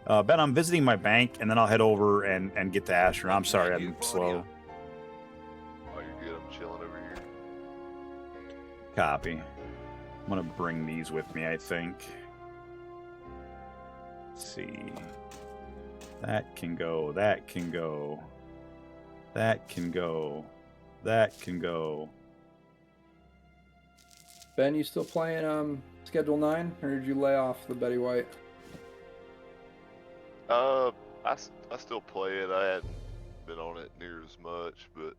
Ben, I'm visiting my bank, and then I'll head over and get to Asher. I'm sorry, I'm slow. Oh, you're good. I'm chilling over here. Copy. I'm gonna bring these with me, I think. Let's see. That can go. That can go. That can go. That can go. Ben, you still playing Schedule 9, or did you lay off the Betty White? I still play it. I hadn't been on it near as much, but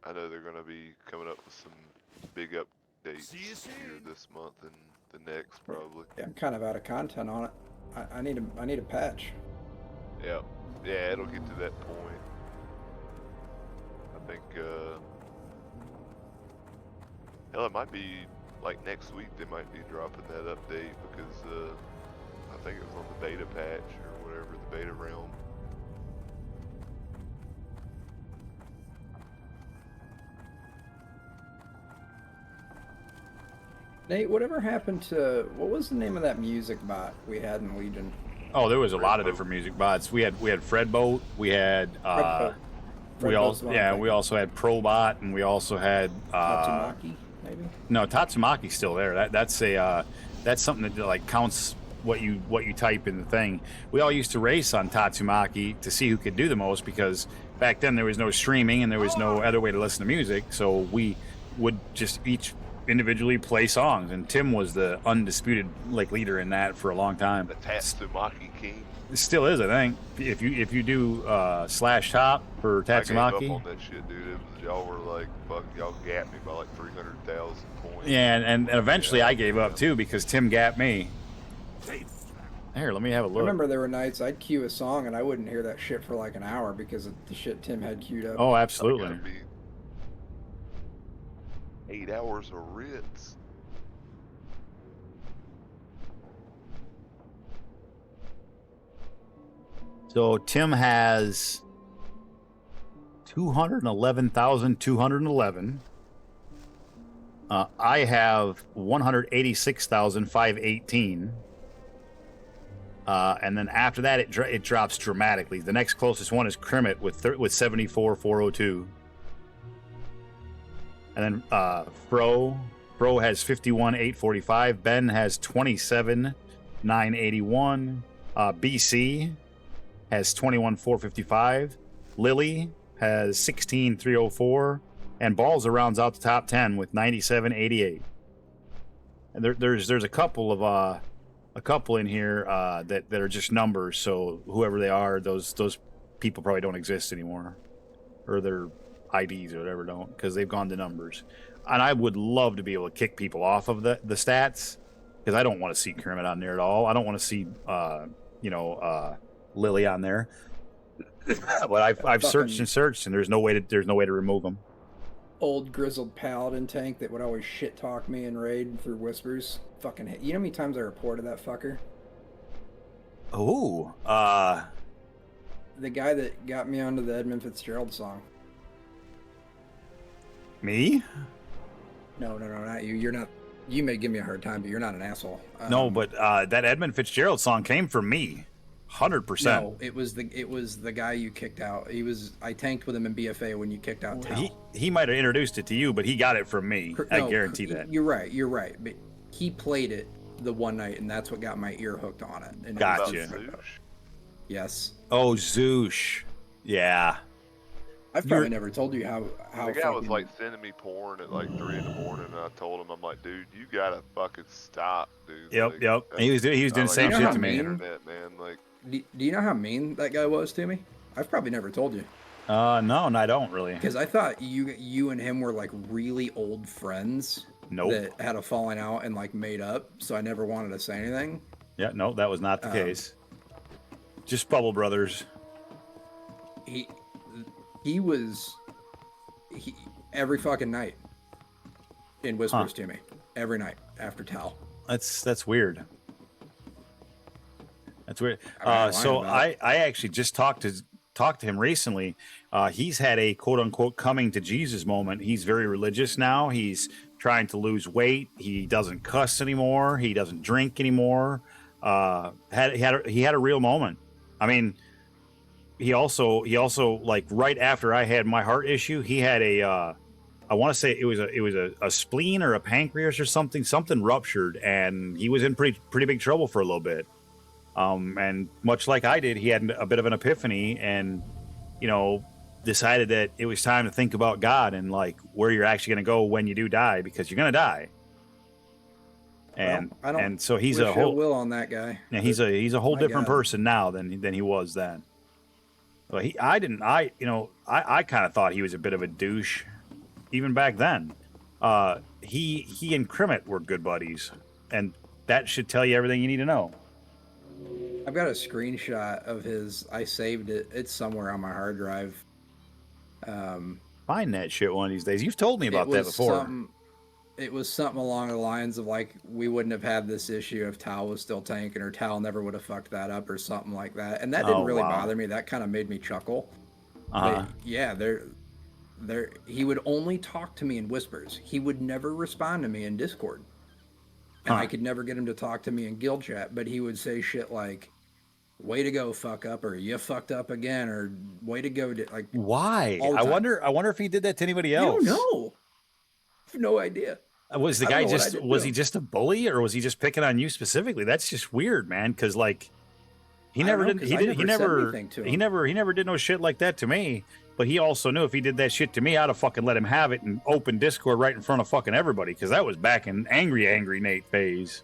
I know they're gonna be coming up with some big updates See you soon. here this month and the next probably. Yeah, I'm kind of out of content on it. I need a patch. Yeah, it'll get to that point. I think, hell, it might be like next week. They might be dropping that update because I think it was on the beta patch or whatever, the beta realm. Nate, whatever happened to what was the name of that music bot we had in Legion? Oh, there was a lot of different music bots. We had Fredboat. We had we also had Probot, and we also had Tatsumaki, maybe. no, Tatsumaki's still there. That's something that like counts what you type in the thing. We all used to race on Tatsumaki to see who could do the most, because back then there was no streaming and there was no other way to listen to music. So we would just each individually play songs, and Tim was the undisputed like leader in that for a long time. The Tatsumaki King. It still is, I think. If you do slash top for I gave up Tatsumaki. on that shit, dude. Y'all were like, fuck, y'all gapped me by like 300,000 points. Yeah, and eventually I gave up too, because Tim gapped me. Here, let me have a I look. remember there were nights I'd cue a song and I wouldn't hear that shit for like an hour because of the shit Tim had queued up. Oh, It's absolutely. gonna be 8 hours of Ritz. So Tim has 211,211. I have 186,518. And then after that, it drops dramatically. The next closest one is Crimit with 74,402. And then Fro has 51,845. Ben has 27,981. BC has 21,455. Lily has 16,304. And Balls rounds out the top 10 with 97,88. And there's a couple of in here that are just numbers. So whoever they are, those people probably don't exist anymore, or their IDs or whatever don't, because they've gone to numbers. And I would love to be able to kick people off of the stats, because I don't want to see Kermit on there at all. I don't want to see Lily on there. But I've searched and searched, and there's no way to remove them. Old grizzled paladin tank that would always shit talk me and raid through whispers. Fucking hate. You know how many times I reported that fucker? Oh, The guy that got me onto the Edmund Fitzgerald song. me? No, not you. You're not. You may give me a hard time, but you're not an asshole. No, but that Edmund Fitzgerald song came from me, 100%. No, it was the guy you kicked out. I tanked with him in BFA when you kicked out Tal. He might have introduced it to you, but he got it from me. I guarantee that. You're right. But he played it the one night, and that's what got my ear hooked on it. And Gotcha. About Zoosh? Yes. Oh, Zoosh. Yeah. I've You're- probably never told you how The guy was fucking- like sending me porn at like 3 in the morning, and I told him, I'm like, dude, you gotta fucking stop, dude. Yep, Like, yep. He was doing the like, same You know shit how to me. mean- Internet, man. Like, do you know how mean that guy was to me? I've probably never told you. No, and I don't really. Because I thought you and him were like really old friends Nope. that had a falling out and like made up. So I never wanted to say anything. Yeah, no, that was not the Um, case. Just Bubble Brothers. He was every fucking night in whispers to me every night after Tal. That's weird. That's weird. I'm not lying So about it. I actually just talked to him recently. He's had a quote unquote coming to Jesus moment. He's very religious now. He's trying to lose weight. He doesn't cuss anymore. He doesn't drink anymore. He had a real moment. I mean, he also like right after I had my heart issue, he had a I want to say it was a spleen or a pancreas or something ruptured, and he was in pretty big trouble for a little bit. And much like I did, he had a bit of an epiphany, and decided that it was time to think about God and like where you're actually going to go when you do die, because you're going to die. And Well, I don't and so he's wish a ill whole will on that guy. yeah, he's a whole My different God. person now than he was then. Well, I kind of thought he was a bit of a douche even back then. He and Krimmett were good buddies, and that should tell you everything you need to know. I've got a screenshot of his. I saved it. It's somewhere on my hard drive. Find that shit one of these days. You've told me about that before. It was something along the lines of like, we wouldn't have had this issue if Tal was still tanking, or Tal never would have fucked that up, or something like that. And that didn't Oh, really wow. bother me. That kind of made me chuckle. Uh-huh. But yeah, he would only talk to me in whispers. He would never respond to me in Discord. And Huh. I could never get him to talk to me in guild chat, but he would say shit like, way to go, fuck up, or you fucked up again, or way to go, like, Why? all the I time. wonder if he did that to anybody you else. don't know. I have no idea. Was the I don't guy know what I just did to was him. he just a bully, or was he just picking on you specifically? That's just weird, man. Because like he I never don't know, did 'cause I he never said never anything to he him. never did no shit like that to me. But he also knew if he did that shit to me, I'd have fucking let him have it and open Discord right in front of fucking everybody. Because that was back in angry Nate phase.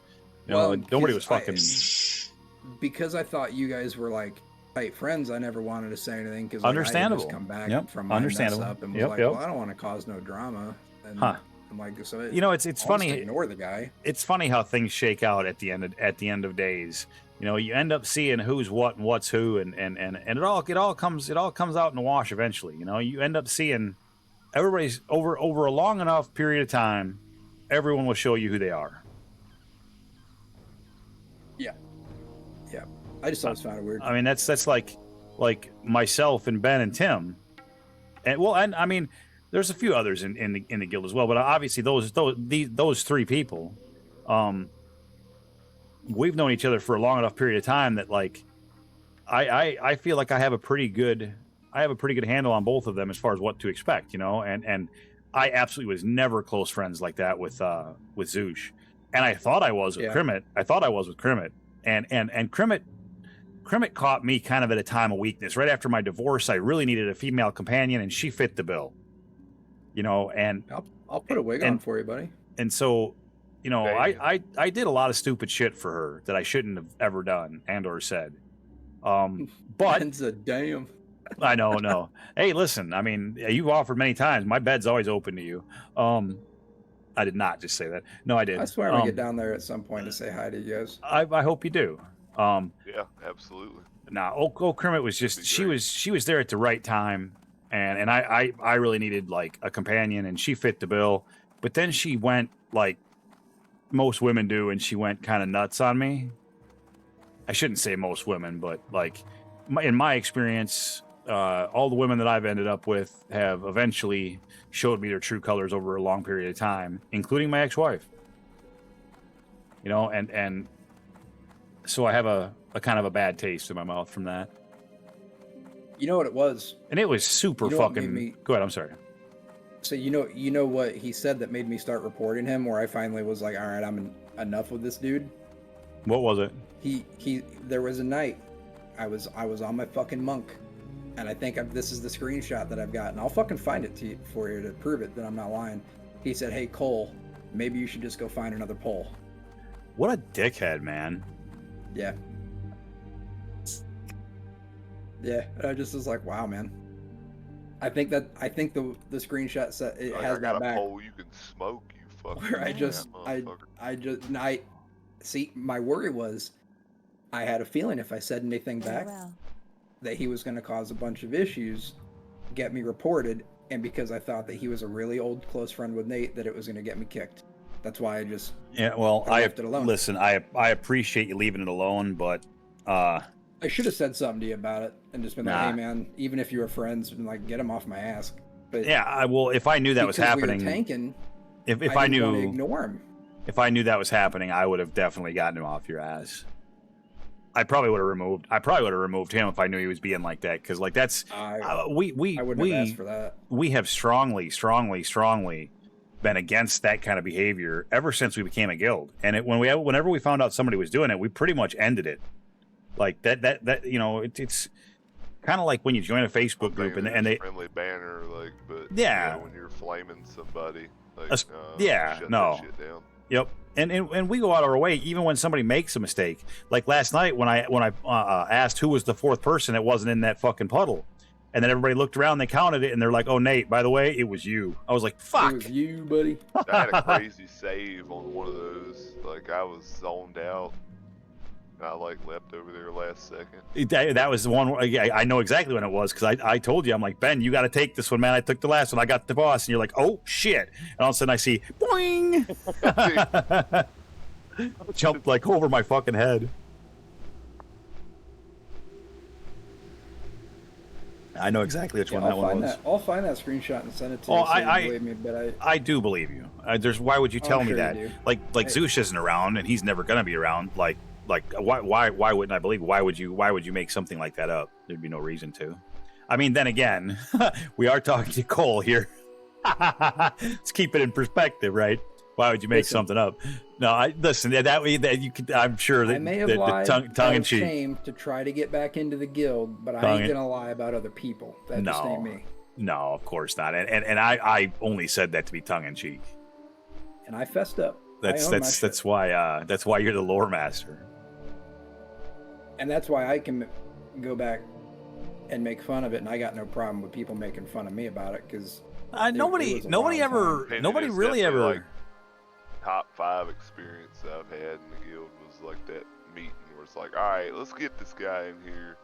Well, Nobody was 'cause fucking. Because I thought you guys were like tight friends, I never wanted to say anything because Understandable. I had just come back Yep, from my understandable. mess up and was Yep, like, yep. well, I don't want to cause no drama. And Huh. I'm like, so It's I'll just funny. ignore the guy. It's funny how things shake out at the end of days. You end up seeing who's what and what's who, and it all comes out in the wash eventually. You end up seeing everybody's over a long enough period of time, everyone will show you who they are. Yeah, I just always found it weird. I mean, that's like myself and Ben and Tim, and I mean, there's a few others in the guild as well, but obviously those three people, we've known each other for a long enough period of time that like, I feel like I have a pretty good handle on both of them as far as what to expect, and I absolutely was never close friends like that with Zoosh, and I thought I was with Yeah. Krimmett. And Krimmett caught me kind of at a time of weakness. Right after my divorce, I really needed a female companion, and she fit the bill. And I'll put a wig on for you, buddy. so, Damn. I did a lot of stupid shit for her that I shouldn't have ever done and or said. But Ben's a damn. I know, no. Hey, listen, I mean, you've offered many times. My bed's always open to you. I did not just say that. No, I did. I swear I'm gonna get down there at some point to say hi to you guys. I hope you do. yeah, absolutely. Nah, old Kermit was just That'd be she was there at the right time, and I really needed like a companion, and she fit the bill. But then she went like most women do, and she went kind of nuts on me. I shouldn't say most women, but like in my experience, all the women that I've ended up with have eventually showed me their true colors over a long period of time, including my ex-wife. And so I have a kind of a bad taste in my mouth from that. You know what it was? And it was super You know what fucking. made me- Go ahead. I'm sorry. So you know what he said that made me start reporting him, where I finally was like, all right, enough with this dude. What was it? There was a night I was on my fucking monk, and I think this is the screenshot that I've got, and I'll fucking find it for you to prove it that I'm not lying. He said, "Hey Cole, maybe you should just go find another pole." What a dickhead, man. Yeah. Yeah, I just was like, wow, man. I think the screenshot set it Like, has I got that a back. pole you can smoke, you fucking. Where I see. My worry was, I had a feeling if I said anything back, that he was going to cause a bunch of issues, get me reported, and because I thought that he was a really old close friend with Nate, that it was going to get me kicked. That's why I just Yeah, well, I left it alone. Listen, I appreciate you leaving it alone, but I should have said something to you about it and just been like, Nah. "Hey, man, even if you were friends, been like, get him off my ass." But yeah, if I knew that was because happening, we were tanking, if I I didn't want to knew ignore him. if I knew that was happening, I would have definitely gotten him off your ass. I probably would have removed him if I knew he was being like that, because like that's I we wouldn't have asked for that. we have strongly been against that kind of behavior ever since we became a guild. And whenever we found out somebody was doing it, we pretty much ended it. Like that you know, it's kind of like when you join a Facebook group and they friendly banner, like, but Yeah. when you're flaming somebody, like, yeah, shut no. that shit down. Yep. And we go out of our way even when somebody makes a mistake. Like last night when I asked who was the fourth person that wasn't in that fucking puddle, and then everybody looked around, they counted it, and they're like, "Oh, Nate, by the way, it was you." I was like, "Fuck." It was you, buddy. I had a crazy save on one of those. Like, I was zoned out. I like left over there last second. That was the one. I know exactly when it was because I told you. I'm like, Ben, you got to take this one, man. I took the last one. I got the boss, and you're like, oh shit! And all of a sudden I see, boing, jumped like over my fucking head. I know exactly which one that one was. I'll find that screenshot and send it to Oh, you. So I- you believe me, but I do believe you. Why would you tell me sure you that? do. Like Zeus isn't around, and he's never gonna be around. Like why wouldn't I believe? Why would you make something like that up? There'd be no reason to. I mean, then again, we are talking to Cole here. Let's keep it in perspective, right? Why would you make something up? No, listen. That way, that you could. I'm sure that I may have that lied tongue out in of cheek. shame to try to get back into the guild, but I Tongue ain't in- gonna lie about other people. That just ain't me. No, of course not. And I only said that to be tongue in cheek. And I fessed up. I own my shit. That's why you're the lore master. And that's why I can go back and make fun of it, and I got no problem with people making fun of me about it because Nobody was a really wild Opinion is definitely, like, top 5 experience that I've had in the guild was like that meeting where it's like, all right, let's get this guy in here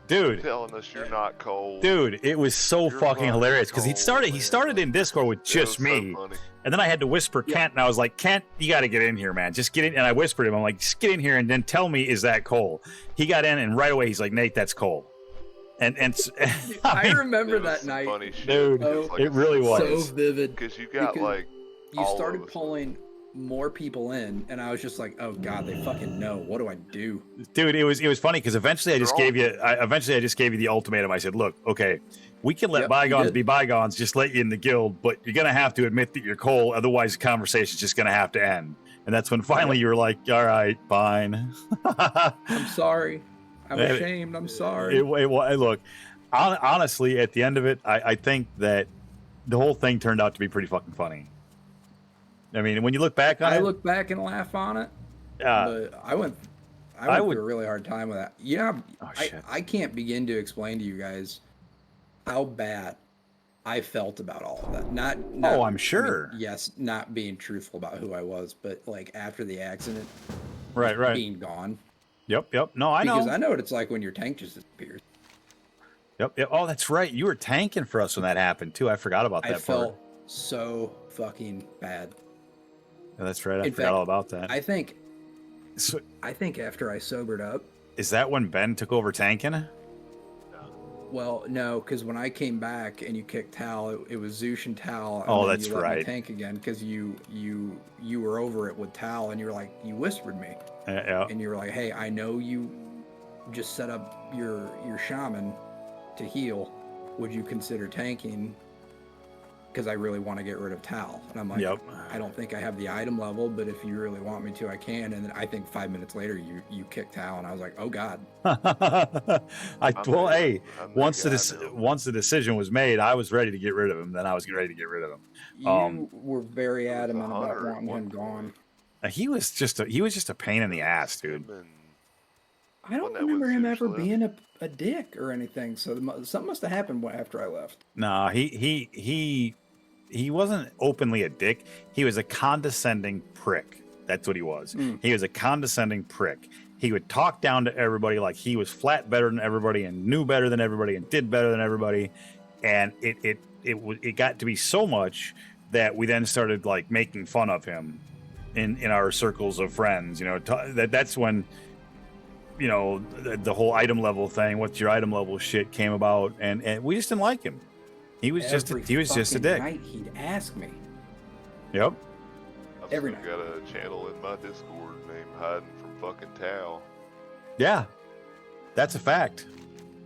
Dude, telling us you're not cold. Dude, it was so You're fucking fucking hilarious because he cold, started man. in Discord with It just was so me, funny. and then I had to whisper Kent, and I was like, Kent, you got to get in here, man. Just get in. And I whispered him, I'm like, just get in here and then tell me, is that Cole? He got in, and right away he's like, Nate, that's Cole. And I mean, remember It was that some night. funny shit. Dude, It's like it really was. So vivid. because you got because like You all started of us. pulling more people in, and I was just like, "Oh God, they fucking know. What do I do?" Dude, it was funny because eventually I just They're gave you the ultimatum. I said, look, okay, we can let Yep, you bygones did. be bygones, just let you in the guild, but you're gonna have to admit that you're Cole, otherwise the conversation's just gonna have to end. And that's when finally you were like, all right, fine. I'm sorry. I'm It- ashamed. I'm sorry. Look, honestly, at the end of it, I think that the whole thing turned out to be pretty fucking funny. I mean, when you look back on I it, look back and laugh on it, but I went I would- through a really hard time with that. Yeah, Oh, shit. I can't begin to explain to you guys how bad I felt about all of that. Not I'm I mean, sure. yes, not being truthful about who I was, but like after the accident, right. being gone. Yep. No, I Because know. I know what it's like when your tank just disappears. Yep. Oh, that's right. You were tanking for us when that happened too. I forgot about that I part. felt so fucking bad. Yeah, that's right. I In forgot fact, all about that. I think So, after I sobered up, is that when Ben took over tanking? well, no, because when I came back and you kicked Tal, it was Zeus and Tal. And Oh, then that's you let me right. tank again because you were over it with Tal, and you were like, you whispered me, Yeah. and you were like, hey, I know you just set up your shaman to heal. Would you consider tanking? because I really want to get rid of Tal. And I'm like, Yep. I don't think I have the item level, but if you really want me to, I can. And then I think 5 minutes later, you kicked Tal, and I was like, oh God. Hey, I'm once that guy now. once the decision was made, I was ready to get rid of him. Then I was ready to get rid of him. You were very He was a adamant about hunter at wanting one him gone. He was just a pain in the ass, dude. Him and- I don't Wasn't that remember when him Zeus ever left? being a dick or anything. So something must have happened after I left. No, he wasn't openly a dick. He was a condescending prick. That's what he was. He was a condescending prick. He would talk down to everybody like he was flat better than everybody and knew better than everybody and did better than everybody. And it got to be so much that we then started like making fun of him in our circles of friends. You know, that's when, you know, the whole item level thing, what's your item level shit came about, and we just didn't like him. He was just a fucking dick. night he'd ask me. Yep. I've Every still got a channel in my Discord named Hiding from Fucking Tal. Yeah. That's a fact.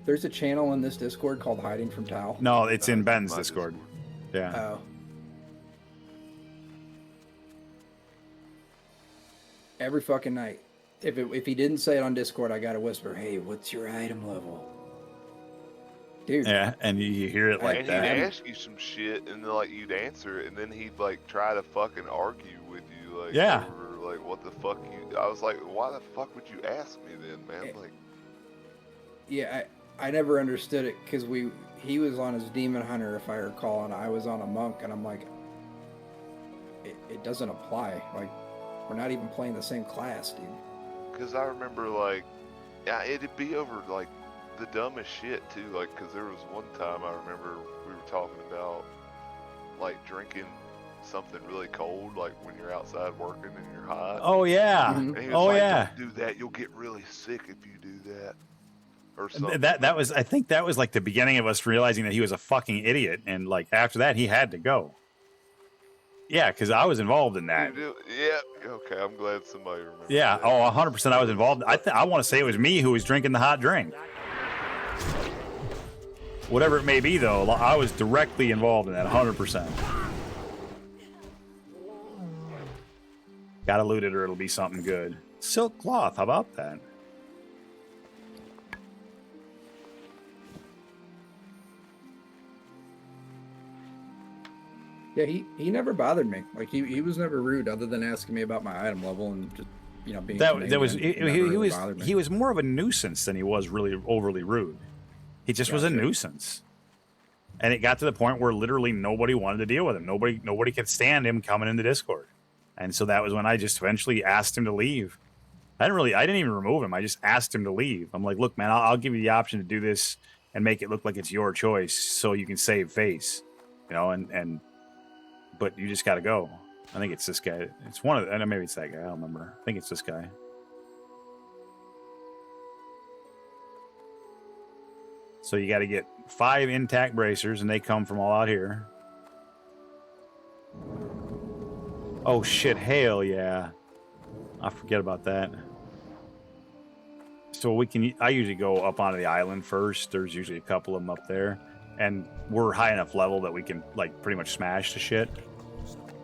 There's a channel in this Discord called Hiding from Tal. No, it's in It's Ben's my Discord. Yeah. Oh. Every fucking night. If he didn't say it on Discord, I gotta whisper, "Hey, what's your item level?" Dude. Yeah, and you hear it like And that. he'd ask you some shit, and then like you'd answer it, and then he'd like try to fucking argue with you, like Yeah. over, like what the fuck you. I was like, why the fuck would you ask me then, man? Like, Yeah, I never understood it because he was on his demon hunter, if I recall, and I was on a monk, and I'm like, it doesn't apply. Like, we're not even playing the same class, dude. cause I remember like, yeah, it'd be over like the dumbest shit too. Like, cause there was one time I remember we were talking about like drinking something really cold, like when you're outside working and you're hot. Oh yeah. Mhm. And he was Oh like, yeah. Don't do that. You'll get really sick if you do that. Or something. That was, I think that was like the beginning of us realizing that he was a fucking idiot, and like after that he had to go. Yeah, because I was involved in that. Yeah. Okay. I'm glad somebody remembers. Yeah. that. Oh, 100%. I was involved. I want to say it was me who was drinking the hot drink. Whatever it may be, though, I was directly involved in that. 100%. Gotta loot it, or it'll be something good. Silk cloth. How about that? Yeah, he never bothered me. Like he was never rude, other than asking me about my item level and just being. That Canadian. was It never he really was bothered me. he was more of a nuisance than he was really overly rude. He just was a Gotcha. nuisance, and it got to the point where literally nobody wanted to deal with him. Nobody could stand him coming into Discord, and so that was when I just eventually asked him to leave. I didn't even remove him. I just asked him to leave. I'm like, look, man, I'll give you the option to do this and make it look like it's your choice, so you can save face, but you just got to go. I think it's this guy. It's one of the, maybe it's that guy. I don't remember. I think it's this guy. So you got to get 5 intact bracers, and they come from all out here. Oh shit! Hell yeah! I forget about that. So we can. I usually go up onto the island first. There's usually a couple of them up there, and we're high enough level that we can like pretty much smash the shit.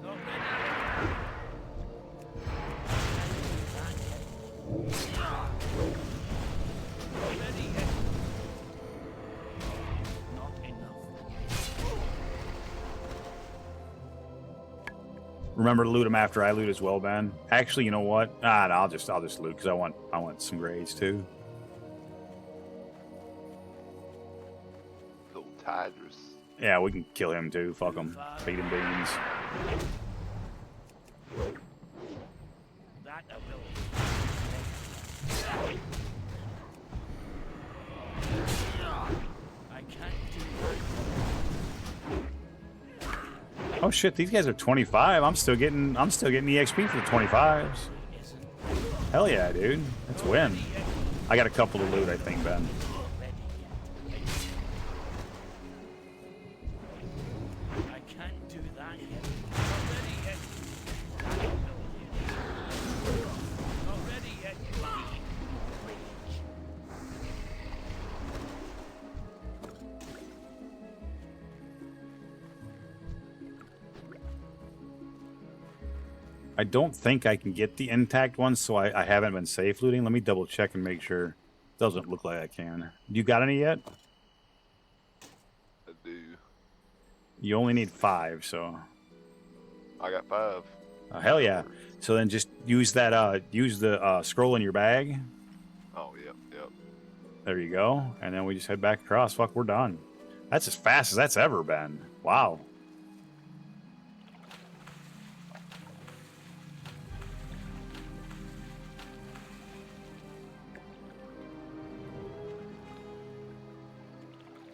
Not ready yet. Not ready yet. Not enough. Remember to loot them after I loot as well, Ben. Actually, you know what? No, I'll just loot because I want some grades too. Little Tidris. Yeah, we can kill him too. Fuck him. Feed him beans. That I will. I can't do that. Oh shit, these guys are 25. I'm still getting EXP for the 25s. Isn't Hell yeah, dude. Let's win. I got a couple to loot, I think, Ben. ready yet. I can't do that yet. Not ready yet. That I will. Not ready yet. I don't think I can get the intact ones, so I haven't been safe looting. Let me double check and make sure. Doesn't look like I can. You got any yet? I do. You only need 5, so I got 5. hell yeah. So then just use that. Use the scroll in your bag. Oh, yep, yep. There you go. And then we just head back across. Fuck, we're done. That's as fast as that's ever been. Wow.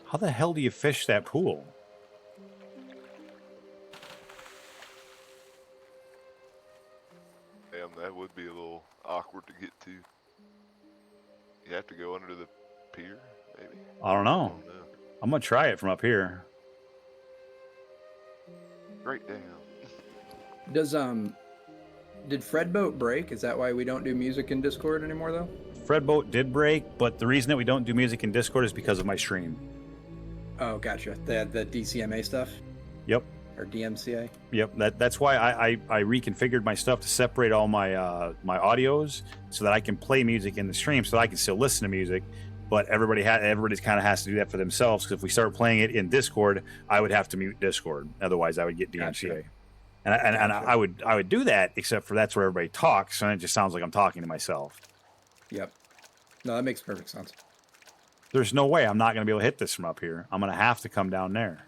How the hell do you fish that pool? Damn, that would be a little awkward to get to. You have to go under the pier, maybe? I don't I know. don't know. I'm gonna try it from up here. Straight down. Does did Fred boat break? Is that why we don't do music in Discord anymore though? Fredboat did break, but the reason that we don't do music in Discord is because of my stream. Oh, gotcha. The DCMA stuff Yep. or DMCA. Yep, that's why I reconfigured my stuff to separate all my my audios so that I can play music in the stream, so that I can still listen to music. But everybody's kind of has to do that for themselves, because if we start playing it in Discord, I would have to mute Discord. Otherwise, I would get DMCA. Gotcha. And I would do that, except for that's where everybody talks, and it just sounds like I'm talking to myself. Yep. No, that makes perfect sense. There's no way I'm not going to be able to hit this from up here. I'm going to have to come down there.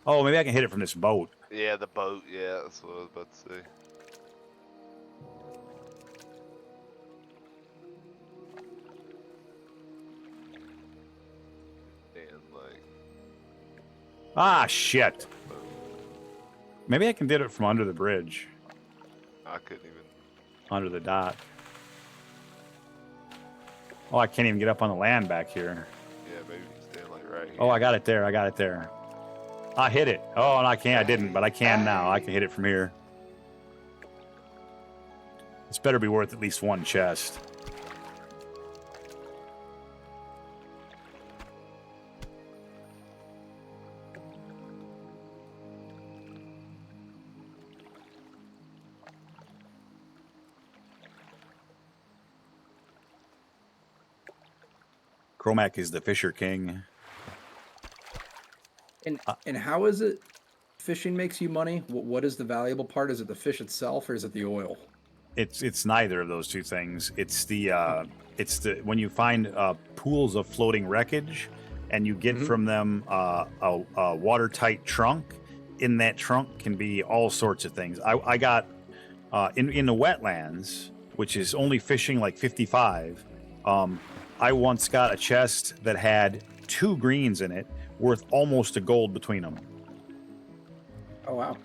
Oh, maybe I can hit it from this boat. Yeah, the boat. Yeah, that's what I was about to say. And like, Ah, shit. Maybe I can get it from under the bridge, I couldn't even. under the dock. Oh, I can't even get up on the land back here. Yeah, maybe you can stand like right here. Oh, I got it there. I got it there. I hit it. Oh, and I can't. I didn't, but I can now. I can hit it from here. This better be worth at least one chest. Chromac is the Fisher King. And how is it fishing makes you money? What is the valuable part? Is it the fish itself or is it the oil? It's neither of those two things. It's the when you find pools of floating wreckage, and you get from them a watertight trunk. In that trunk can be all sorts of things. I got in the wetlands, which is only fishing like 55. I once got a chest that had 2 greens in it, worth almost a gold between them. Oh wow.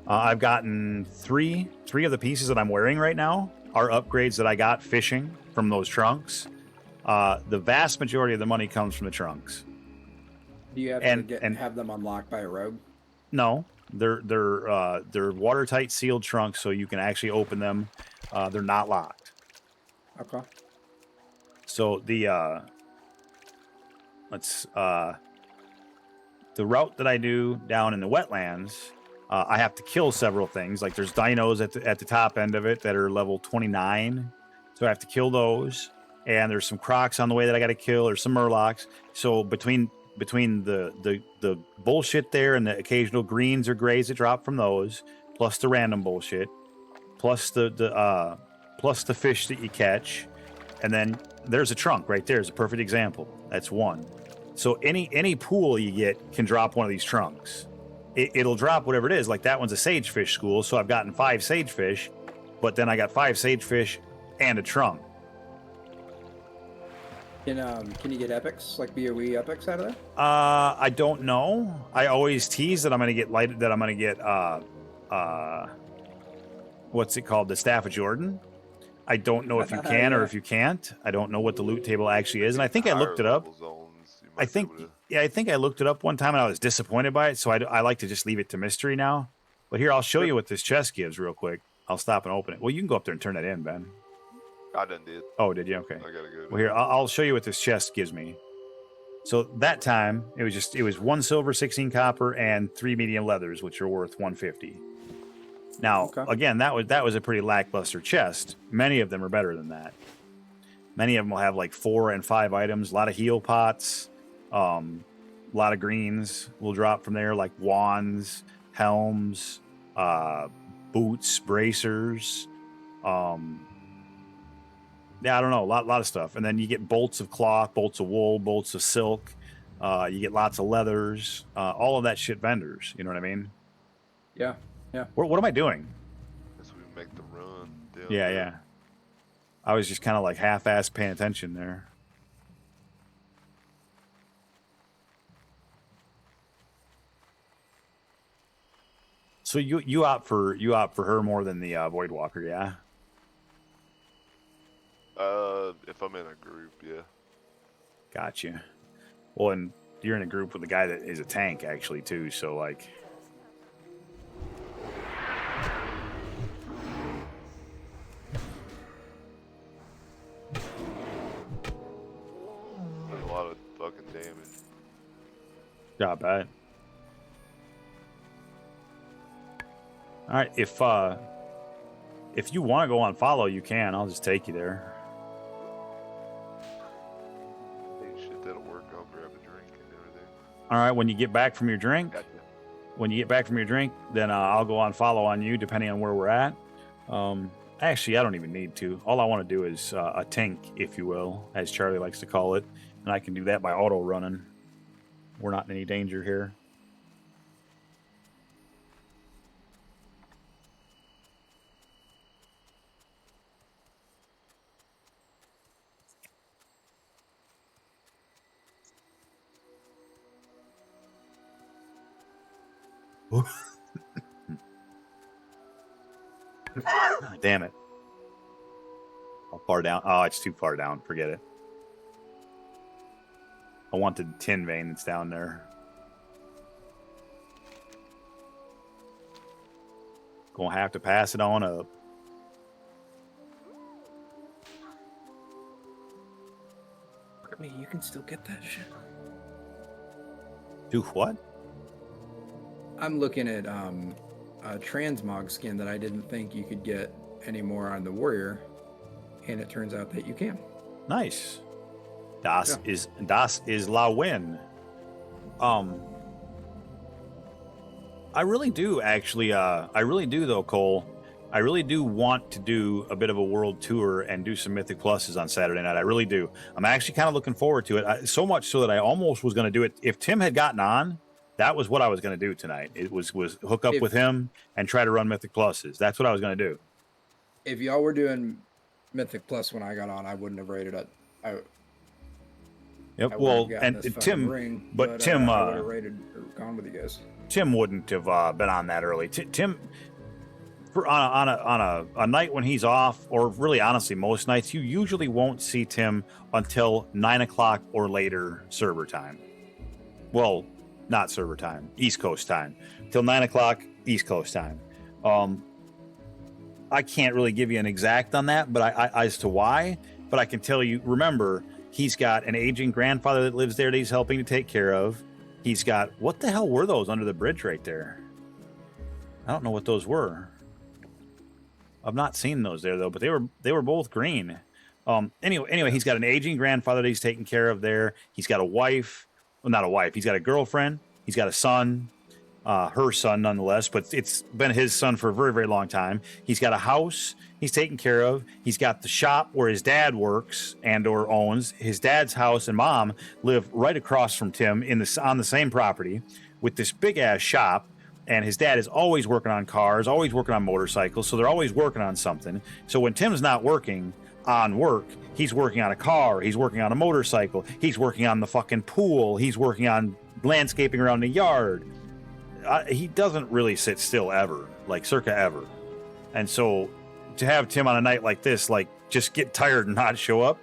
I've gotten three of the pieces that I'm wearing right now are upgrades that I got fishing from those trunks. The vast majority of the money comes from the trunks. Do you have And- to and- have them unlocked by a rogue? No, they're watertight sealed trunks, so you can actually open them. They're not locked. Okay. So the the route that I do down in the wetlands, I have to kill several things. Like there's dinos at the top end of it that are level 29, so I have to kill those. And there's some crocs on the way that I got to kill. There's some murlocs. So between the bullshit there and the occasional greens or grays that drop from those, plus the random bullshit, plus the fish that you catch, and then there's a trunk right there is a perfect example. That's one. So any pool you get can drop one of these trunks. It'll drop whatever it is. Like that one's a sagefish school, so I've gotten 5 sagefish, but then I got 5 sagefish and a trunk. Can you get epics, like BOE epics out of there? I don't know. I always tease that I'm gonna get what's it called? The Staff of Jordan. I don't know if you can or if you can't. I don't know what the loot table actually is, and I think I looked it up. Higher level zones, you I might be think, able to- yeah, I think I looked it up one time and I was disappointed by it. So I like to just leave it to mystery now. But here, I'll show you what this chest gives real quick. I'll stop and open it. Well, you can go up there and turn that in, Ben. I done did. Oh, did you? Okay. I gotta go. Well, here, I'll show you what this chest gives me. So that time, it was 1 silver, 16 copper, and 3 medium leathers, which are worth 150. Now, Okay. again, that was a pretty lackluster chest. Many of them are better than that. Many of them will have like 4 and 5 items, a lot of heal pots, a lot of greens will drop from there, like wands, helms, boots, bracers. Yeah, I don't know, a lot of stuff. And then you get bolts of cloth, bolts of wool, bolts of silk. You get lots of leathers, all of that shit vendors. You know what I mean? Yeah. What am I doing? As we make the run. Down Yeah, there. yeah. I was just kind of like half-ass paying attention there. So you opt for her more than the Voidwalker, yeah? If I'm in a group, yeah. Gotcha. Well, and you're in a group with a guy that is a tank actually too, so like. There's a lot of fucking damage. Not bad. All right, if you want to go on follow, you can. I'll just take you there. Hey, shit, that'll work. I'll grab a drink and everything. All right, when you get back from your drink, Gotcha. then I'll go on follow on you depending on where we're at. Actually, I don't even need to. All I want to do is a tank, if you will, as Charlie likes to call it, and I can do that by auto running. We're not in any danger here. Damn it. How far down? Oh, it's too far down. Forget it. I want the tin vein that's down there. Gonna have to pass it on up. I mean, you can still get that shit. Do what? I'm looking at a transmog skin that I didn't think you could get anymore on the warrior, and it turns out that you can. Nice. Das is la win. I really do actually. I really do though, Cole. I really do want to do a bit of a world tour and do some Mythic Pluses on Saturday night. I really do. I'm actually kind of looking forward to it. So much so that I almost was going to do it if Tim had gotten on. That was what I was going to do tonight. It was hook up with him and try to run Mythic Pluses. That's what I was going to do. If y'all were doing Mythic Plus when I got on, I wouldn't have rated it. Yep. I Well, wouldn't have gotten and this Tim, fucking ring, but Tim, I would have rated or gone with you guys. Tim wouldn't have been on that early. Tim, on a night when he's off, or really honestly most nights, you usually won't see Tim until 9 o'clock or later server time. Well, not server time, East Coast time, till 9 o'clock East Coast time. I can't really give you an exact on that, but I as to why. But I can tell you. Remember, he's got an aging grandfather that lives there that he's helping to take care of. He's got, what the hell were those under the bridge right there? I don't know what those were. I've not seen those there though, but they were both green. Anyway, he's got an aging grandfather that he's taking care of there. He's got a wife, well, not a wife. He's got a girlfriend. He's got a son, her son nonetheless, but it's been his son for a very, very long time. He's got a house he's taken care of. He's got the shop where his dad works and or owns. His dad's house and mom live right across from Tim on the same property with this big ass shop. And his dad is always working on cars, always working on motorcycles. So they're always working on something. So when Tim's not working on work, he's working on a car, he's working on a motorcycle, he's working on the fucking pool, he's working on landscaping around the yard. He doesn't really sit still ever, like circa ever. And so to have Tim on a night like this, like just get tired and not show up,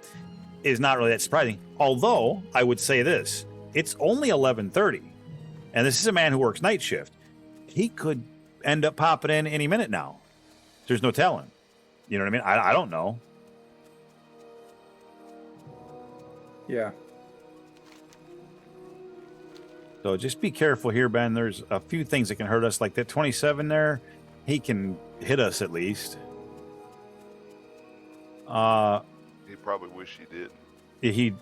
is not really that surprising. Although I would say this, it's only 11:30, and this is a man who works night shift. He could end up popping in any minute now. There's no telling. You know what I mean? I don't know. Yeah. So just be careful here, Ben. There's a few things that can hurt us, like that 27 there. he can hit us at least. He probably wish he didn't.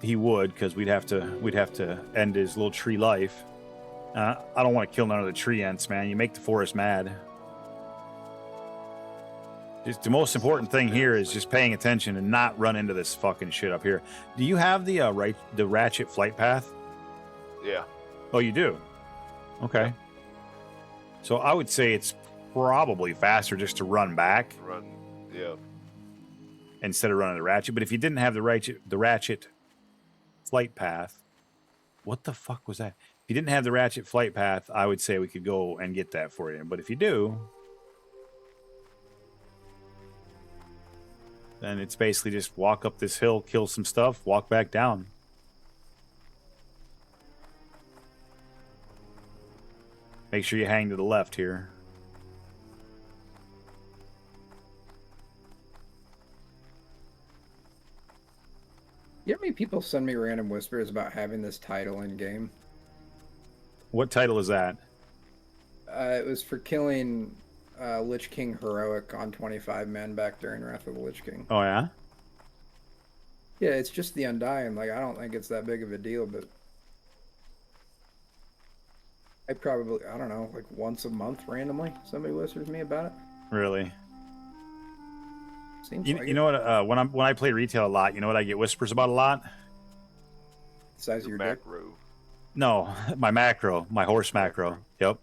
He would, because we'd have to end his little tree life. I don't want to kill none of the tree ants, man. You make the forest mad. Just the most important thing here is just paying attention and not run into this fucking shit up here. Do you have the the ratchet flight path? Yeah. Oh, you do? Okay. So I would say it's probably faster just to run back Run. Yeah. instead of running the ratchet. But if you didn't have the ratchet flight path, what the fuck was that? If you didn't have the ratchet flight path, I would say we could go and get that for you. But if you do, then it's basically just walk up this hill, kill some stuff, walk back down. Make sure you hang to the left here. You know how many people send me random whispers about having this title in game? What title is that? It was for killing Lich King heroic on 25 men back during Wrath of the Lich King. Oh, yeah? Yeah, it's just the Undying. Like, I don't think it's that big of a deal, but I don't know, like once a month randomly, somebody whispers me about it. Really? Seems You, like you it. know what? When I play retail a lot, you know what I get whispers about a lot? The size of Your your dick. macro. No, my macro, my horse macro. Yep.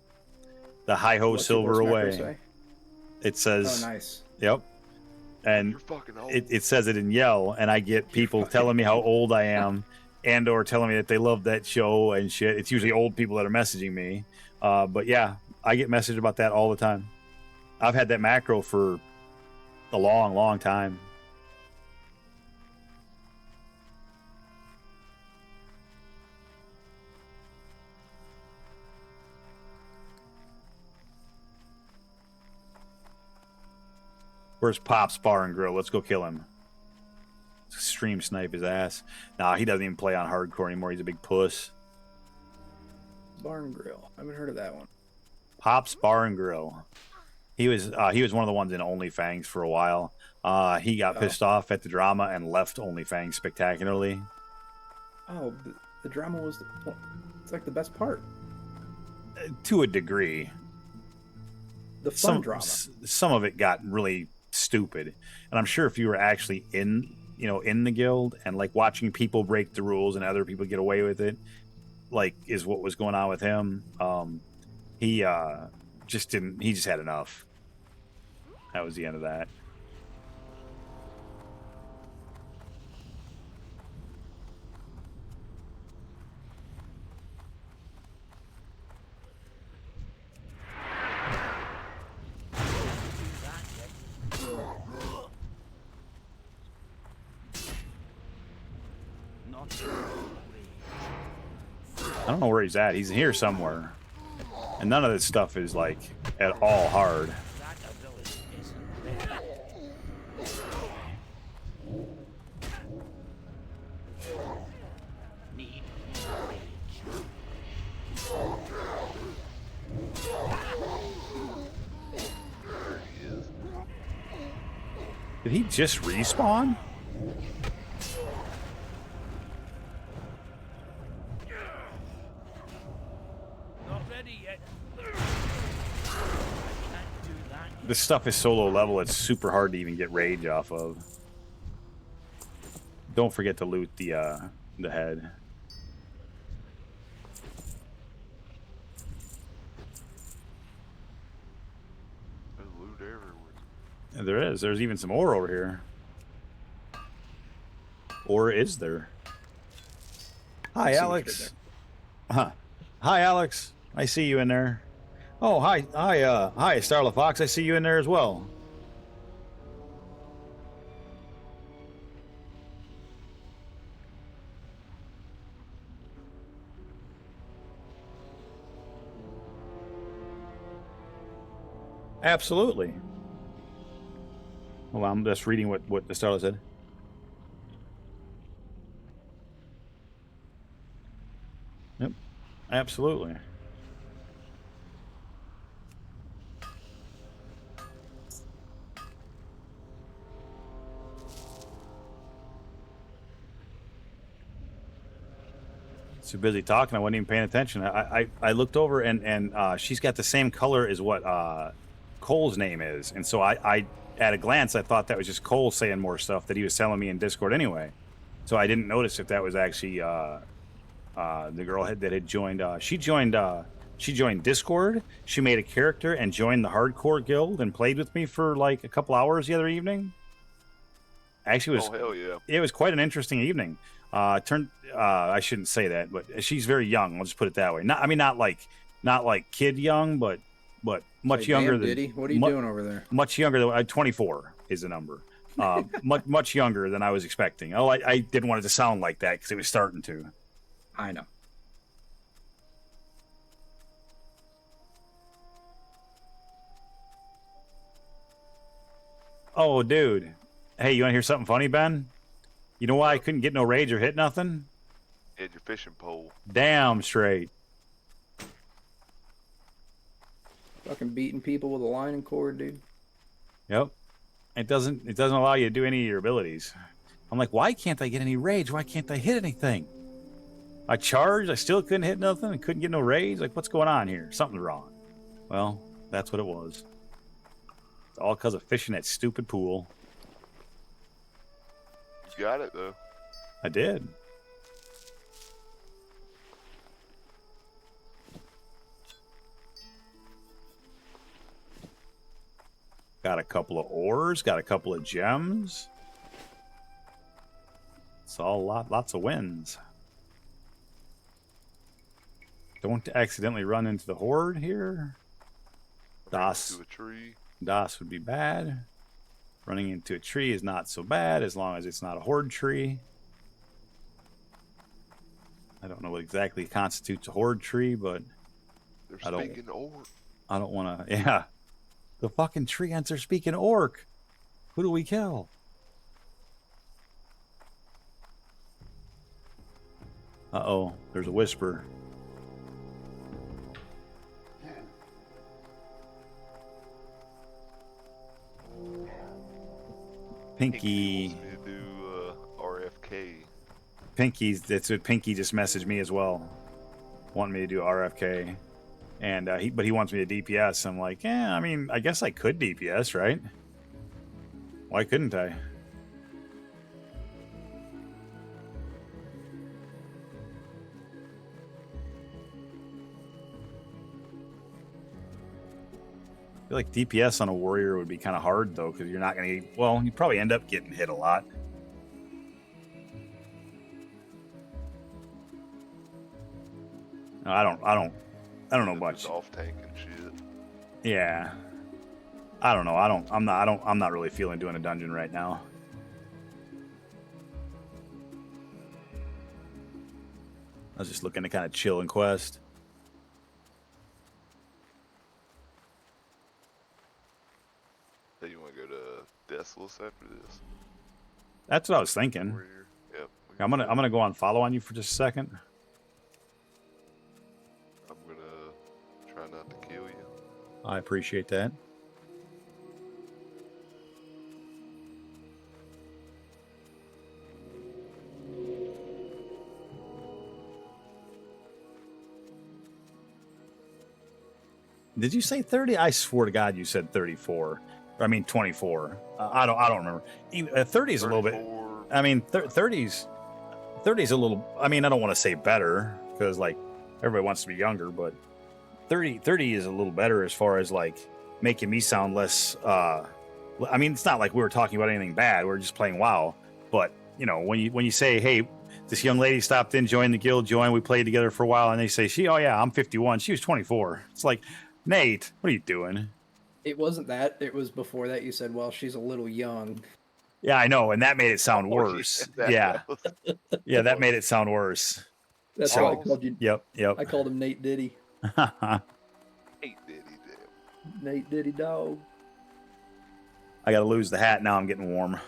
The hi ho What's your silver voice macro away. say? It Oh, says, nice. yep. And You're fucking old. it says it in yell, and I get people telling me how old I am, and or telling me that they love that show and shit. It's usually old people that are messaging me. But yeah, I get messaged about that all the time. I've had that macro for a long, long time. Where's Pop's Bar and Grill? Let's go kill him. Stream snipe his ass. Nah, he doesn't even play on hardcore anymore. He's a big puss. Barn Grill. I haven't heard of that one. Pop's Bar and Grill. He was one of the ones in OnlyFangs for a while. He got pissed off at the drama and left OnlyFangs spectacularly. Oh, the drama was it's like the best part. To a degree. The fun drama. Some of it got really stupid. And I'm sure if you were actually in the guild and like watching people break the rules and other people get away with it, like is what was going on with him. He just had enough. That was the end of that. I don't know where he's at. He's here somewhere. And none of this stuff is like at all hard. That ability isn't there. Need more rage. There he is. Did he just respawn? Not ready yet. I can't do that yet. This stuff is so low level, it's super hard to even get rage off of. Don't forget to loot the head. There's loot everywhere. There is. There's even some ore over here. Or is there? Hi, Seems Alex. Huh. Hi, Alex. I see you in there. Oh, hi, Starla Fox. I see you in there as well. Absolutely. Well, I'm just reading what the Starla said. Yep, absolutely. So busy talking, I wasn't even paying attention. I looked over and she's got the same color as what Cole's name is, and so I at a glance I thought that was just Cole saying more stuff that he was telling me in Discord anyway. So I didn't notice if that was actually the girl that had joined. She joined Discord. She made a character and joined the hardcore guild and played with me for like a couple hours the other evening. Actually, Oh hell yeah! it was quite an interesting evening. I shouldn't say that, but she's very young. I'll just put it that way. Not like kid young, but much Like, younger damn, than. Diddy, what are you doing over there? Much younger than 24 is the number. Much younger than I was expecting. Oh, I didn't want it to sound like that because it was starting to. I know. Oh, dude. Hey, you want to hear something funny, Ben? You know why I couldn't get no rage or hit nothing? Hit your fishing pole. Damn straight. Fucking beating people with a line and cord, dude. Yep. It doesn't allow you to do any of your abilities. I'm like, why can't I get any rage? Why can't I hit anything? I charged, I still couldn't hit nothing, I couldn't get no rage. Like, what's going on here? Something's wrong. Well, that's what it was. It's all because of fishing that stupid pool. You got it though. I did. Got a couple of ores, got a couple of gems. It's all lots of wins. Don't accidentally run into the horde here. To a tree. Das would be bad. Running into a tree is not so bad as long as it's not a horde tree. I don't know what exactly constitutes a horde tree, but They're I don't- speaking orc. I don't want to. Yeah. The fucking tree ants are speaking orc. Who do we kill? Uh-oh. There's a whisper. Pinky. wants me to do RFK. That's what Pinky just messaged me as well. Wanting me to do RFK. And but he wants me to DPS. I'm like, I mean, I guess I could DPS, right? Why couldn't I? I feel like DPS on a warrior would be kind of hard though, because you're not gonna. Well, you probably end up getting hit a lot. No, I don't know much. Off tank and shit. Yeah. I don't know. I'm not really feeling doing a dungeon right now. I was just looking to kind of chill and quest. So you want to go to Desolus after this? That's what I was thinking. Warrior? Yep. we I'm can gonna do go on follow on you for just a second. I'm gonna try not to kill you. I appreciate that. Did you say 30? I swear to God, you said 34. I mean 24. I don't remember. 30 is a little bit. 34. I mean 30's a little. I mean I don't want to say better because like everybody wants to be younger, but 30 is a little better as far as like making me sound less. I mean it's not like we were talking about anything bad. We are just playing WoW. But you know when you say hey. This young lady stopped in, joined the guild, we played together for a while, and they say, oh yeah, I'm 51. She was 24. It's like, Nate, what are you doing? It wasn't that. It was before that. You said, well, she's a little young. Yeah, I know, and that made it sound worse. Yeah, yeah, that made it sound worse. That's So- why I called you. Yep. I called him Nate Diddy. Ain't did he damn. Nate Diddy dog. I got to lose the hat now. I'm getting warm.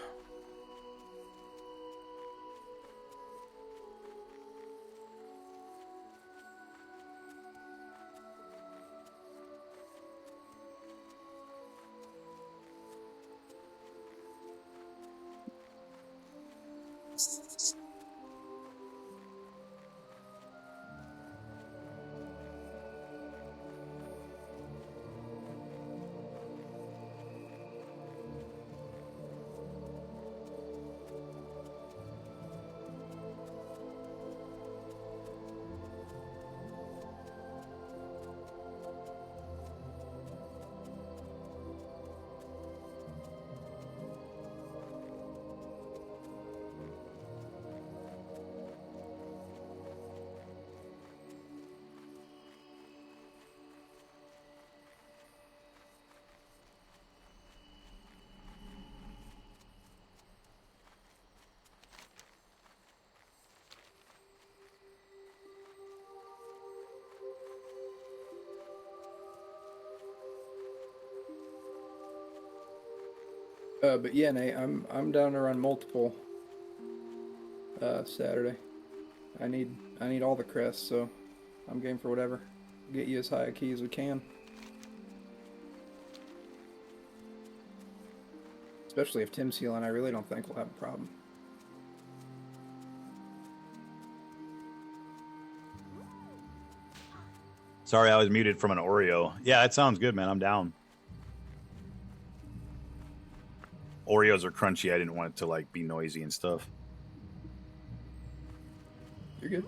But yeah, Nate, I'm down to run multiple Saturday. I need all the crests, so I'm game for whatever. Get you as high a key as we can. Especially if Tim's healing, I really don't think we'll have a problem. Sorry, I was muted from an Oreo. Yeah, that sounds good, man. I'm down. Oreos are crunchy. I didn't want it to like be noisy and stuff. You're good.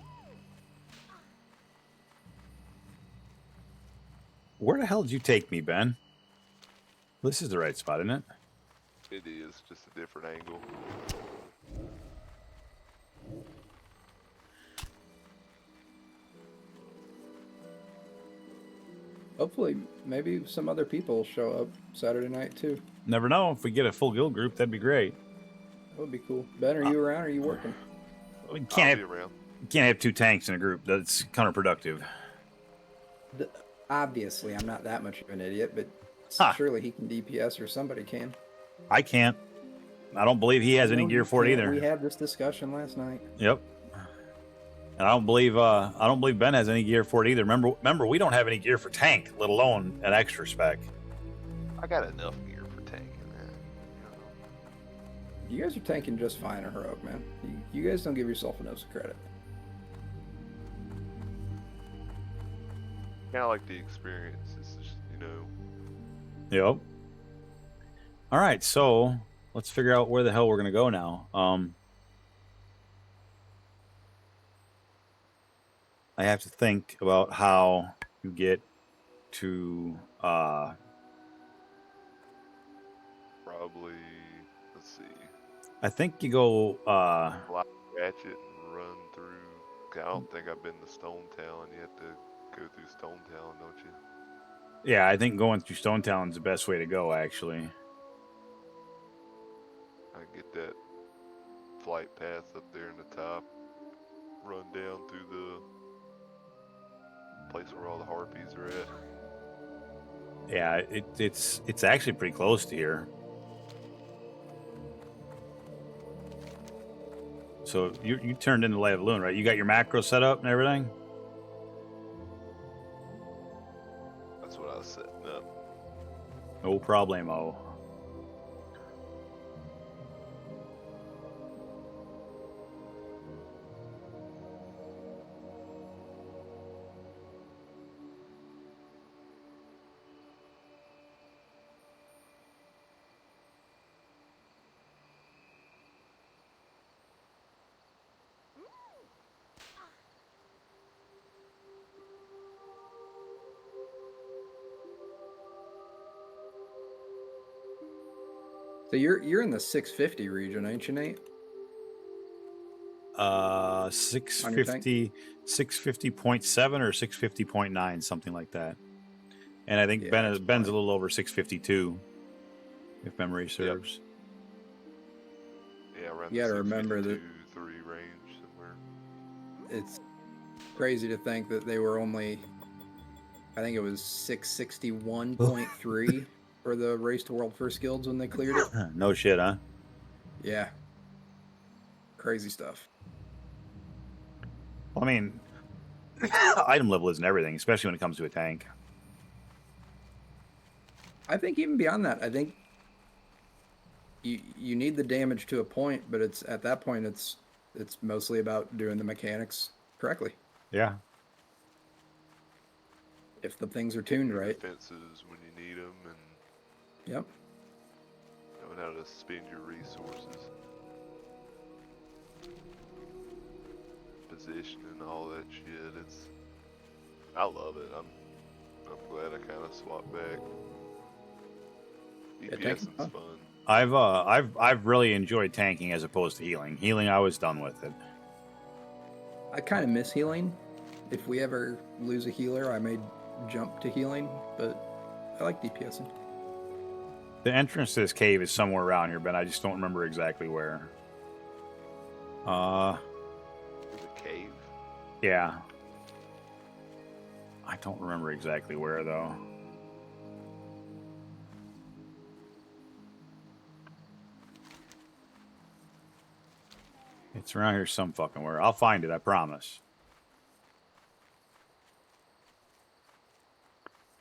Where the hell did you take me, Ben? This is the right spot, isn't it? It is just a different angle. Hopefully, maybe some other people will show up Saturday night too. Never know. If we get a full guild group, that'd be great. That would be cool. Ben, are you around or are you working? We I'll can't be have, around. can't have 2 tanks in a group. That's counterproductive. Obviously, I'm not that much of an idiot, but Ha. surely he can DPS or somebody can. I can't. I don't believe he has any No, gear you for it can't. either. We had this discussion last night. Yep. And I don't believe Ben has any gear for it either. Remember, we don't have any gear for tank, let alone an extra spec. I got enough gear for tanking that. You guys are tanking just fine in Heroic, man. You guys don't give yourself enough credit. Kind of like the experience. It's just, you know, Yep. All right, so let's figure out where the hell we're gonna go now. I have to think about how you get to probably, let's see, I think you go Black Ratchet and run through. 'Cause I don't think I've been to Stone Town. You have to go through Stone Town, don't you? yeah, I think going through Stone Town is the best way to go actually. I get that flight path up there in the top. Run down through the place where all the harpies are at. Yeah, it's actually pretty close to here. So you turned into Light of Loon, right? You got your macro set up and everything? That's what I was setting up. No problemo. So you're in the 650 region, ain't you, Nate? 650 650.7 or 650.9, something like that. And I think Yeah, Ben's that's a fine. little over 652, if memory serves. Yeah, around You the gotta remember that- 652, 3 range somewhere. It's crazy to think that they were only, I think it was 661.3 for the Race to World First Guilds when they cleared it. No shit, huh? Yeah. Crazy stuff. Well, I mean, item level isn't everything, especially when it comes to a tank. I think even beyond that, I think you need the damage to a point, but it's at that point it's mostly about doing the mechanics correctly. Yeah. If the things are tuned right. Defenses when you need them, and Yep. knowing how to spend your resources. Position and all that shit. I love it. I'm glad I kind of swapped back. Yeah, DPS tank's is fun. fun. I've really enjoyed tanking as opposed to healing. Healing, I was done with it. I kind of miss healing. If we ever lose a healer, I may jump to healing, but I like DPSing. The entrance to this cave is somewhere around here, but I just don't remember exactly where. The cave. Yeah. I don't remember exactly where though. It's around here some fucking where. I'll find it, I promise.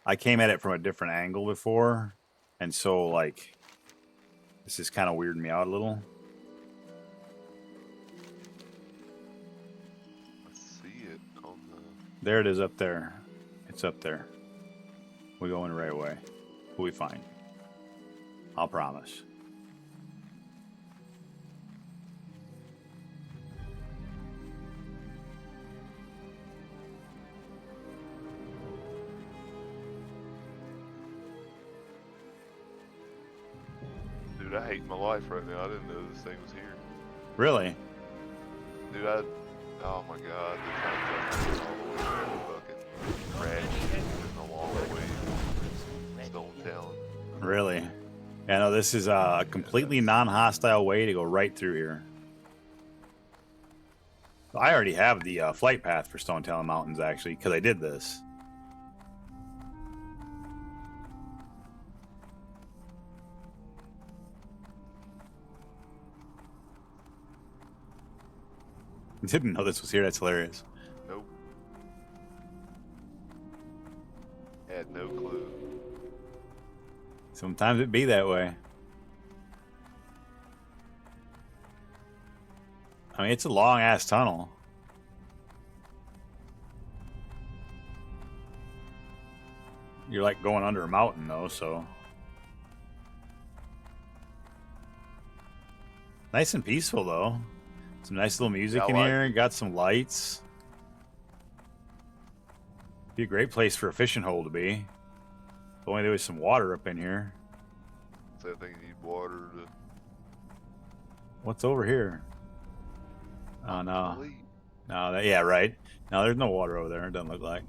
I came at it from a different angle before, and so, like, this is kind of weirding me out a little. I see it on the. There it is up there. It's up there. We're going the right way. We'll be fine. I'll promise. Dude, I hate my life right now. I didn't know this thing was here. Really? Dude, oh my god, the time all the way fucking crashed in the long way. Stone Town. Really? Yeah, no, this is a completely non-hostile way to go right through here. I already have the flight path for Stone Talon Mountains, actually, because I did this. Didn't know this was here. That's hilarious. Nope. Had no clue. Sometimes it be that way. I mean, it's a long-ass tunnel. You're like going under a mountain, though, so... Nice and peaceful, though. Some nice little music in here. Got some lights. Be a great place for a fishing hole to be. If only there was some water up in here. So I think you need water to. What's over here? Oh, no. Sleep. No, yeah, right. No, there's no water over there. It doesn't look like.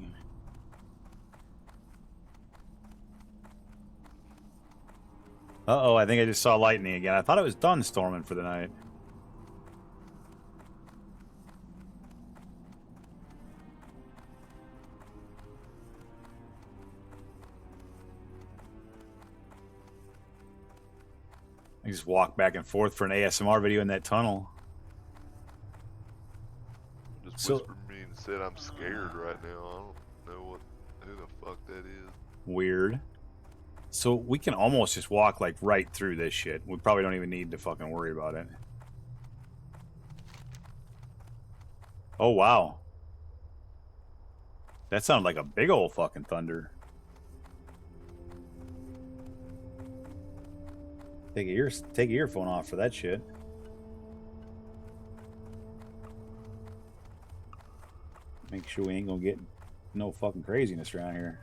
Uh-oh, I think I just saw lightning again. I thought it was done storming for the night. I just walk back and forth for an ASMR video in that tunnel. Just So- whispered me and said I'm scared right now. I don't know who the fuck that is. Weird. So we can almost just walk like right through this shit. We probably don't even need to fucking worry about it. Oh, wow. That sounded like a big old fucking thunder. Take a earphone off for that shit. Make sure we ain't gonna get no fucking craziness around here.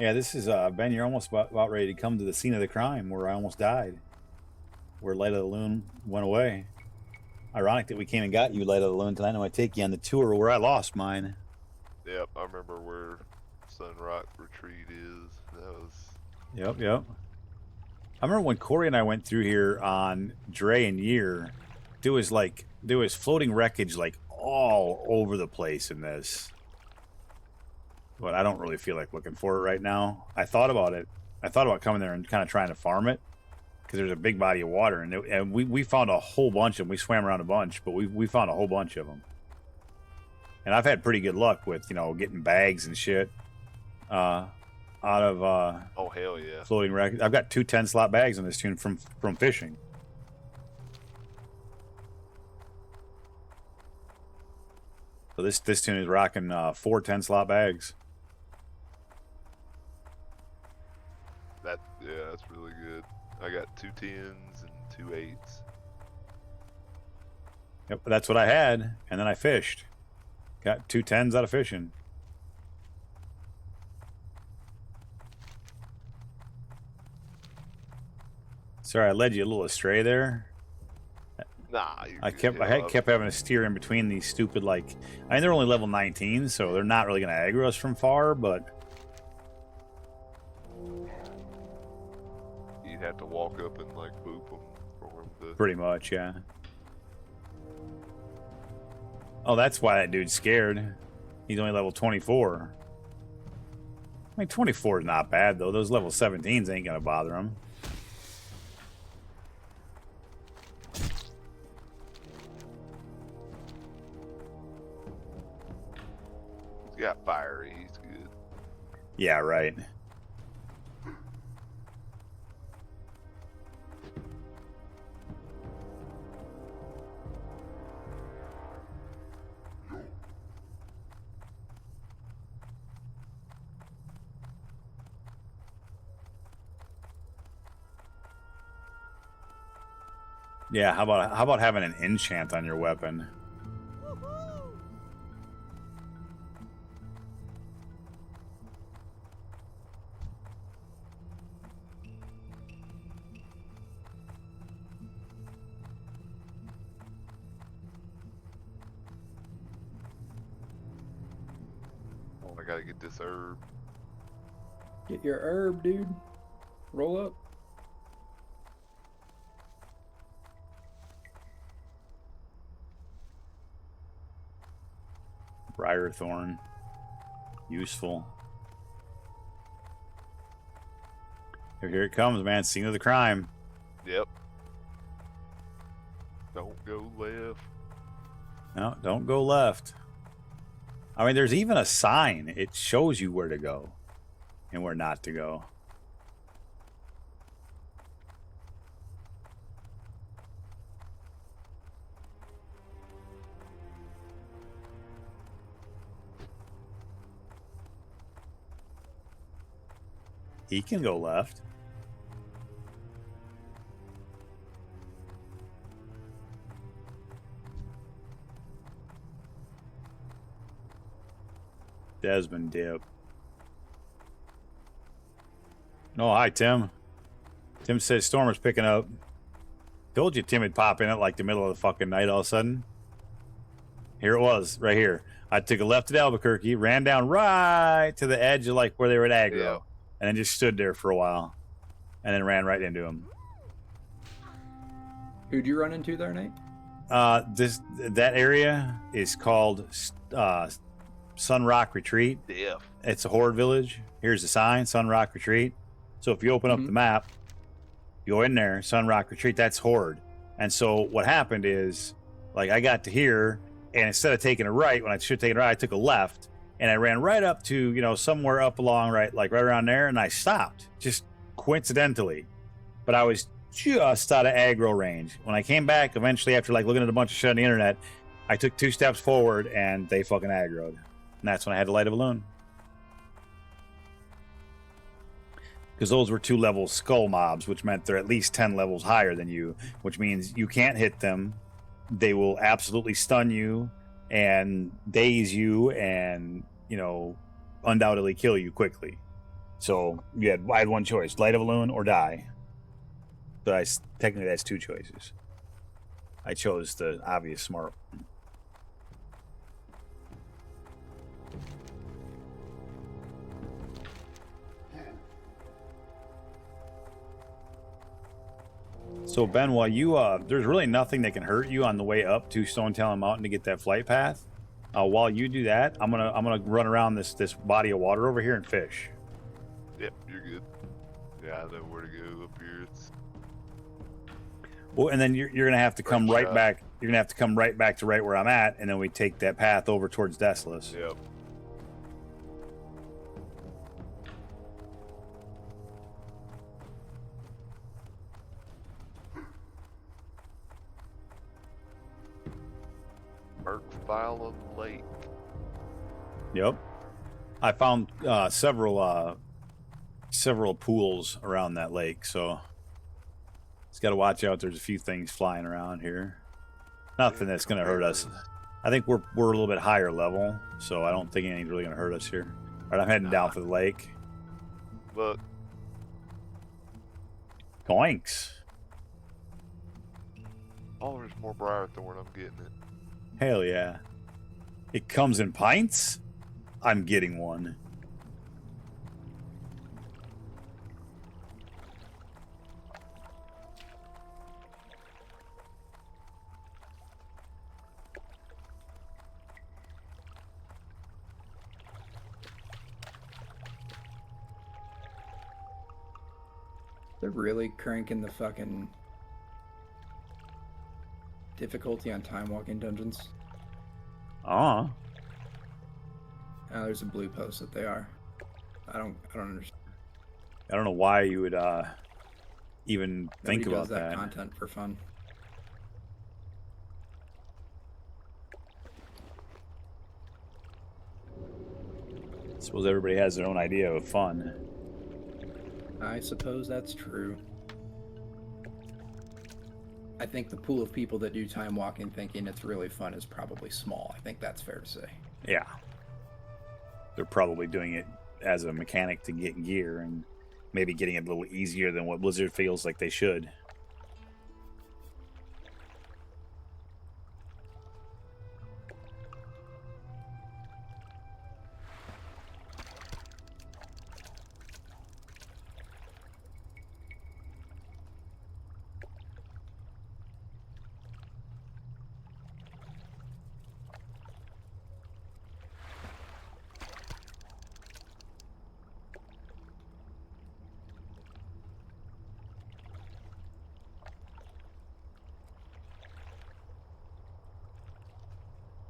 Yeah, this is Ben. You're almost about ready to come to the scene of the crime where I almost died, where Light of the Loon went away. Ironic that we came and got you, Light of the Loon, tonight. I'm gonna take you on the tour where I lost mine. Yep, I remember where Sun Rock Retreat is. That was. Yep. I remember when Corey and I went through here on Dre and Year, there was floating wreckage like all over the place in this. But I don't really feel like looking for it right now. I thought about it. I thought about coming there and kind of trying to farm it because there's a big body of water, and we found a whole bunch of them. We swam around a bunch, but we found a whole bunch of them. And I've had pretty good luck with, getting bags and shit out of Oh hell yeah! floating wreckage. I've got 2 10-slot bags on this tune from fishing. So this tune is rocking 4 10-slot bags. That's really good. I got 2 10s and 2 8s. Yep, that's what I had, and then I fished. Got 2 10s out of fishing. Sorry, I led you a little astray there. Nah, I kept having to steer in between these stupid, they're only level 19, so they're not really going to aggro us from far, but You'd have to walk up and boop them for them to. pretty much, yeah. Oh, that's why that dude's scared. He's only level 24. I mean, 24 is not bad, though. Those level 17s ain't gonna bother him. He's got fiery. He's good. Yeah, right. Yeah, how about having an enchant on your weapon? Oh, I gotta get this herb. Get your herb, dude. Roll up. Briar thorn. Useful. Here it comes, man. Scene of the crime. Yep. Don't go left. No, don't go left. I mean, there's even a sign. It shows you where to go and where not to go. He can go left. Desmond dip. No, hi, Tim. Tim says Stormer's picking up. Told you Tim would pop in at like the middle of the fucking night all of a sudden. Here it was, right here. I took a left at Albuquerque, ran down right to the edge of like where they were at aggro, Yeah. and then just stood there for a while, and then ran right into him. Who'd you run into there, Nate? That area is called Sun Rock Retreat. Yeah. It's a horde village. Here's the sign, Sun Rock Retreat. So if you open up the map, you go in there, Sun Rock Retreat, that's horde. And so what happened is, like, I got to here, and instead of taking a right, when I should have taken a right, I took a left, and I ran right up to, you know, somewhere up along, right, like right around there, and I stopped, just coincidentally. But I was just out of aggro range. When I came back, eventually, after like looking at a bunch of shit on the internet, I took 2 steps forward, and they fucking aggroed. And that's when I had to light a balloon. Because those were 2 level skull mobs, which meant they're at least 10 levels higher than you, which means you can't hit them. They will absolutely stun you and daze you and, you know, undoubtedly kill you quickly. So I had one choice, light a balloon or die. So technically that's 2 choices. I chose the obvious smart one. So Ben, while you there's really nothing that can hurt you on the way up to Stone Talon Mountain to get that flight path. While you do that, I'm gonna run around this body of water over here and fish. Yep, you're good. Yeah, I know where to go up here. It's Well, and then you're gonna have to come Great right shot. back. You're gonna have to come right back to right where I'm at, and then we take that path over towards Desolus. yep. Murkphilum Lake. Yep. I found several pools around that lake, so just got to watch out. There's a few things flying around here. Nothing that's gonna hurt us. I think we're a little bit higher level, so I don't think anything's really gonna hurt us here. All right, I'm heading down for the lake. Look, Doinks. oh, there's more Briarthorn. I'm getting it. Hell yeah. It comes in pints? I'm getting one. They're really cranking the fucking difficulty on time walking dungeons. Oh, Oh, there's a blue post that they are. I don't understand. I don't know why you would even think Nobody about does that that. content for fun. Suppose everybody has their own idea of fun. I suppose that's true. I think the pool of people that do time walking thinking it's really fun is probably small. I think that's fair to say. Yeah. They're probably doing it as a mechanic to get gear and maybe getting it a little easier than what Blizzard feels like they should.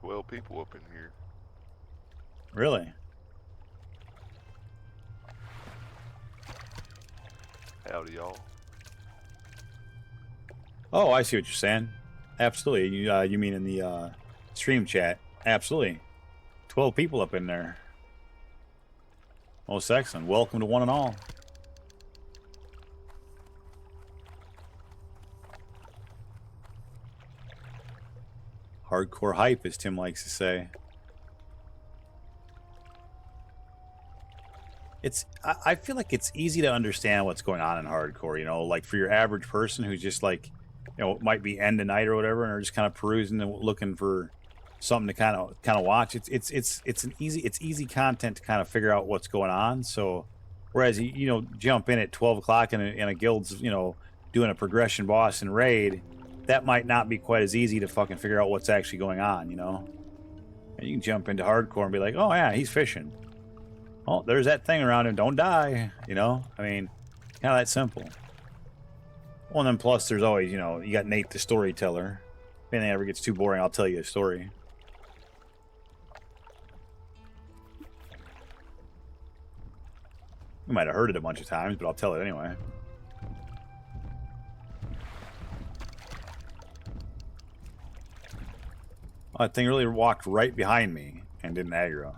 Well, people up in here. Really? Howdy, y'all. Oh, I see what you're saying. Absolutely. You mean in the stream chat? Absolutely. 12 people up in there. Most excellent. Welcome to one and all. Hardcore hype, as Tim likes to say. I feel like it's easy to understand what's going on in hardcore, you know, like for your average person who's just like, you know, it might be end of night or whatever, and are just kind of perusing and looking for something to kind of watch. It's easy content to kind of figure out what's going on. So whereas you know, jump in at 12 o'clock in a guild's, you know, doing a progression boss and raid, that might not be quite as easy to fucking figure out what's actually going on, you know. And you can jump into hardcore and be like, oh yeah, he's fishing. Oh, there's that thing around him. Don't die, you know. I mean, kind of that simple. Well, and then plus there's always, you know, you got Nate the storyteller. If anything ever gets too boring, I'll tell you a story. You might have heard it a bunch of times, but I'll tell it anyway. Oh, that thing really walked right behind me and didn't aggro.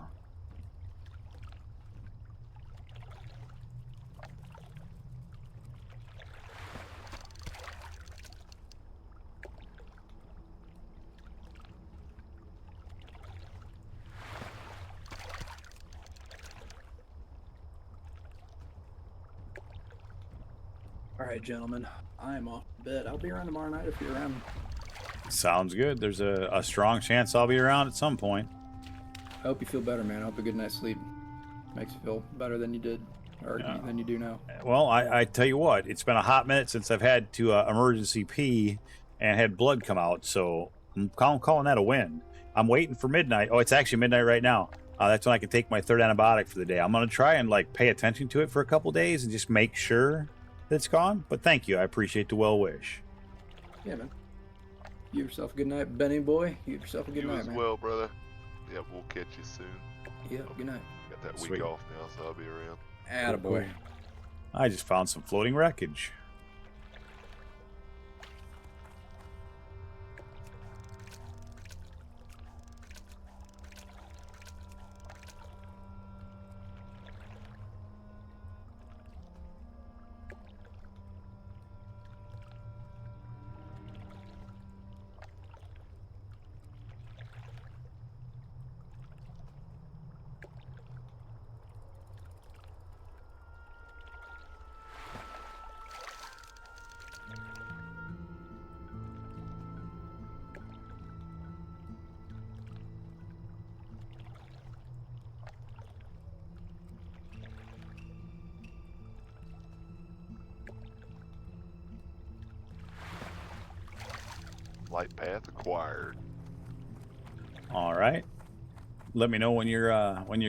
All right, gentlemen, I'm off to bed. I'll be around tomorrow night if you're around. Sounds good. There's a strong chance I'll be around at some point. I hope you feel better, man. I hope a good night's sleep makes you feel better than you did, or Yeah. than you do now. Well, I tell you what, it's been a hot minute since I've had to emergency pee and had blood come out, so I'm calling that a win. I'm waiting for midnight. Oh, it's actually midnight right now. That's when I can take my third antibiotic for the day. I'm going to try and like pay attention to it for a couple days and just make sure that it's gone. But thank you. I appreciate the well wish. Yeah, man. Give yourself a good night, Benny boy. Give yourself a good You night, as man. well, brother. Yeah, we'll catch you soon. Yeah, good night. Got that Sweet. week off now, so I'll be around. Attaboy. I just found some floating wreckage. Light path acquired. All right. Let me know when you're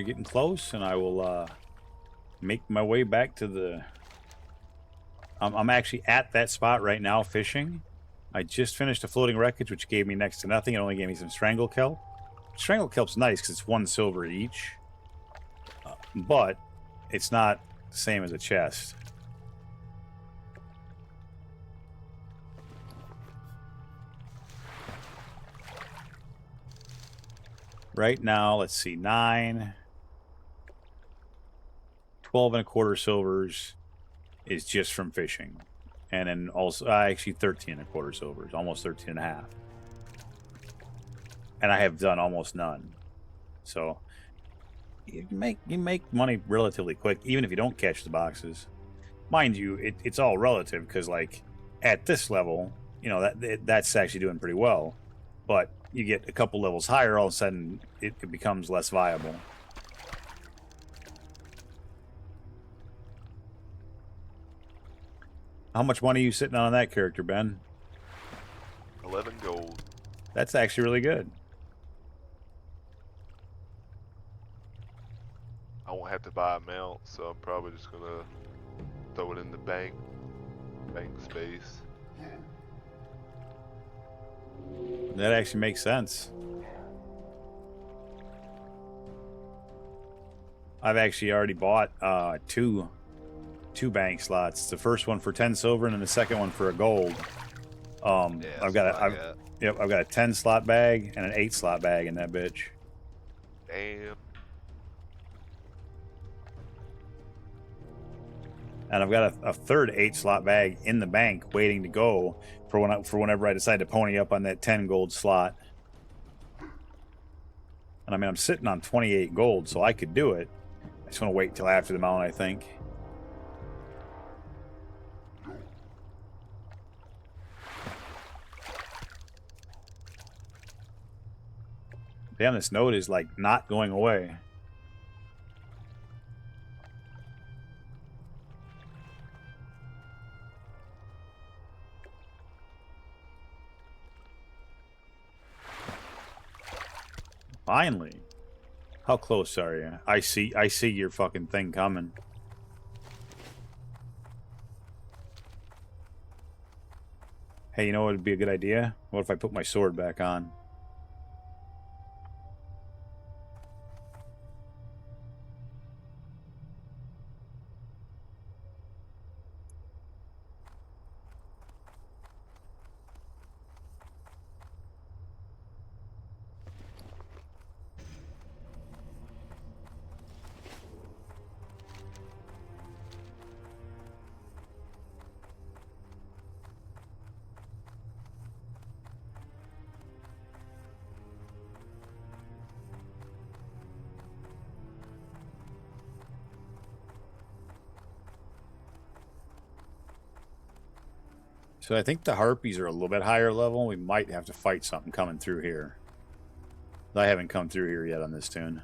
getting close, and I will make my way back to the I'm actually at that spot right now fishing. I just finished a floating wreckage, which gave me next to nothing. It only gave me some strangle kelp. Strangle kelp's nice because it's 1 silver each, but it's not the same as a chest. Right now, let's see, 9, 12 and a quarter silvers is just from fishing. And then also, actually 13 and a quarter silvers, almost 13 and a half. And I have done almost none. So you make money relatively quick, even if you don't catch the boxes. Mind you, it's all relative because, like, at this level, you know, that's actually doing pretty well. But you get a couple levels higher, all of a sudden it becomes less viable. How much money are you sitting on that character, Ben? 11 gold. That's actually really good. I won't have to buy a mount, so I'm probably just gonna throw it in the bank space. That actually makes sense. I've actually already bought two bank slots. The first one for 10 silver and then the second one for a gold. Yeah, I've got a 10 slot bag and an 8 slot bag in that bitch. Damn. And I've got a third 8 slot bag in the bank waiting to go for whenever I decide to pony up on that 10 gold slot. And I mean, I'm sitting on 28 gold, so I could do it. I just want to wait till after the mount, I think. Damn, this node is like not going away. Finally. How close are you? I see your fucking thing coming. Hey, you know what would be a good idea? What if I put my sword back on? So I think the harpies are a little bit higher level. We might have to fight something coming through here. I haven't come through here yet on this tune.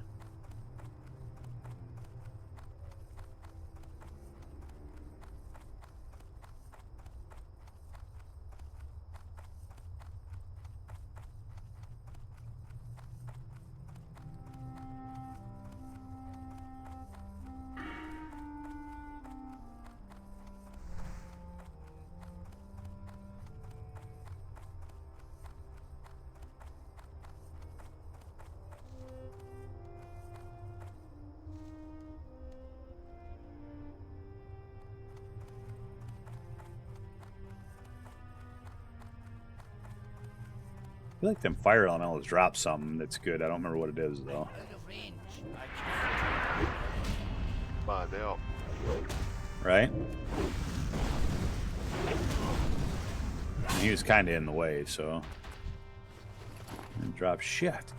I feel like them fire elementals drop something that's good. I don't remember what it is, though. Out of range. I can't. Find out. Right? And he was kind of in the way, so... And drop shit.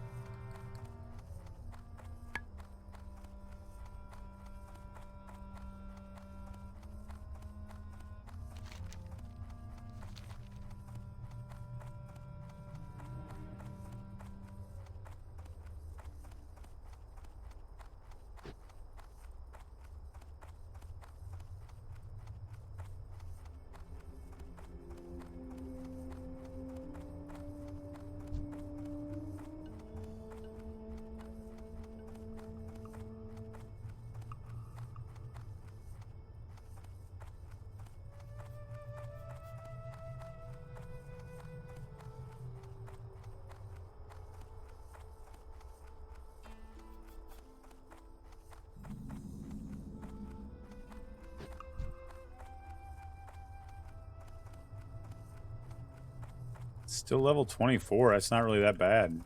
Still level 24. That's not really that bad.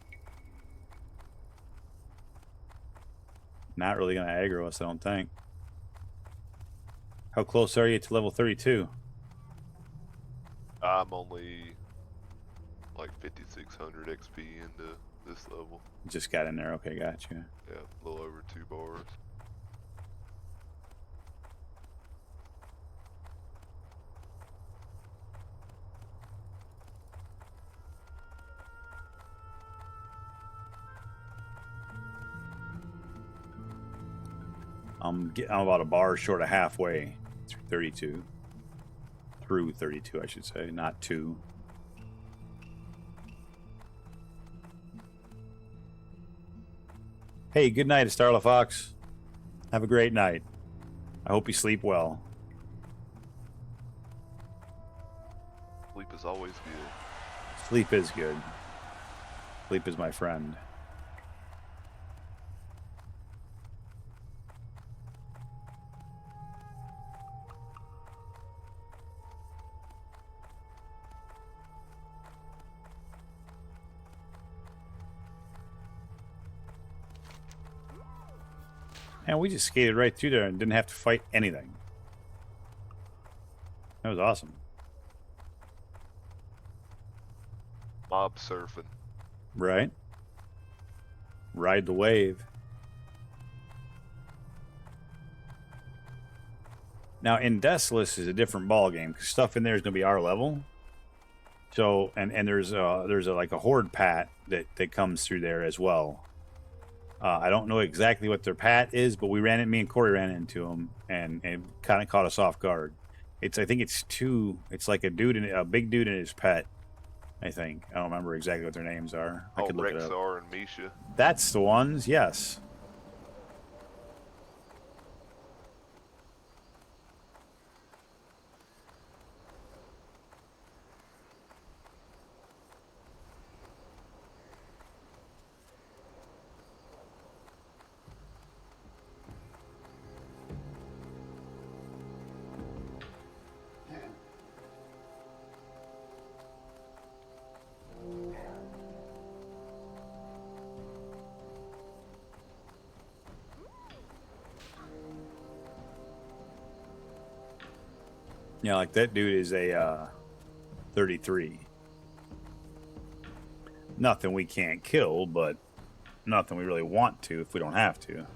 Not really going to aggro us, I don't think. How close are you to level 32? I'm only like 5,600 XP into this level. Just got in there. Okay, gotcha. Yeah, a little over 2 bars. I'm about a bar short of halfway through 32. Through 32, I should say, not 2. Hey, good night, Starla Fox. Have a great night. I hope you sleep well. Sleep is always good. Sleep is good. Sleep is my friend. And we just skated right through there and didn't have to fight anything. That was awesome. Mob surfing. Right? Ride the wave. Now, in Desolus is a different ball game because stuff in there is going to be our level. So, and there's like a horde pat that comes through there as well. I don't know exactly what their pat is, but me and Corey ran into them and kind of caught us off guard. I think it's 2. It's like a big dude and his pet. I think I don't remember exactly what their names are. I could look it up. Rexar and Misha. That's the ones. Yes. Yeah, like that dude is a 33. Nothing we can't kill, but nothing we really want to if we don't have to.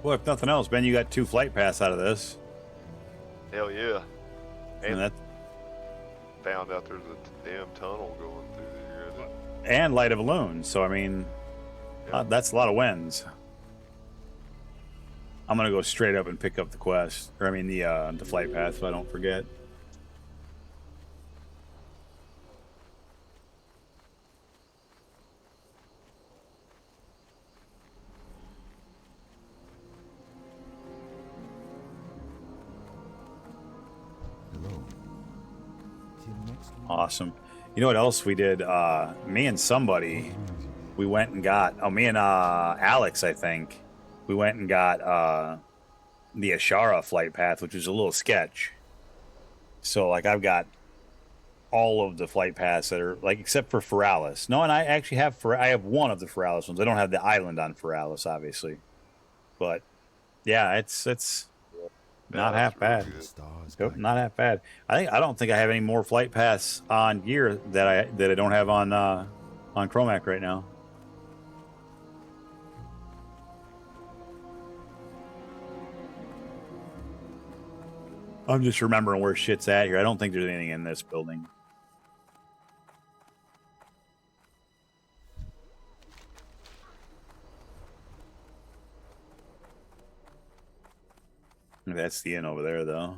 Well, if nothing else, Ben, you got 2 flight pass out of this. Hell yeah. And that, Found out there's a damn tunnel going through there. and Light of Loon. So, I mean, that's a lot of wins. I'm going to go straight up and pick up the quest. Or, I mean, the flight path, so I don't forget. Awesome. You know what else we did? Me and somebody, we went and got, me and Alex, I think, we went and got the Ashara flight path, which is a little sketch. So like I've got all of the flight paths that are like except for Feralis. No, and I actually have I have one of the Feralis ones. I don't have the island on Feralis, obviously, but yeah, it's not Yeah, half that's bad. really good. Stars Nope, back. not half bad. I don't think I have any more flight paths on gear that I don't have on Chromac right now. I'm just remembering where shit's at here. I don't think there's anything in this building. That's the inn over there, though.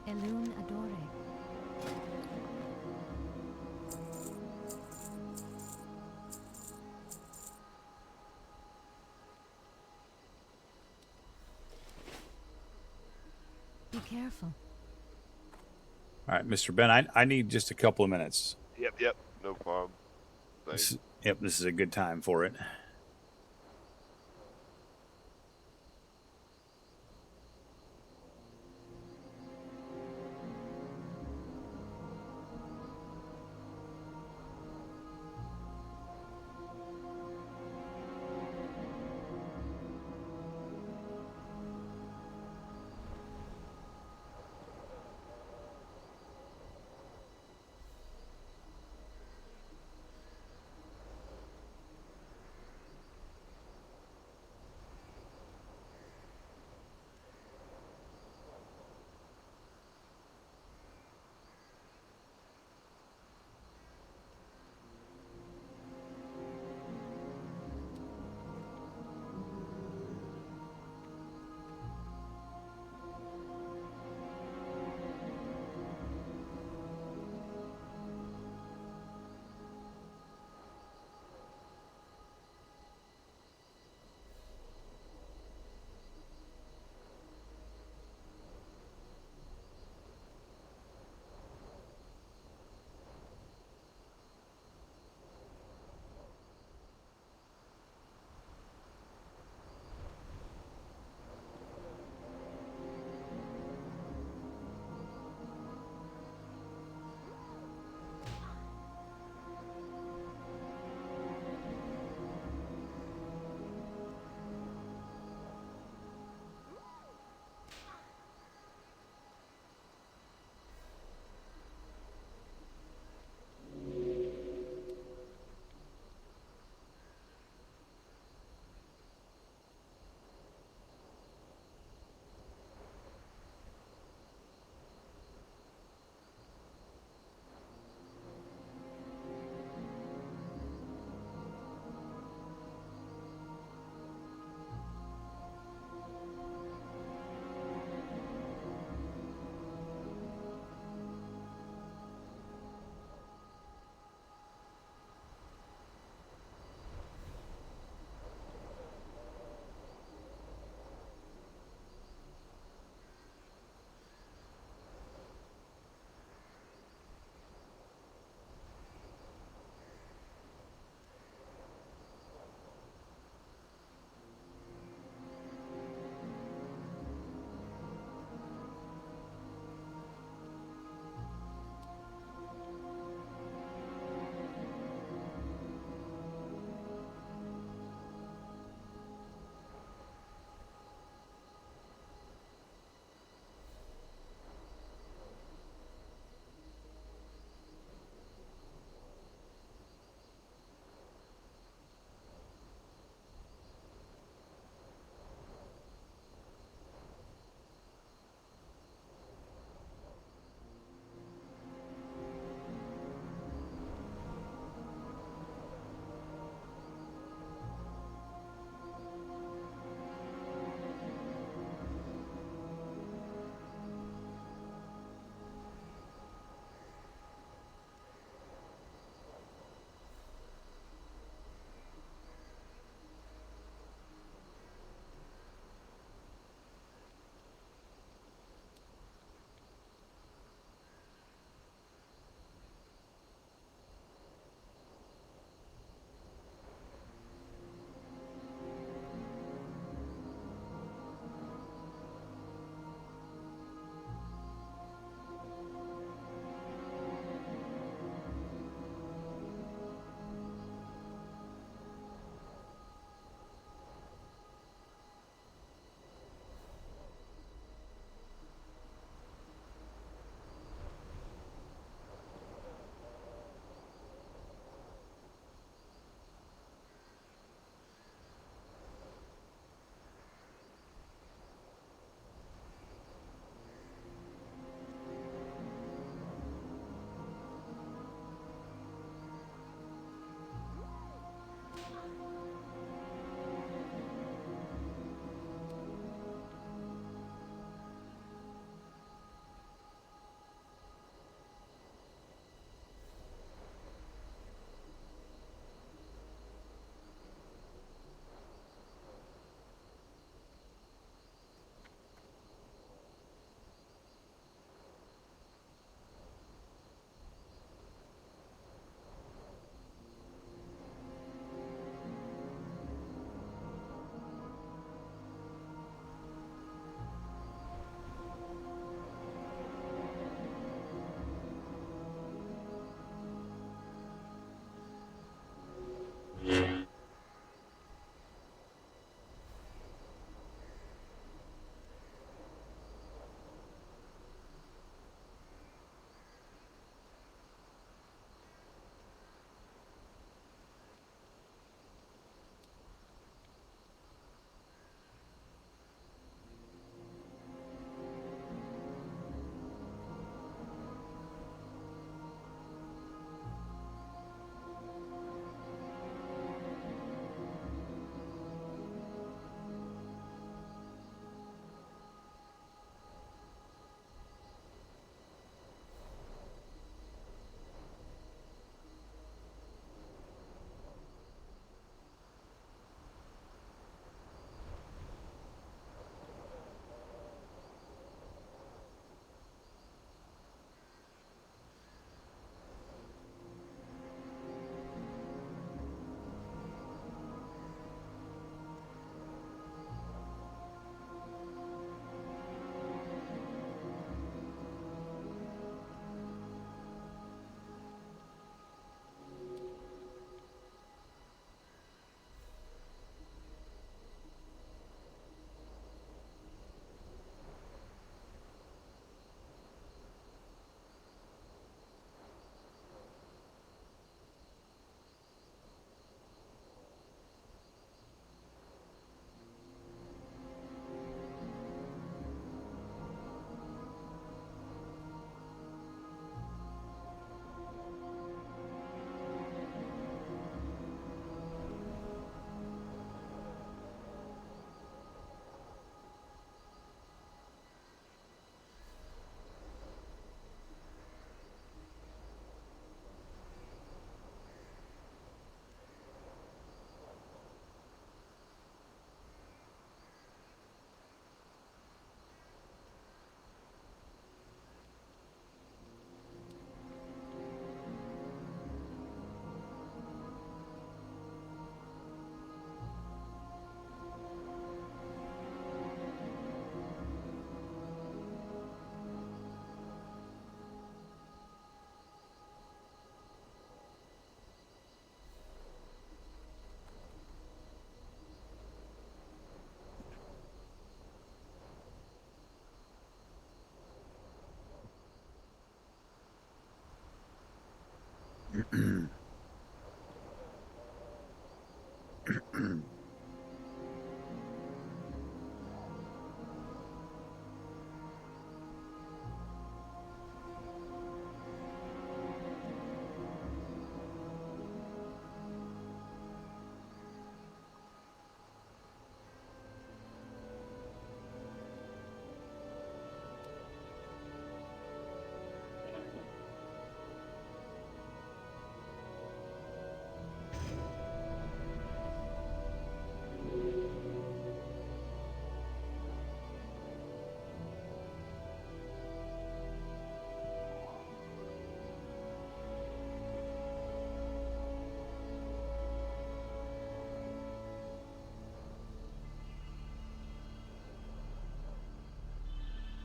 Elune Adore. Be careful. All right, Mr. Ben, I need just a couple of minutes. Yep, no problem. Thanks. Yep, this is a good time for it.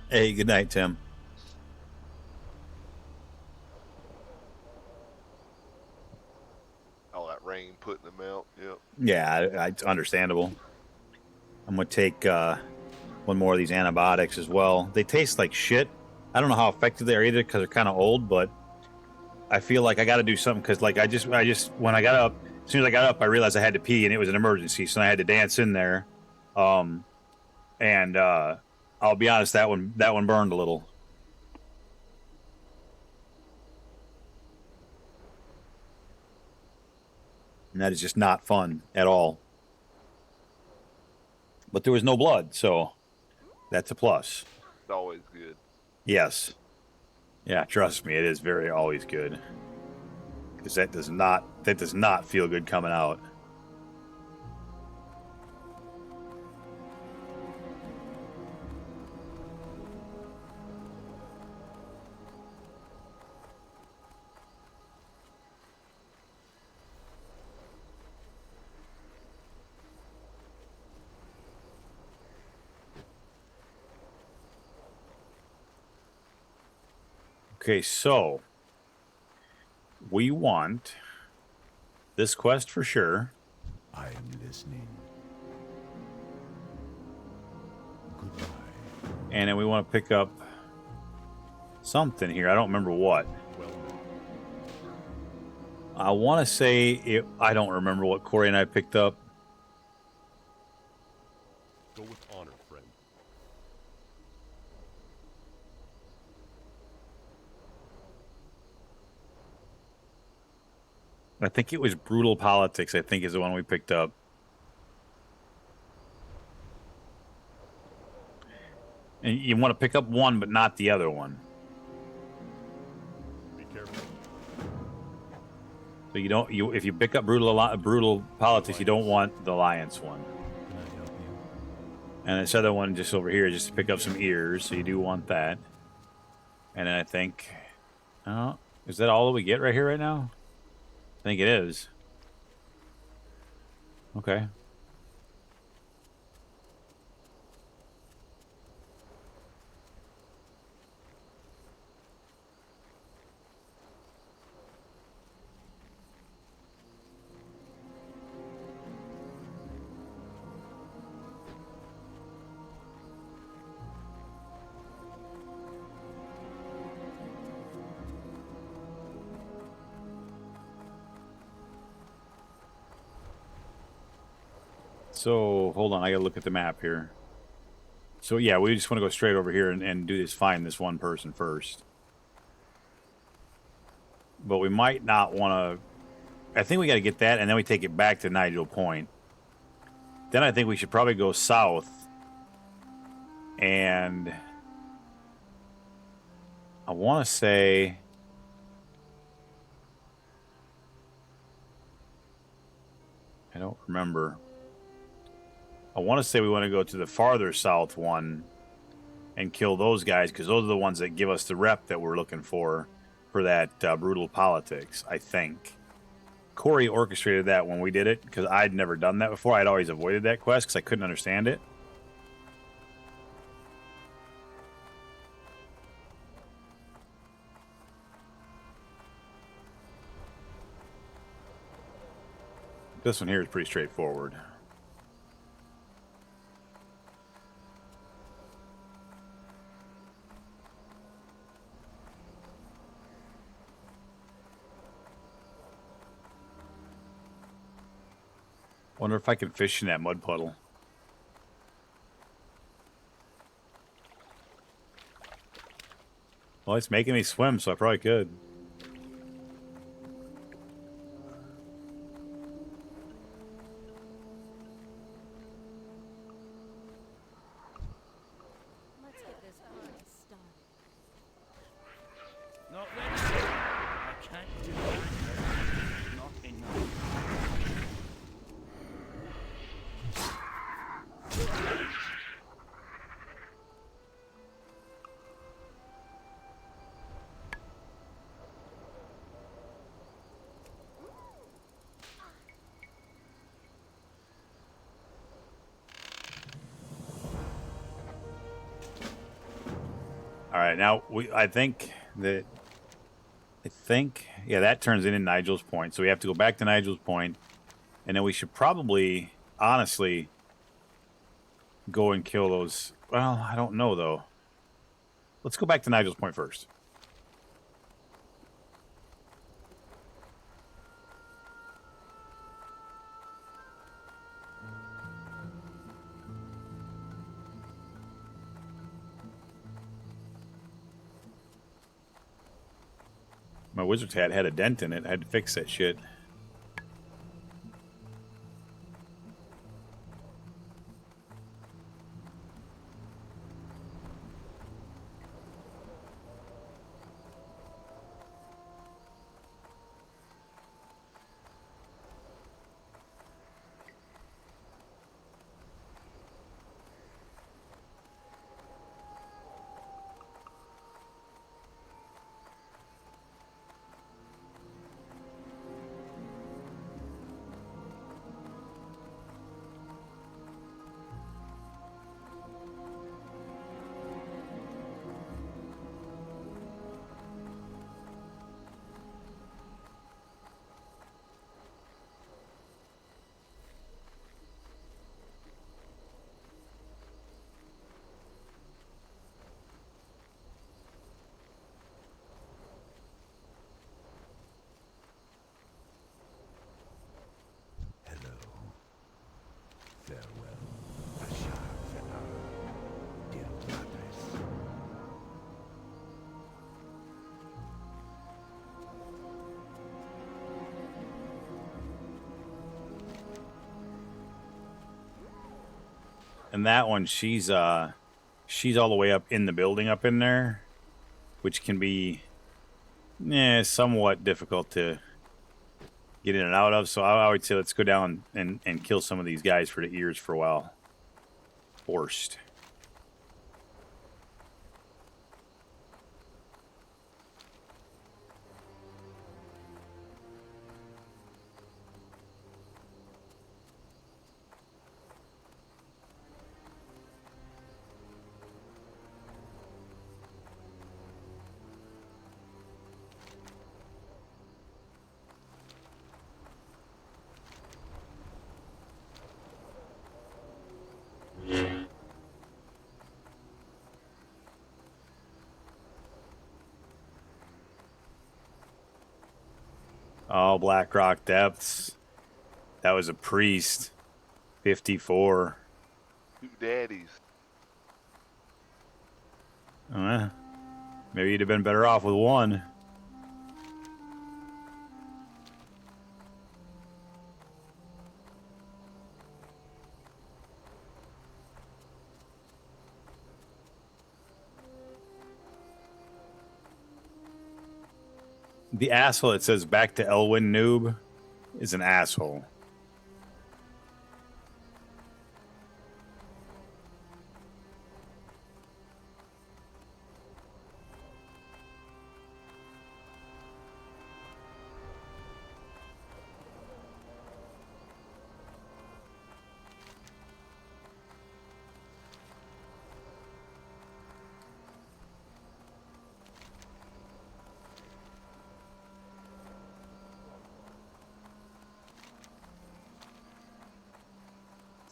Hey, good night, Tim. All that rain putting them out. Yep. Yeah, it's understandable. I'm gonna take one more of these antibiotics as well. They taste like shit. I don't know how effective they are either because they're kind of old, but I feel like I got to do something because like I just when I got up, as soon as I got up, I realized I had to pee and it was an emergency, so I had to dance in there. And I'll be honest, that one burned a little. And that is just not fun at all. But there was no blood, so that's a plus. It's always good. Yes. Yeah, trust me, it is very always good. Because that does not feel good coming out. Okay, so we want this quest for sure. I am listening. Goodbye. And then we want to pick up something here. I don't remember what. Well met. I want to say it. I don't remember what Corey and I picked up. Go with honor, friend. I think it was Brutal Politics, I think is the one we picked up. And you want to pick up one, but not the other one. Be careful. So you don't. If you pick up Brutal Politics, you don't want the Alliance one. Can I help you? And this other one just over here, just to pick up some ears. So you do want that. And then I think, oh, is that all that we get right here right now? I think it is. Okay. So, hold on, I gotta look at the map here. So, yeah, we just want to go straight over here and do this, find this one person first. But we might not want to... I think we got to get that, and then we take it back to Nigel Point. Then I think we should probably go south. And... I want to say... I don't remember. I want to say we want to go to the farther south one and kill those guys because those are the ones that give us the rep that we're looking for that Brutal Politics, I think. Corey orchestrated that when we did it because I'd never done that before. I'd always avoided that quest because I couldn't understand it. This one here is pretty straightforward. Wonder if I can fish in that mud puddle. Well, it's making me swim, so I probably could. Let's get this party started. Not ready yet. I can't do that yet. Not enough. All right, now I think yeah, that turns into Nigel's Point. So we have to go back to Nigel's Point, and then we should probably, honestly, go and kill those. Well, I don't know though. Let's go back to Nigel's Point first. My wizard's hat had a dent in it. I had to fix that shit. Hello. Farewell. Ashar Fenar. Dear Padres. And that one, she's all the way up in the building up in there, which can be somewhat difficult to get in and out of. So I would say let's go down and kill some of these guys for the ears for a while. Forced. Oh, Blackrock Depths. That was a priest. 54. Two daddies. Maybe you'd have been better off with one. The asshole that says back to Elwyn noob is an asshole.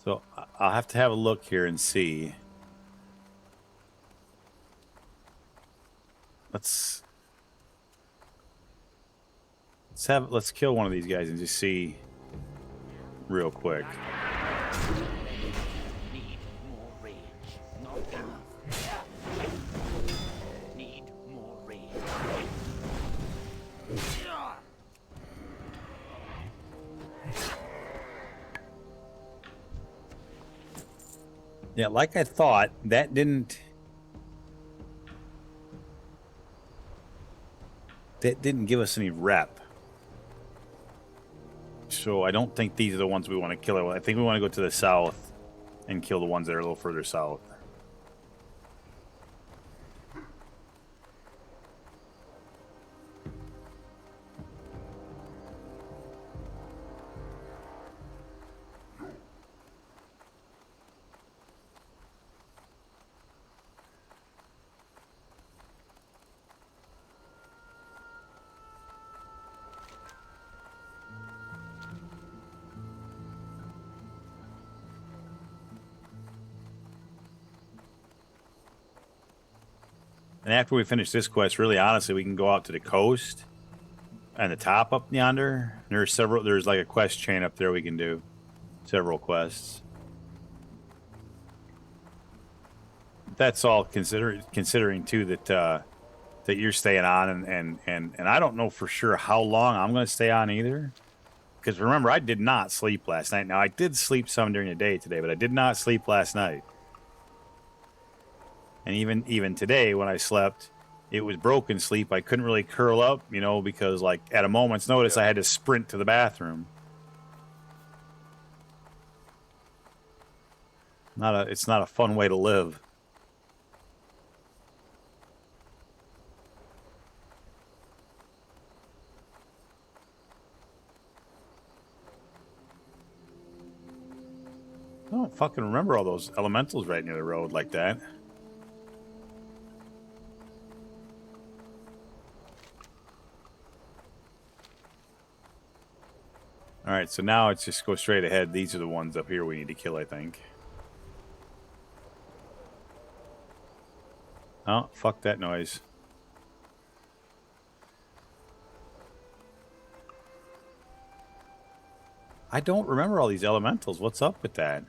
So I'll have to have a look here and see. Let's kill one of these guys and just see real quick. Need more range. Not enough. Need more range. Yeah, like I thought, that didn't give us any rep. So I don't think these are the ones we want to kill. I think we want to go to the south and kill the ones that are a little further south. And after we finish this quest, really honestly, we can go out to the coast and the top up yonder. There's like a quest chain up there we can do. Several quests. That's all considering too that that you're staying on and I don't know for sure how long I'm going to stay on either. Because remember, I did not sleep last night. Now I did sleep some during the day today, but I did not sleep last night. And even today when I slept, it was broken sleep. I couldn't really curl up, you know, because like at a moment's notice, I had to sprint to the bathroom. It's not a fun way to live. I don't fucking remember all those elementals right near the road like that. Alright, so now it's just go straight ahead. These are the ones up here we need to kill, I think. Oh, fuck that noise. I don't remember all these elementals. What's up with that?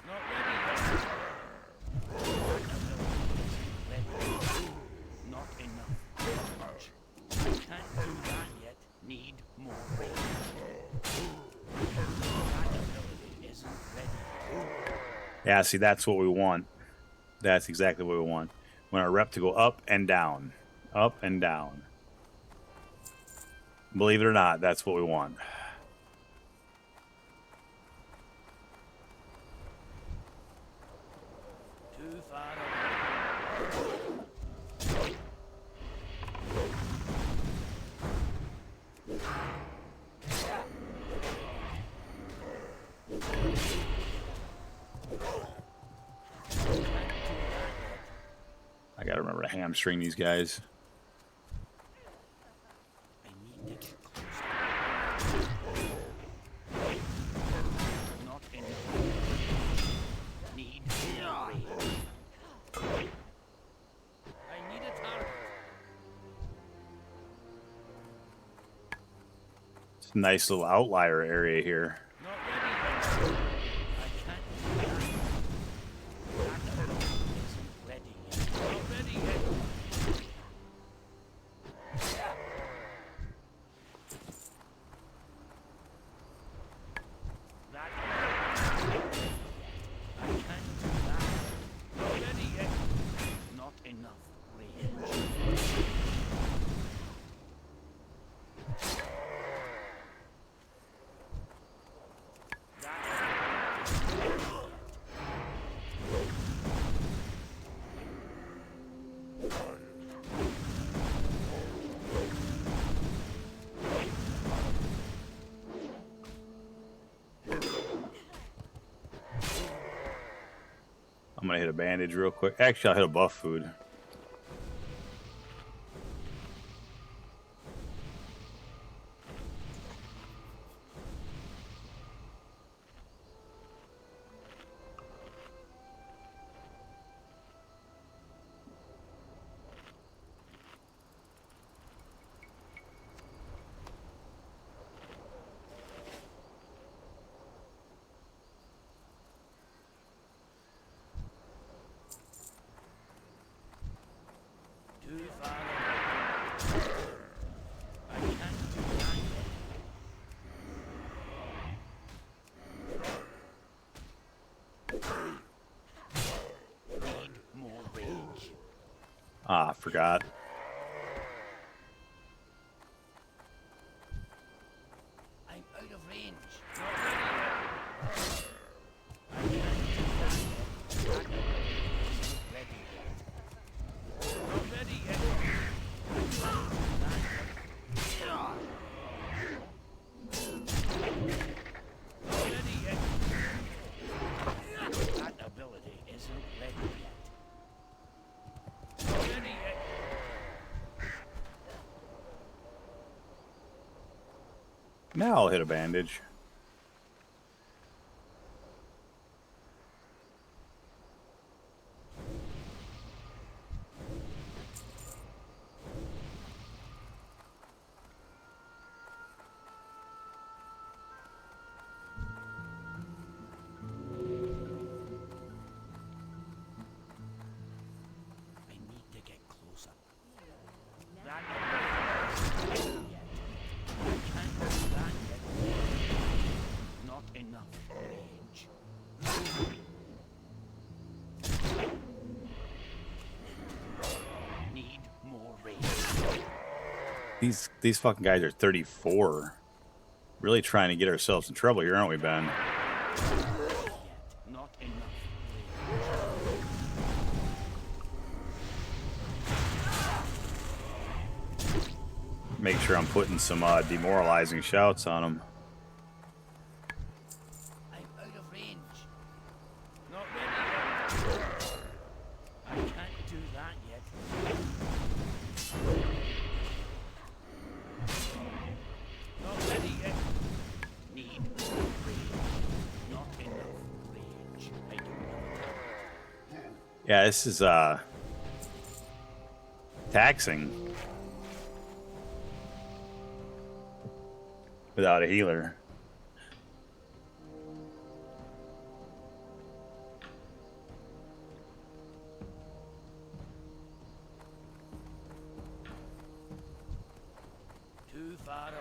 Not ready yet. Not enough. Much. Can't do that yet. Need more range. That ability isn't ready. Yeah, see, that's what we want. That's exactly what we want. We want our rep to go up and down. Up and down. Believe it or not, that's what we want. Too far away. I gotta remember to hamstring these guys. I need to get closer. Not enough. Need more range. I need a target. It's a nice little outlier area here. Not ready yet. I can't do that. That ability isn't ready yet. Not ready yet. That ability. I can't do that. Not ready yet. Not enough range. I'm gonna hit a bandage real quick. Actually, I'll hit a buff food. Ah, I forgot. I'm out of range. Not ready yet. Not ready yet. Not ready yet. That ability isn't ready yet. Not ready yet. Now I'll hit a bandage. I need to get closer. That ability isn't ready yet. I can't do that yet. Not enough range. Need more range. These fucking guys are 34. Really trying to get ourselves in trouble here, aren't we, Ben? Yet. Not enough Make sure I'm putting some demoralizing shouts on them. I'm out of range. Not ready yet. I can't do that yet. Not ready yet. Need more range. Not enough range. I don't have time. Yeah, this is taxing. Without a healer. Too far away.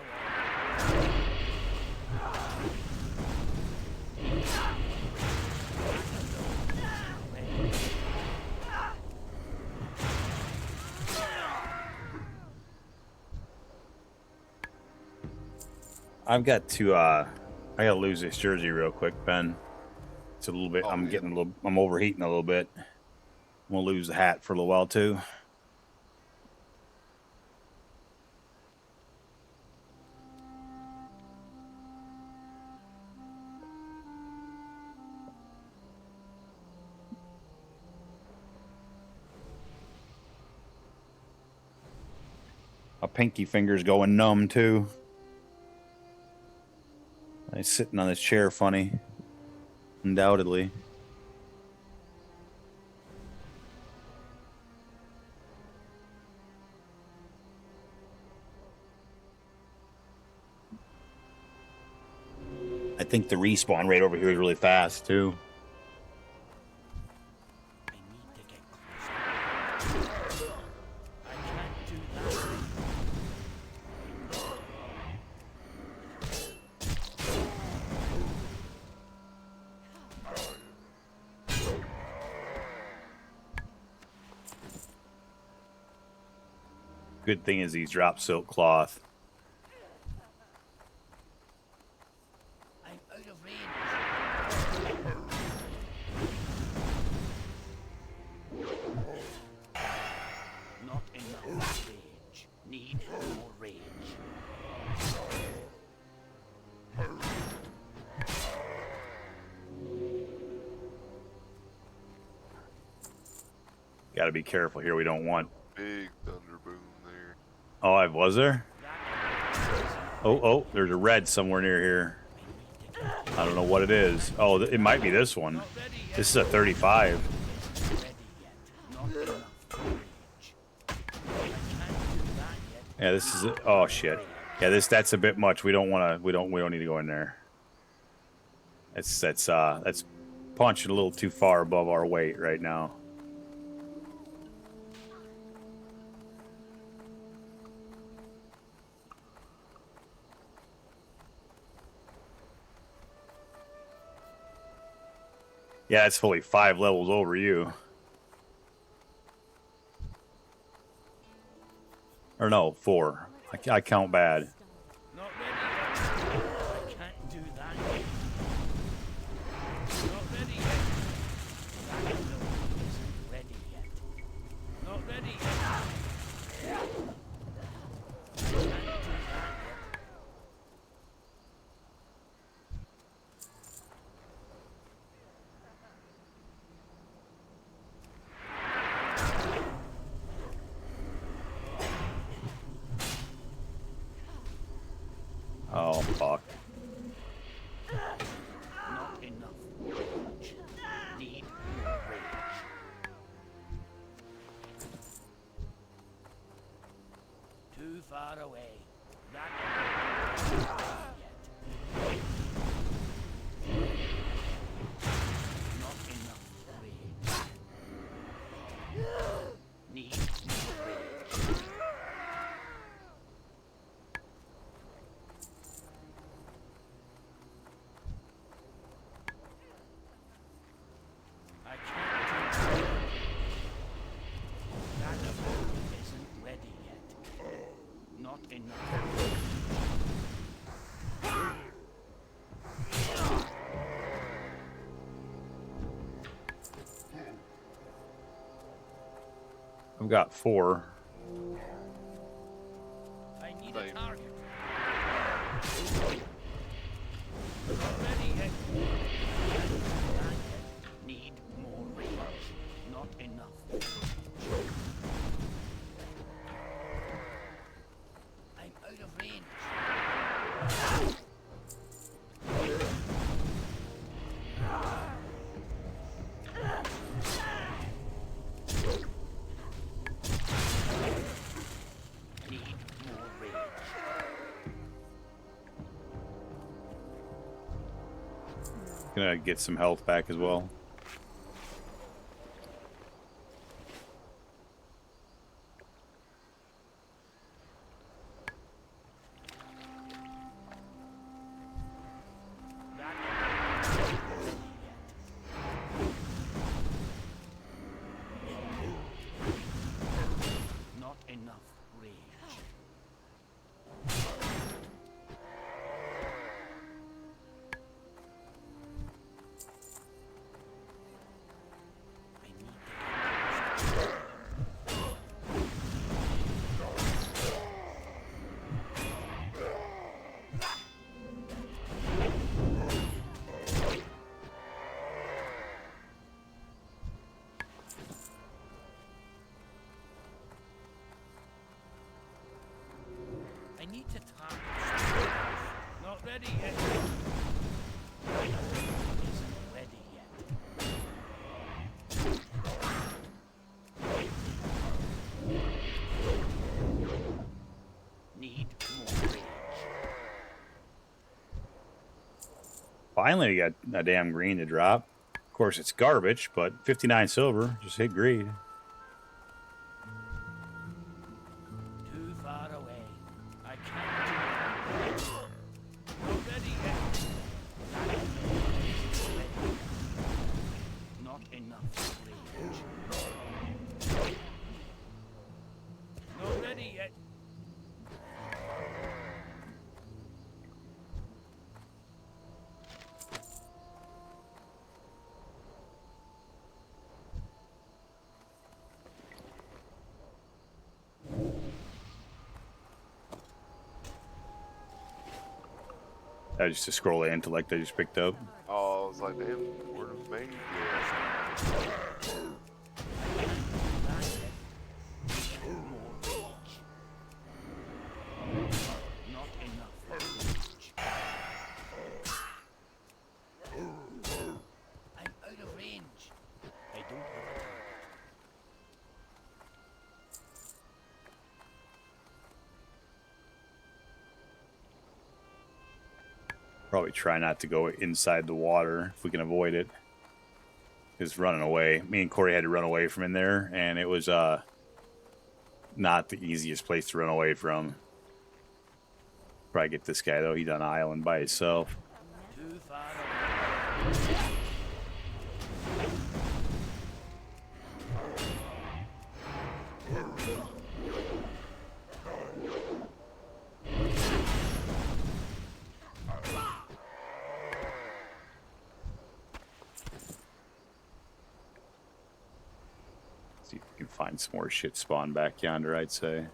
I've got to I gotta lose this jersey real quick, Ben. It's a little bit I'm overheating a little bit. I'm gonna lose the hat for a little while too. My pinky finger's going numb too. I'm sitting on this chair funny. Undoubtedly. I think the respawn rate over here is really fast too. I need to get closer. I can't do that. Good thing is he's dropped silk cloth. I'm out of range. Not enough range. Need more range. Got to be careful here. We don't want. Big thunder boom there. Oh, was there? Oh, there's a red somewhere near here. I don't know what it is. Oh, it might be this one. This is a 35. Ready yet. Not enough range. I can't do that yet. Yeah, this is. Oh shit. Yeah, that's a bit much. We don't want to. We don't need to go in there. That's punching a little too far above our weight right now. Yeah, it's fully 5 levels over you. Or no, 4. I count bad. Not ready yet. I can't do that yet. Not ready yet. That building isn't ready yet. Not ready yet. I can't do that yet. Oh, fuck. Not enough rage. Need more rage. Too far away. That isn't ready yet. Not enough rage. Need more rage. I can't do that. That building isn't ready yet. Not enough. I've got 4. I need Same. a target. Not ready yet. Not yet. Need more range. Not enough. I'm out of range. Need more range. Gonna get some health back as well. That isn't ready yet. Not enough rage. I need to I need to target something. Not ready yet. That isn't ready yet. Need more rage. Finally, we got a damn green to drop. Of course, it's garbage, but 59 silver. Just hit greed. Too far away. I can't do that. Not ready yet. That isn't ready. Not enough rage. Not ready yet. That was just a scroll of intellect I just picked up. Oh, I was like, damn, where's Mage at? Not enough rage. I'm out of range. I don't have a target. Probably try not to go inside the water if we can avoid it. Because running away, me and Corey had to run away from in there, and it was not the easiest place to run away from. Probably get this guy though. He's on an island by himself. Too far away. See if you can find some more shit spawn back yonder, I'd say.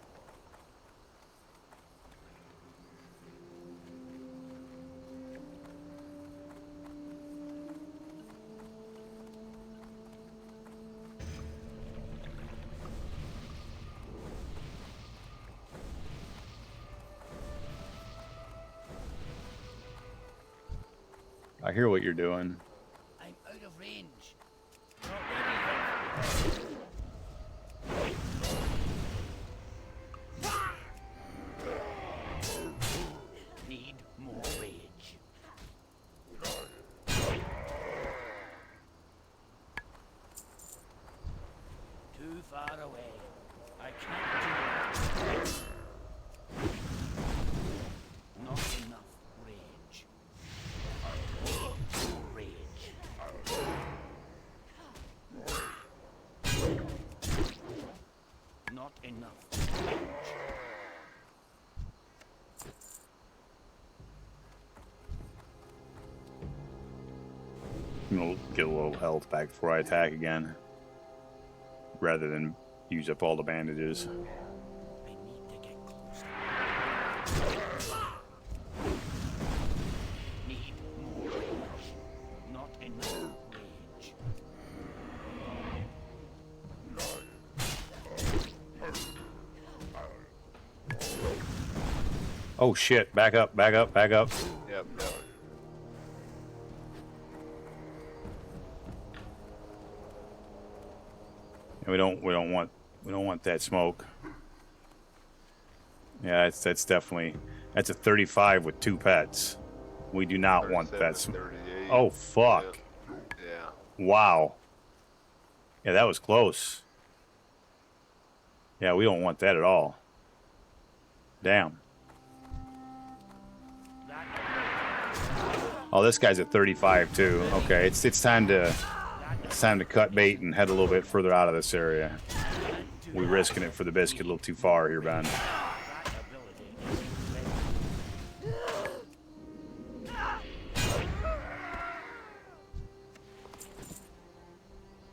I hear what you're doing. I'm out of range. Not ready yet. Need more rage. Too far away. I can't do it. Not enough rage. Not enough rage. I'm gonna get a little health back before I attack again, rather than use up all the bandages. I need to get closer. Need more rage. Not enough rage. Oh shit! Back up! Back up! Back up! Yep, yep. And we don't want that smoke. Yeah, that's definitely a 35 with 2 pets. We do not want 37, that smoke. 38. Oh fuck! Yeah. Wow. Yeah, that was close. Yeah, we don't want that at all. Damn. Oh, this guy's at 35 too. Okay, it's time to cut bait and head a little bit further out of this area. We're risking it for the biscuit a little too far here, Ben.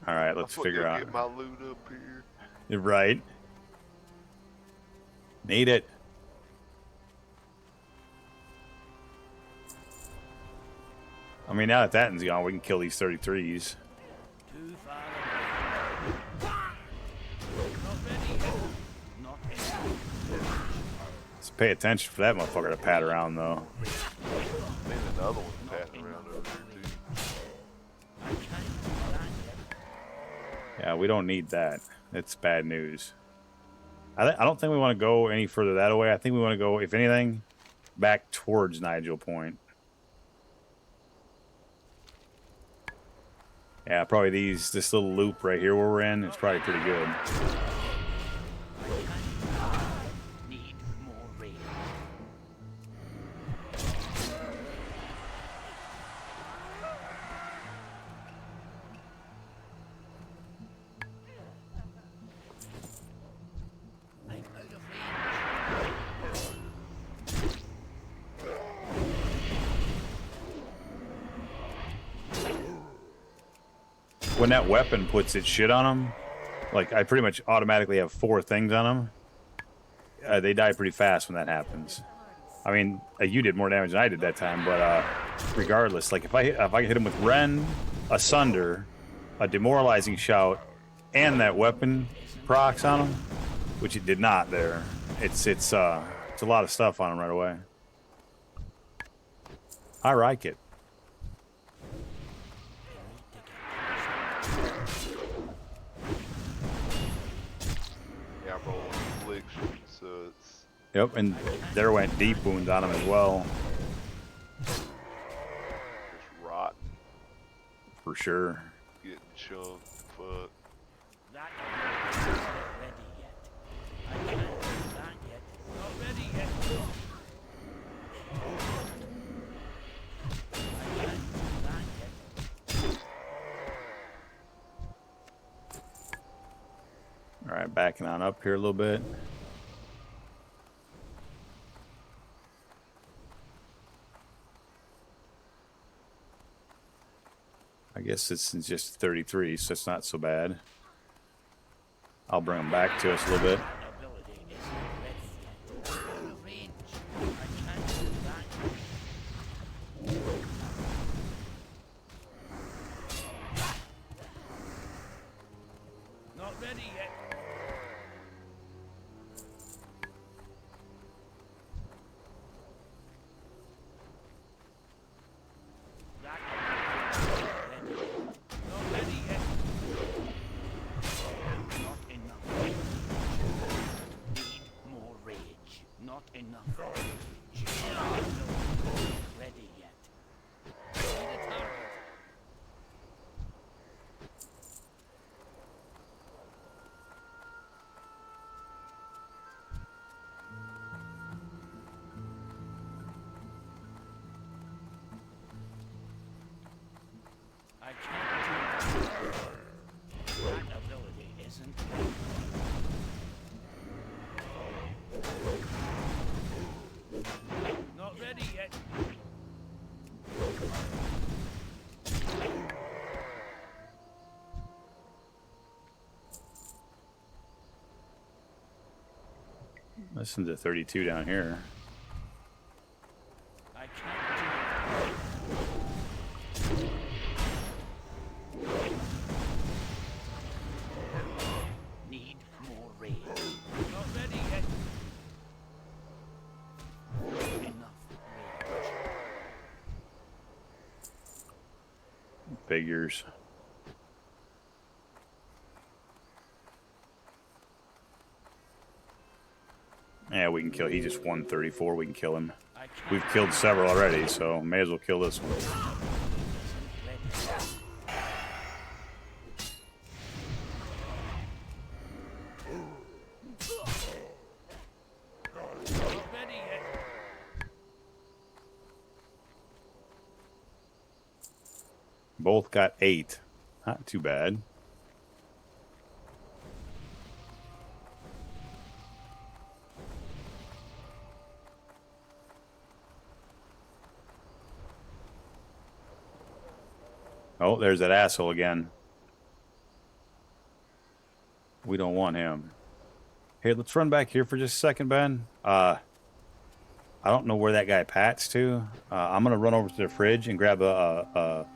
All right, let's figure out. Get my loot up here. You're right. Need it. I mean, now that that one's gone, we can kill these 33s. Too far away. Not ready yet. Not enough. Let's pay attention for that motherfucker to pat around, though. Maybe another one patting around over here too. I can't do that yet. Yeah, we don't need that. It's bad news. I don't think we want to go any further that way. I think we want to go, if anything, back towards Nigel Point. Yeah, probably this little loop right here where we're in is probably pretty good. Need more rage. I'm out of range. When that weapon puts its shit on them, like I pretty much automatically have 4 things on them. They die pretty fast when that happens. I mean, you did more damage than I did that time, but regardless, like if I hit him with Ren, a Sunder, a Demoralizing Shout, and that weapon procs on him, which it did not there, it's a lot of stuff on him right away. I like it. Yeah, I'm rolling affliction, so it's Yep, and there went deep wounds on him as well, just rotten, for sure. getting chunked. Fuck. That is not ready yet. I can't do that yet. Not ready yet. I can't do that yet. All right, backing on up here a little bit. I guess this is just 33, so it's not so bad. I'll bring him back to us a little bit. That ability isn't ready yet. Out of range. I can't do that. Not ready yet. That ability isn't ready. Not ready yet. Not enough. Need more rage. Not enough rage. Not ready yet. Need a target. I can't do that. That ability isn't ready. Not ready yet. Listen to 32 down here. I can't do that. Need more rage. Not ready yet. Enough rage. Figures. Yeah, we can kill. He just won 34. We can kill him. I can't. We've killed several already, so may as well kill this one. Isn't ready. Not ready yet. Both got 8. Not too bad. Oh, there's that asshole again. We don't want him. Hey, let's run back here for just a second, Ben. I don't know where that guy Pat's to. I'm gonna run over to the fridge and grab a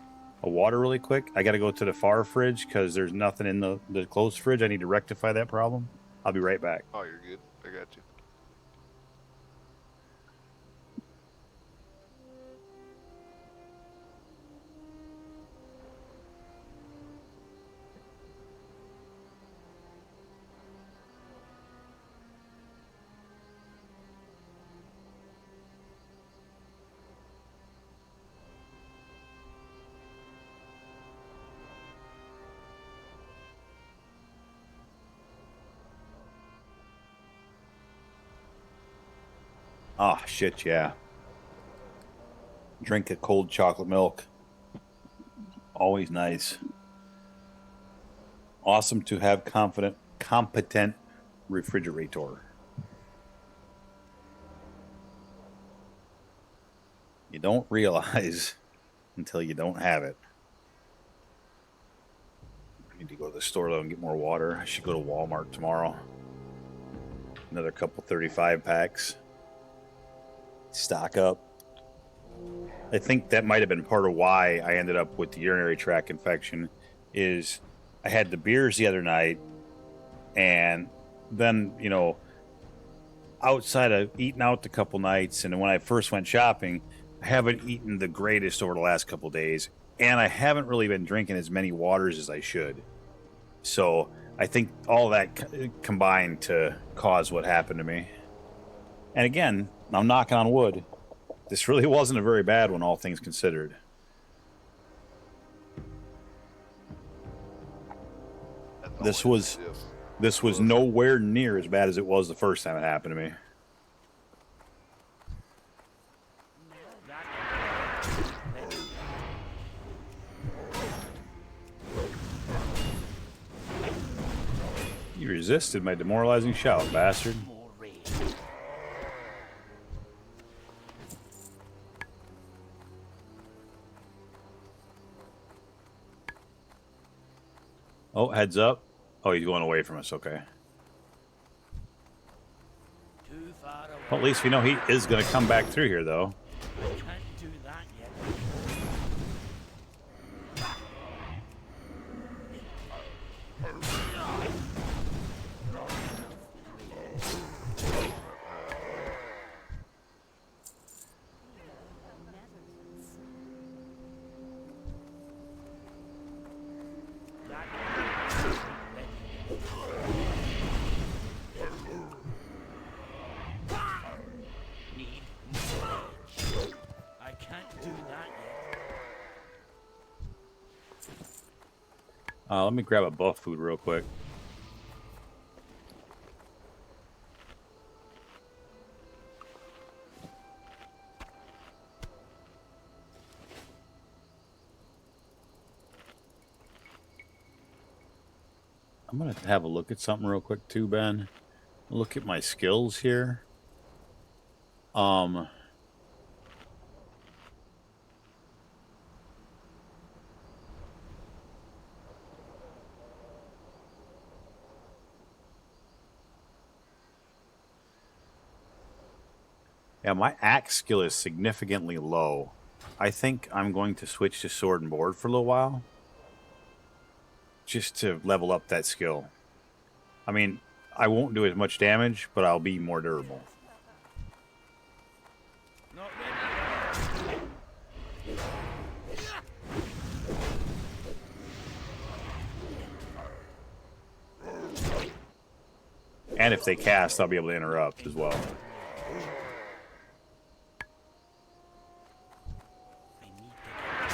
water really quick. I gotta go to the far fridge because there's nothing in the closed fridge. I need to rectify that problem. I'll be right back. Oh, you're good. I got you. Ah, shit, yeah. Drink a cold chocolate milk. Always nice. Awesome to have competent refrigerator. You don't realize until you don't have it. I need to go to the store though and get more water. I should go to Walmart tomorrow. Another couple 35 packs. Stock up. I think that might have been part of why I ended up with the urinary tract infection. Is I had the beers the other night, and then, you know, outside of eating out the couple nights, and when I first went shopping, I haven't eaten the greatest over the last couple days, and I haven't really been drinking as many waters as I should. So I think all that combined to cause what happened to me. And again, I'm knocking on wood. This really wasn't a very bad one, all things considered. That's This always was if. this was nowhere near as bad as it was the first time it happened to me. You resisted my demoralizing shout, bastard. More rage. Oh, heads up. Oh, he's going away from us. Okay. Too far away. Well, at least we know he is going to come back through here, though. I can't do that yet. Need more rage. I can't do that yet. Let me grab a buff food real quick. I'm gonna have a look at something real quick too, Ben. Look at my skills here. Yeah, my axe skill is significantly low. I think I'm going to switch to sword and board for a little while. Just to level up that skill. I mean, I won't do as much damage, but I'll be more durable. Not ready yet. And if they cast, I'll be able to interrupt as well. I need to get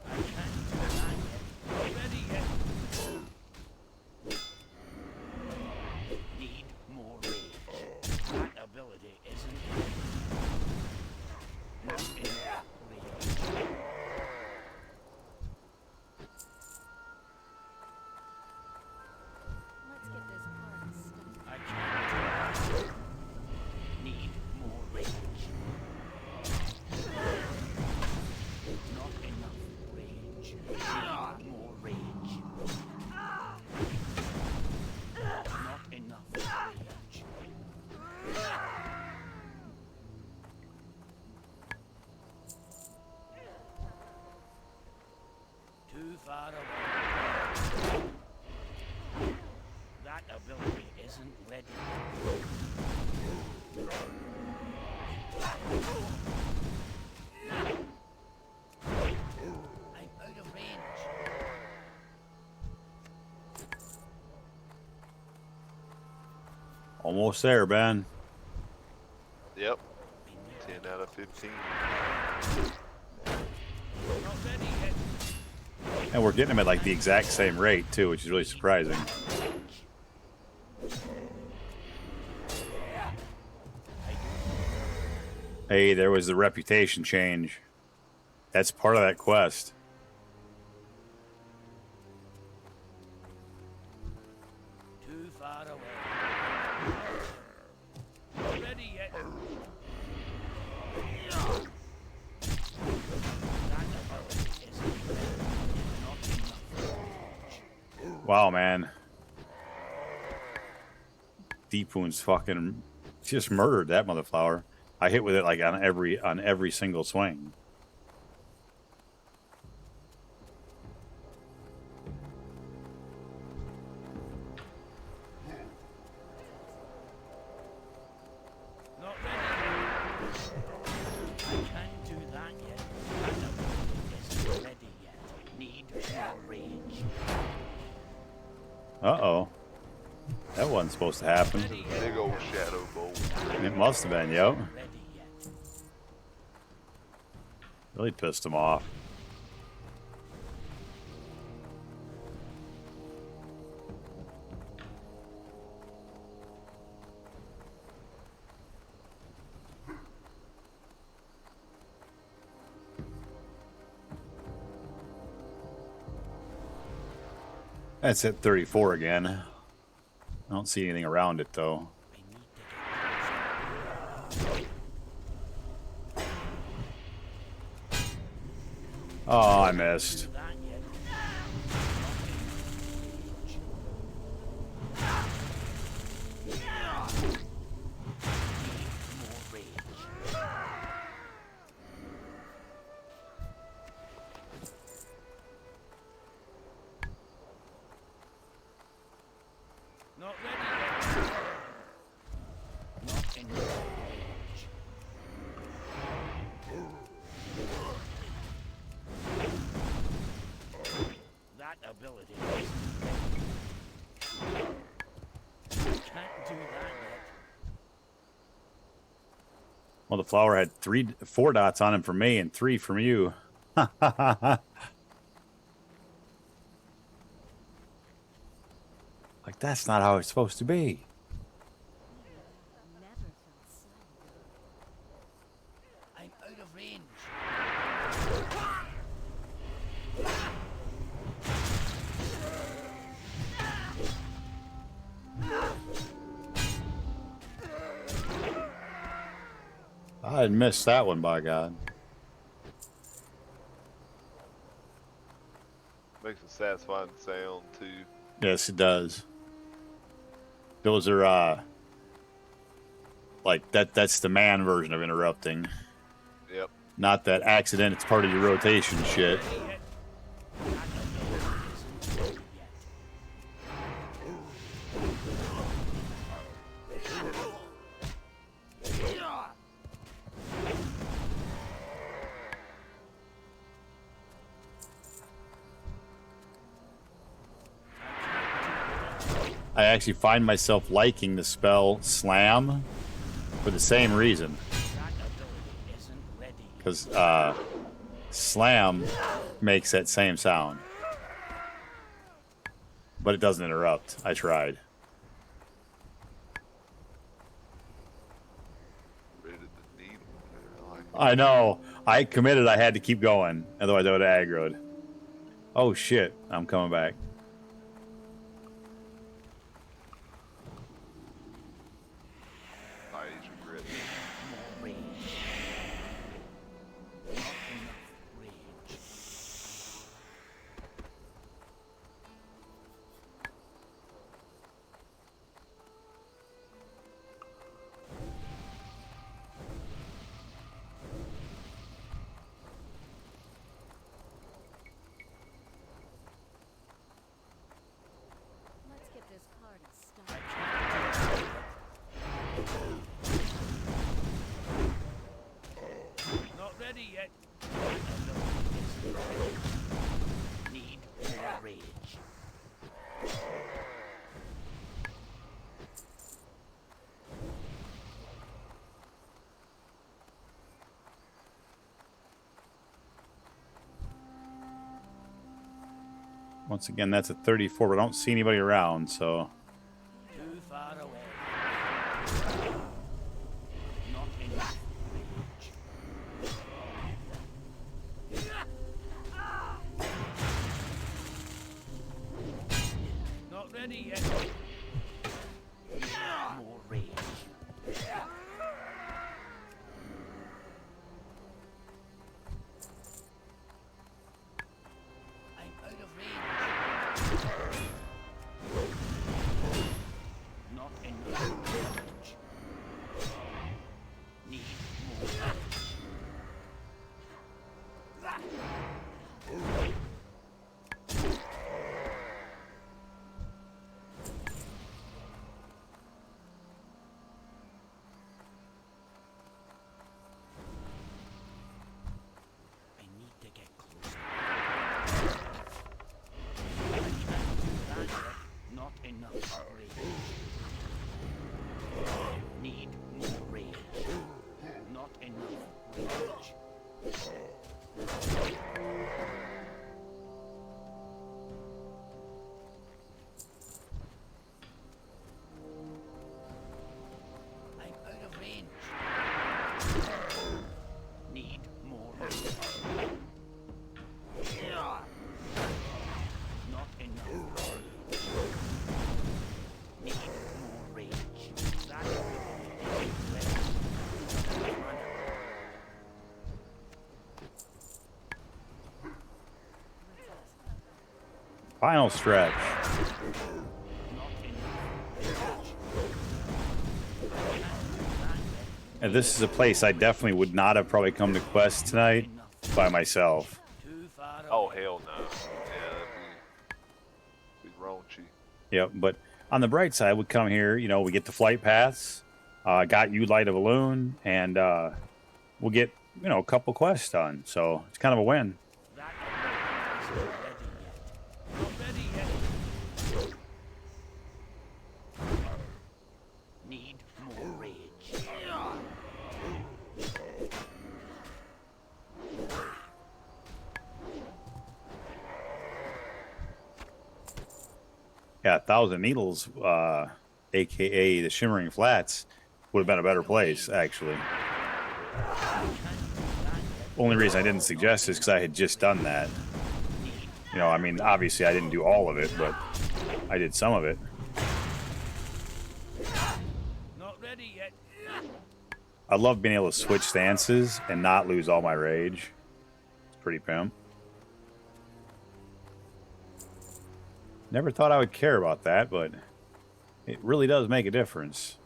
I can't do that yet. Not ready yet. Need more rage. That ability isn't not enough rage. Let's get this party started. I can't do that. Need more rage. Not enough rage. Need more rage. Not enough rage. Too far away. That ability isn't ready. I'm out of range. Almost there, Ben. Yep. 10 out of 15. Not ready yet. And we're getting them at like the exact same rate too, which is really surprising. Hey, there was the reputation change. That's part of that quest. Too far away. Not ready yet. That ability isn't ready. Not enough rage. Wow, man. Deep Wounds fucking just murdered that motherflower. I hit with it like on every single swing. Not ready yet. I can't do that yet. That ability isn't ready yet. Need more rage. Uh-oh. That wasn't supposed to happen. Ready yet. Big old shadow bolt. It must have been, yo. Ready yet. Really pissed him off. That's at 34 again. I don't see anything around it, though. I need to get closer. Oh, I missed. Do that yet. That ability isn't ready. Can't do that yet. Well, the flower had 4 dots on him for me and 3 from you. Like, that's not how it's supposed to be. Never felt so good. I'm out of range. I missed that one, by God. Makes a satisfying sound too. Yes, it does. Those are, like, that's the man version of interrupting. Yep. Not that accident, it's part of your rotation shit. Ready yet. That ability isn't ready yet. I actually find myself liking the spell Slam for the same reason. That ability isn't ready yet. Because Slam makes that same sound. But it doesn't interrupt. I tried. Ready to need 'em. Like, I know. I committed I had to keep going. Otherwise I would have aggroed. Oh shit. I'm coming back. I regret it. More range. Not enough range. Let's get this party I started. can't do that yet. Not ready yet. That ability isn't ready. Need more range. Once again, that's a 34, but I don't see anybody around, so. Too far away. Not enough range. Not ready yet. More range. I'm out of range. Not enough range. Need more range. I need to get closer. I can't do that yet. Not enough range. Need more range. Not enough range. I'm out of range. Need more range. Not enough. Need more range. That ability isn't ready. Mana. Final stretch. Not enough range. Can't do that yet. And this is a place I definitely would not have probably come to quest tonight by myself. Too far away. Oh hell no. Yeah, that'd be raunchy. Yep, but on the bright side, we come here, you know, we get the flight paths, got you light a balloon, and we'll get, you know, a couple quests done. So it's kind of a win. That ability isn't ready yet. Yeah, Thousand Needles, aka the Shimmering Flats, would have been a better place, actually. Only reason I didn't suggest is because I had just done that. You know, I mean, obviously I didn't do all of it, but I did some of it. Not ready yet. I love being able to switch stances and not lose all my rage. It's pretty pimp. Never thought I would care about that, but it really does make a difference.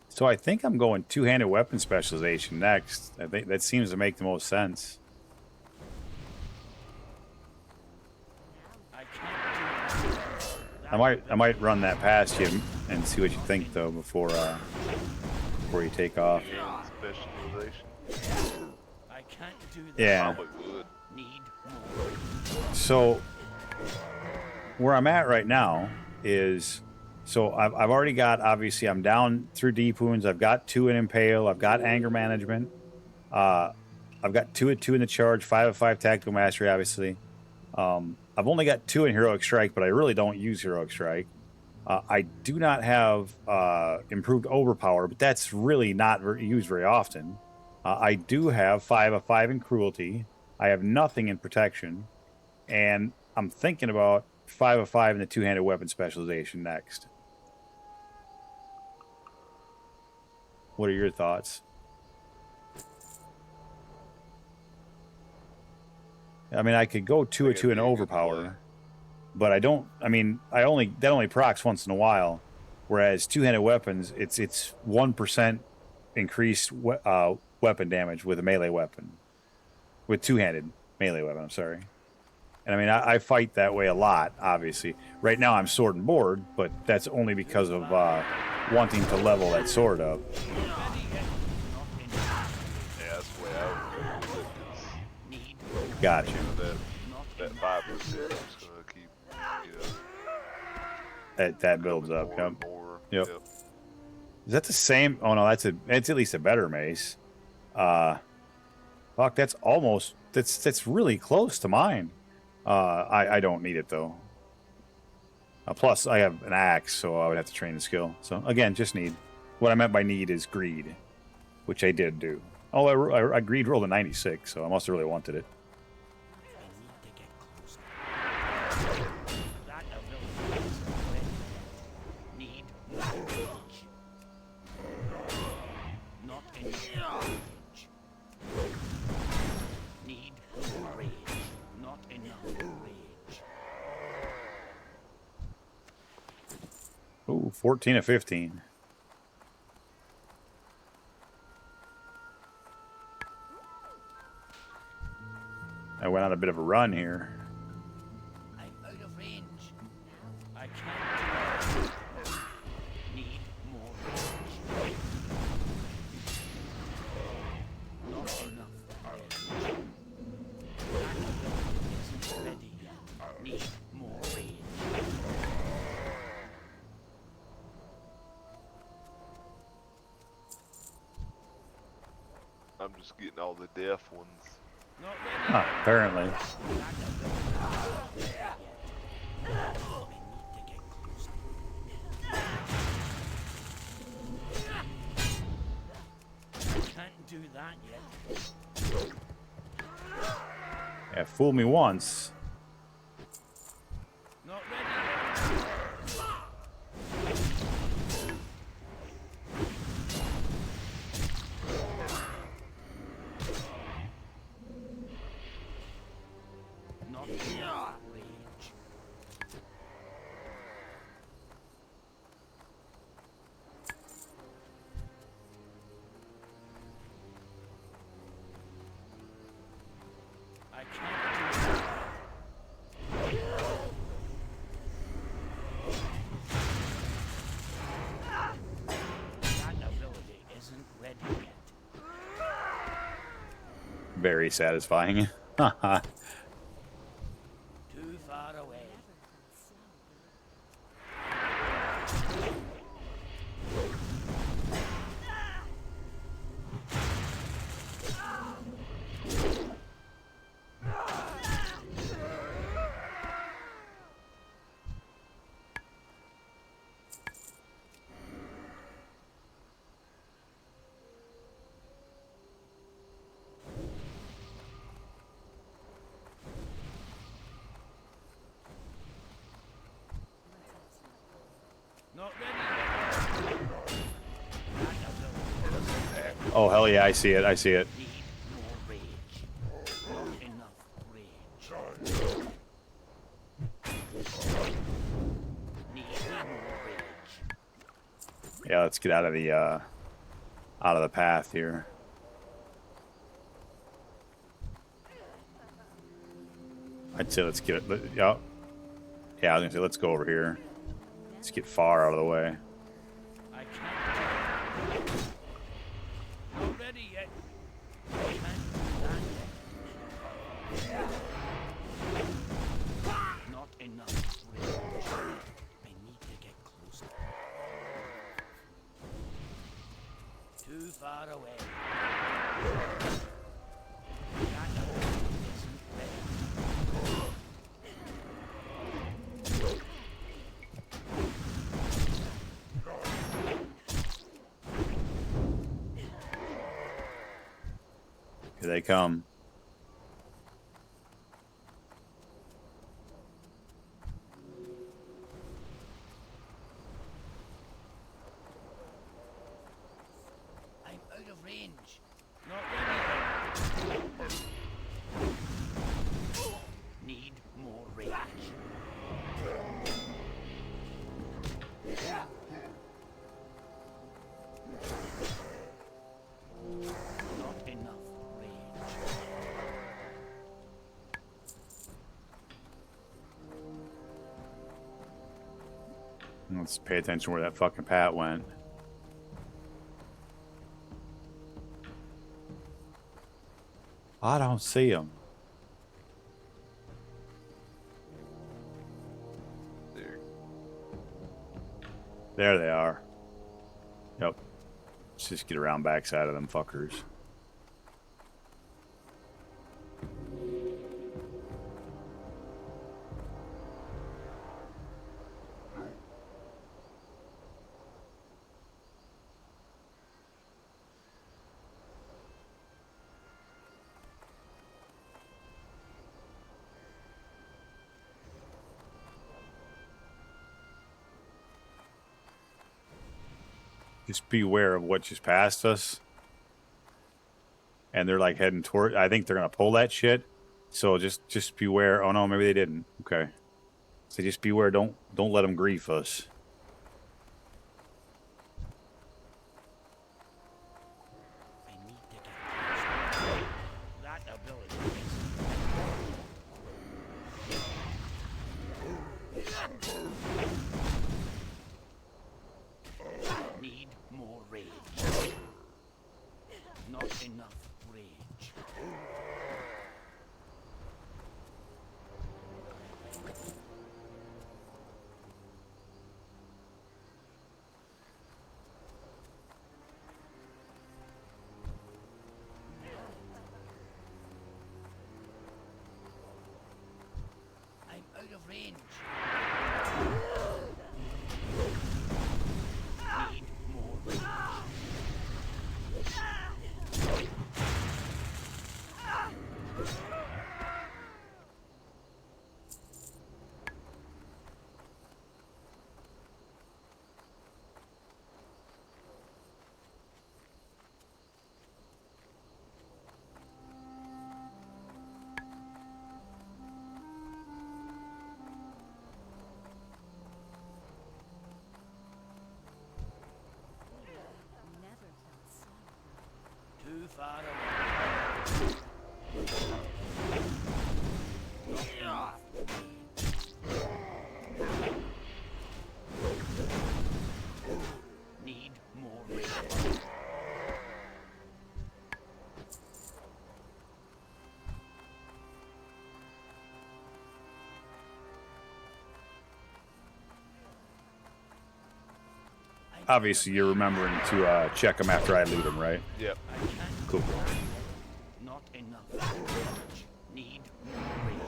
So I think I'm going two-handed weapon specialization next. I think that seems to make the most sense. I can't do that. I might run that past you and see what you think though before you take off. Specialization. I can't do that. Yeah. Probably would. Need more. So where I'm at right now is, so I've already got, obviously I'm down through Deep Wounds. I've got 2 in Impale. I've got Anger Management. I've got 2 at 2 in the Charge, 5 at 5 Tactical Mastery, obviously. I've only got 2 in Heroic Strike, but I really don't use Heroic Strike. I do not have improved Overpower, but that's really not used very often. I do have 5 of 5 in Cruelty. I have nothing in Protection. And I'm thinking about 5 of 5 in the two-handed weapon specialization next. What are your thoughts? I mean, I could go 2 of 2 in Overpower, but I don't. I mean, that only procs once in a while, whereas two-handed weapons, it's 1% increased weapon damage with a melee weapon, with two-handed melee weapon. I'm sorry, and I mean I fight that way a lot. Obviously, right now I'm sword and board, but that's only because of wanting to level that sword up. Yeah, that's the way I would do it. 'Cause Gotcha. that 5% is gonna keep, you know, That builds up. more Yep. and more. Yep. Is that the same? Oh no, it's at least a better mace. Fuck, that's really close to mine. I don't need it though. Plus, I have an axe, so I would have to train the skill. So again, just need. What I meant by need is greed, which I did do. Oh, I greed rolled a 96, so I must have really wanted it. That ability is ready. Need more rage. Not enough rage. Need more rage. Not enough rage. Ooh, 14 of 15. I went on a bit of a run here. I'm out of range. I can't do it. Need more rage. Not enough rage. That ability isn't ready yet. Need more rage. I'm just getting all the deaf ones. Not ready Huh, apparently. That ability isn't ready yet. We need to get closer. Can't do that yet. Yeah, fool me once. Not ready yet. Not enough rage. I can't do that. That ability isn't ready yet. Very satisfying. Haha. Too far away. Oh, hell yeah, I see it. I see it. Need more rage. Not enough rage. Need more rage. Yeah, let's get out of the path here. I'd say let's get it. Yeah, I was gonna say let's go over here. Let's get far out of the way. I can't. Not ready yet. I can't do that yet. Not enough rage. I need to get closer. Too far away. That isn't ready. Here they come. I'm out of range. Not ready yet. Need more rage. Not enough rage. Let's pay attention where that fucking Pat went. I don't see him. There. There they are. Yep. Let's just get around backside of them fuckers. Just beware of what just passed us. And they're like heading toward. I think they're gonna pull that shit. So just beware. Oh no, maybe they didn't. Okay. So just beware. Don't let them grief us. I need to get closer. That ability is... Need more rage. Not enough rage. I'm out of range. Need more rage. Never felt so Too far away. Not enough rage. Need more rage. Obviously, you're remembering to check them after I loot them, right? Yep. I can't Cool. do that. Not enough rage. Need more rage.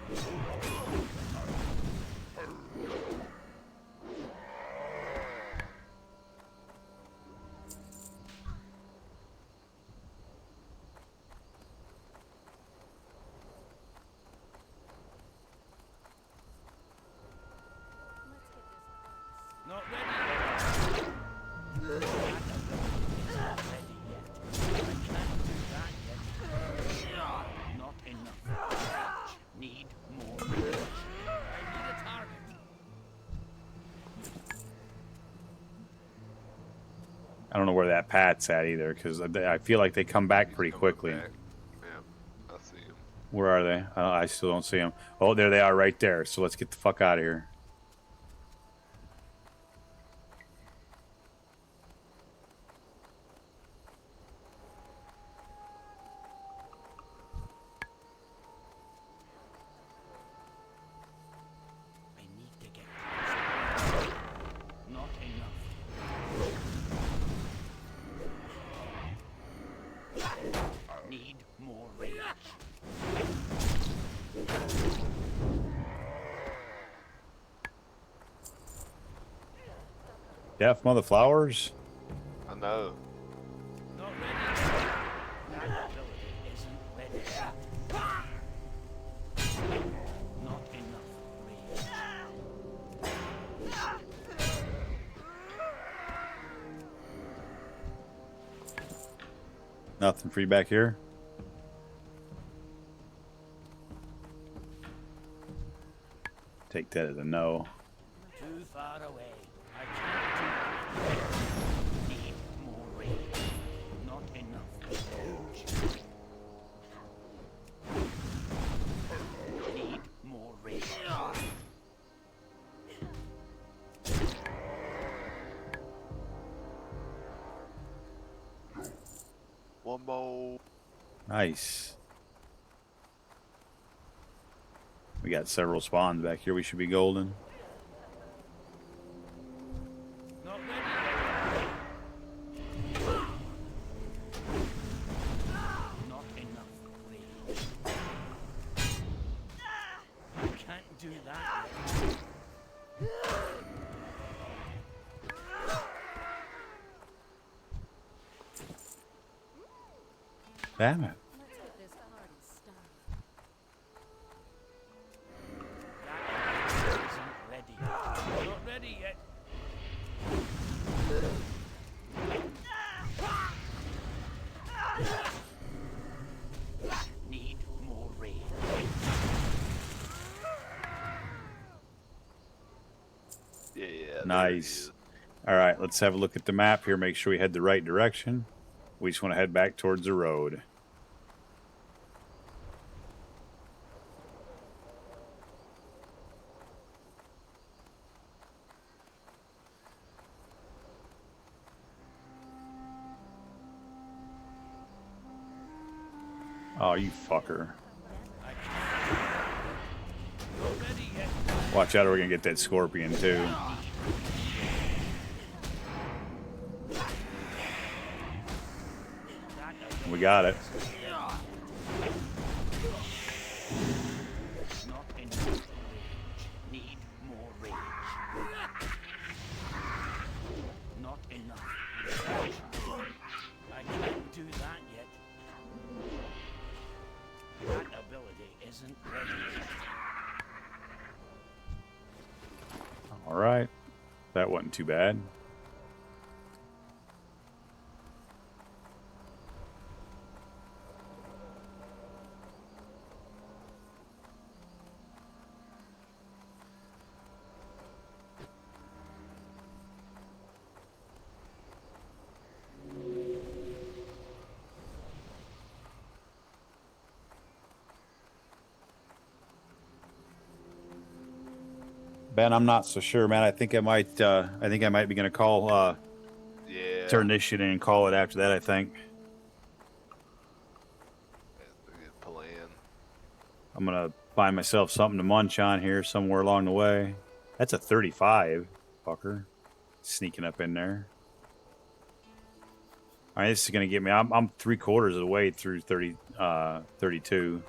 Let's get this. Not ready yet. That ability is I don't know where that Pat's at either, because I feel like they come back pretty Coming quickly. back. Yeah, I see him. Where are they? I still don't see them. Oh, there they are right there. So let's get the fuck out of here. I need to get closer. Not enough. Need more range. Deaf mother flowers? I know. Not ready. That ability isn't ready. Not enough range. Nothing for you back here? Take that as a no. Too far away. I can't do it. Need more range. Not enough range. Need more range. One more. Nice. We got several spawns back here. We should be golden. Not ready. Not enough range. I can't do that yet. Damn it. Let's get this party started. That isn't ready. Not ready yet. Need more range. Yeah. there it Nice. is. All right, let's have a look at the map here. Make sure we head the right direction. We just want to head back towards the road. Oh, you fucker. Not ready yet. Watch out or we're going to get that scorpion too. We got it. Not enough range. Need more range. Not enough range. I can't do that yet. That ability isn't ready yet. All right. That wasn't too bad. Ben, I'm not so sure, man. I think I might be gonna call Yeah. turn this shit in and call it after that, I think. That's a good plan. I'm gonna find myself something to munch on here somewhere along the way. That's a 35, fucker. Sneaking up in there. All right, this is gonna get me. I'm 3/4 of the way through 32.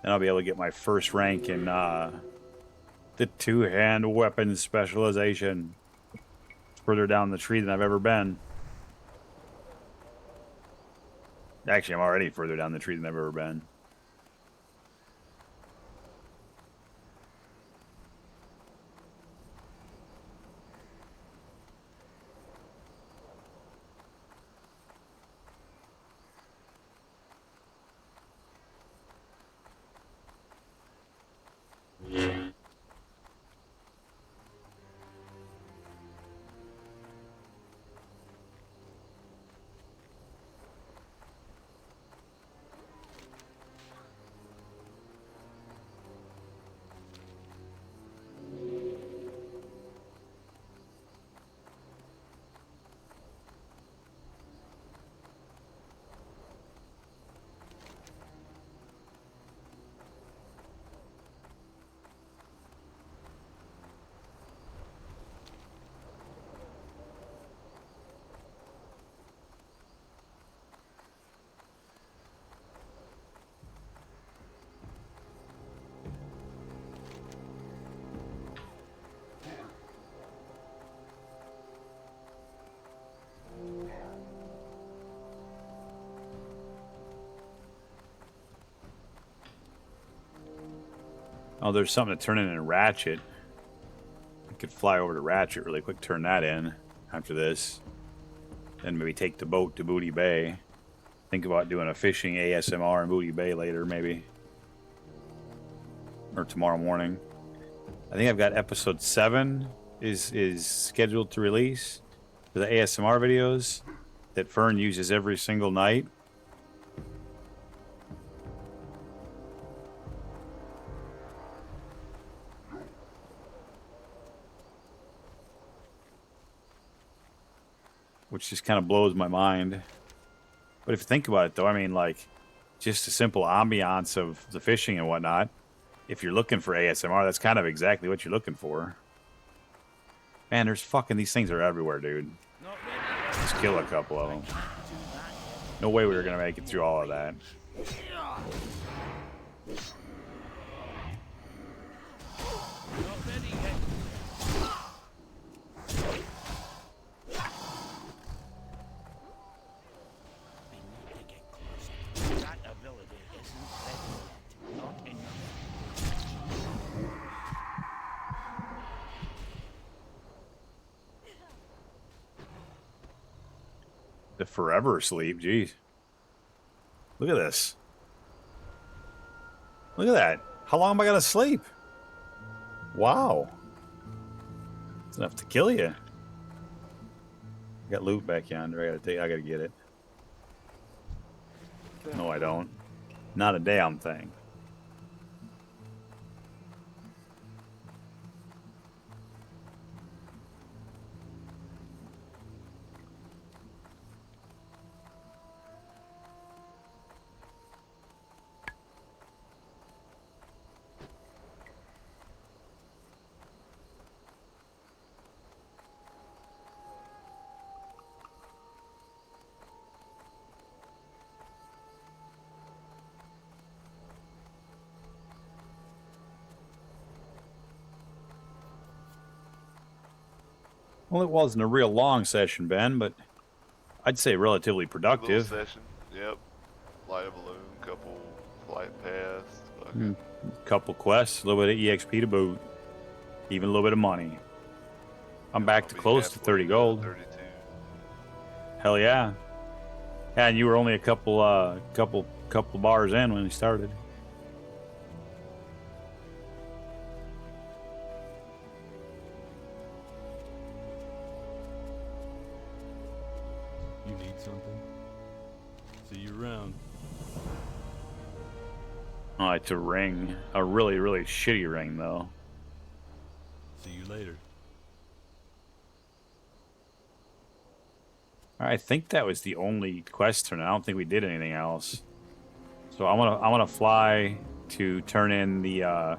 Then I'll be able to get my first rank in the two-hand weapon specialization. It's further down the tree than I've ever been. Actually, I'm already further down the tree than I've ever been. Oh, there's something to turn in Ratchet. I could fly over to Ratchet really quick, turn that in after this. Then maybe take the boat to Booty Bay. Think about doing a fishing ASMR in Booty Bay later, maybe. Or tomorrow morning. I think I've got episode 7 is scheduled to release for the ASMR videos that Fern uses every single night. Which just kind of blows my mind. But if you think about it, though, I mean, like, just a simple ambiance of the fishing and whatnot. If you're looking for ASMR, that's kind of exactly what you're looking for. Man, there's fucking, these things are everywhere, dude. Not ready. Let's kill a couple of them. No way we were gonna make it through all of that. Not ready yet. We need to get closer. That ability isn't ready yet. Not enough. The forever sleep, jeez. Look at this. Look at that. How long am I gonna sleep? Wow. It's enough to kill you. I got loot back yonder. I gotta get it. No, I don't. Not a damn thing. Well, it wasn't a real long session, Ben, but I'd say relatively Little productive. session. Yep. Light a balloon, couple flight paths. Fucking Couple quests, a little bit of EXP to boot, even a little bit of money. I'm back to I'll be close to halfway 30 gold. 32. Hell yeah. And you were only a couple bars in when we started. You need something? See you around. Oh, it's a ring. A really, really shitty ring, though. See you later. I think that was the only quest turn. I don't think we did anything else. So I wanna fly to turn in the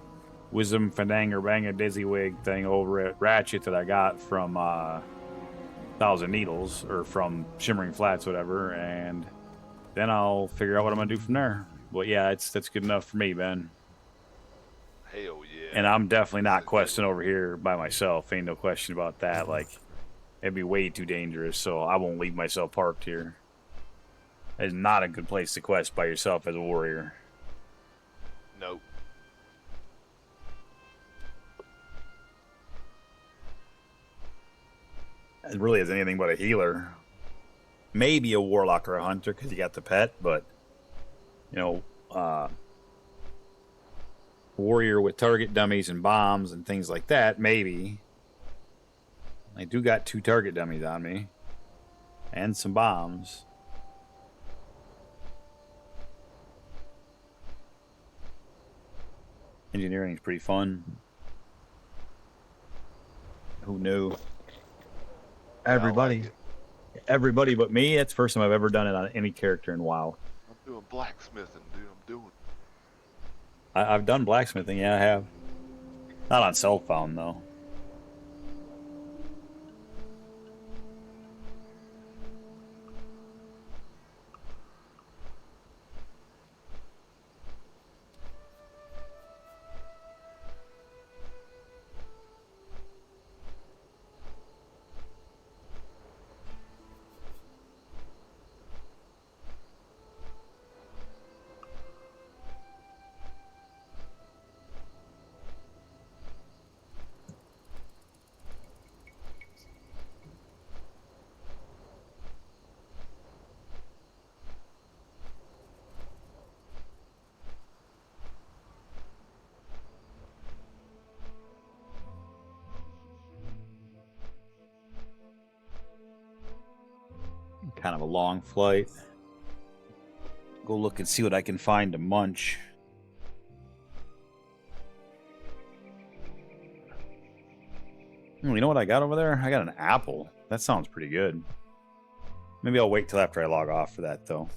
Wisdom Fandanger Banga Dizzywig thing over at Ratchet that I got from Thousand Needles or from Shimmering Flats, whatever, and then I'll figure out what I'm gonna do from there. But yeah, that's good enough for me, Ben. Hell yeah. And I'm definitely not questing over here by myself. Ain't no question about that. Like, it'd be way too dangerous, so I won't leave myself parked here. It's not a good place to quest by yourself as a warrior. Nope. It really isn't anything but a healer. Maybe a warlock or a hunter because you got the pet, but you know, warrior with target dummies and bombs and things like that, maybe. I do got 2 target dummies on me and some bombs. Engineering is pretty fun. Who knew? Everybody. Everybody but me. That's the first time I've ever done it on any character in WoW. I'm doing blacksmithing, dude. I'm doing. I've done blacksmithing, yeah, I have. Not on Self-Found, though. Kind of a long flight. Go look and see what I can find to munch. You know what I got over there? I got an apple. That sounds pretty good. Maybe I'll wait till after I log off for that, though.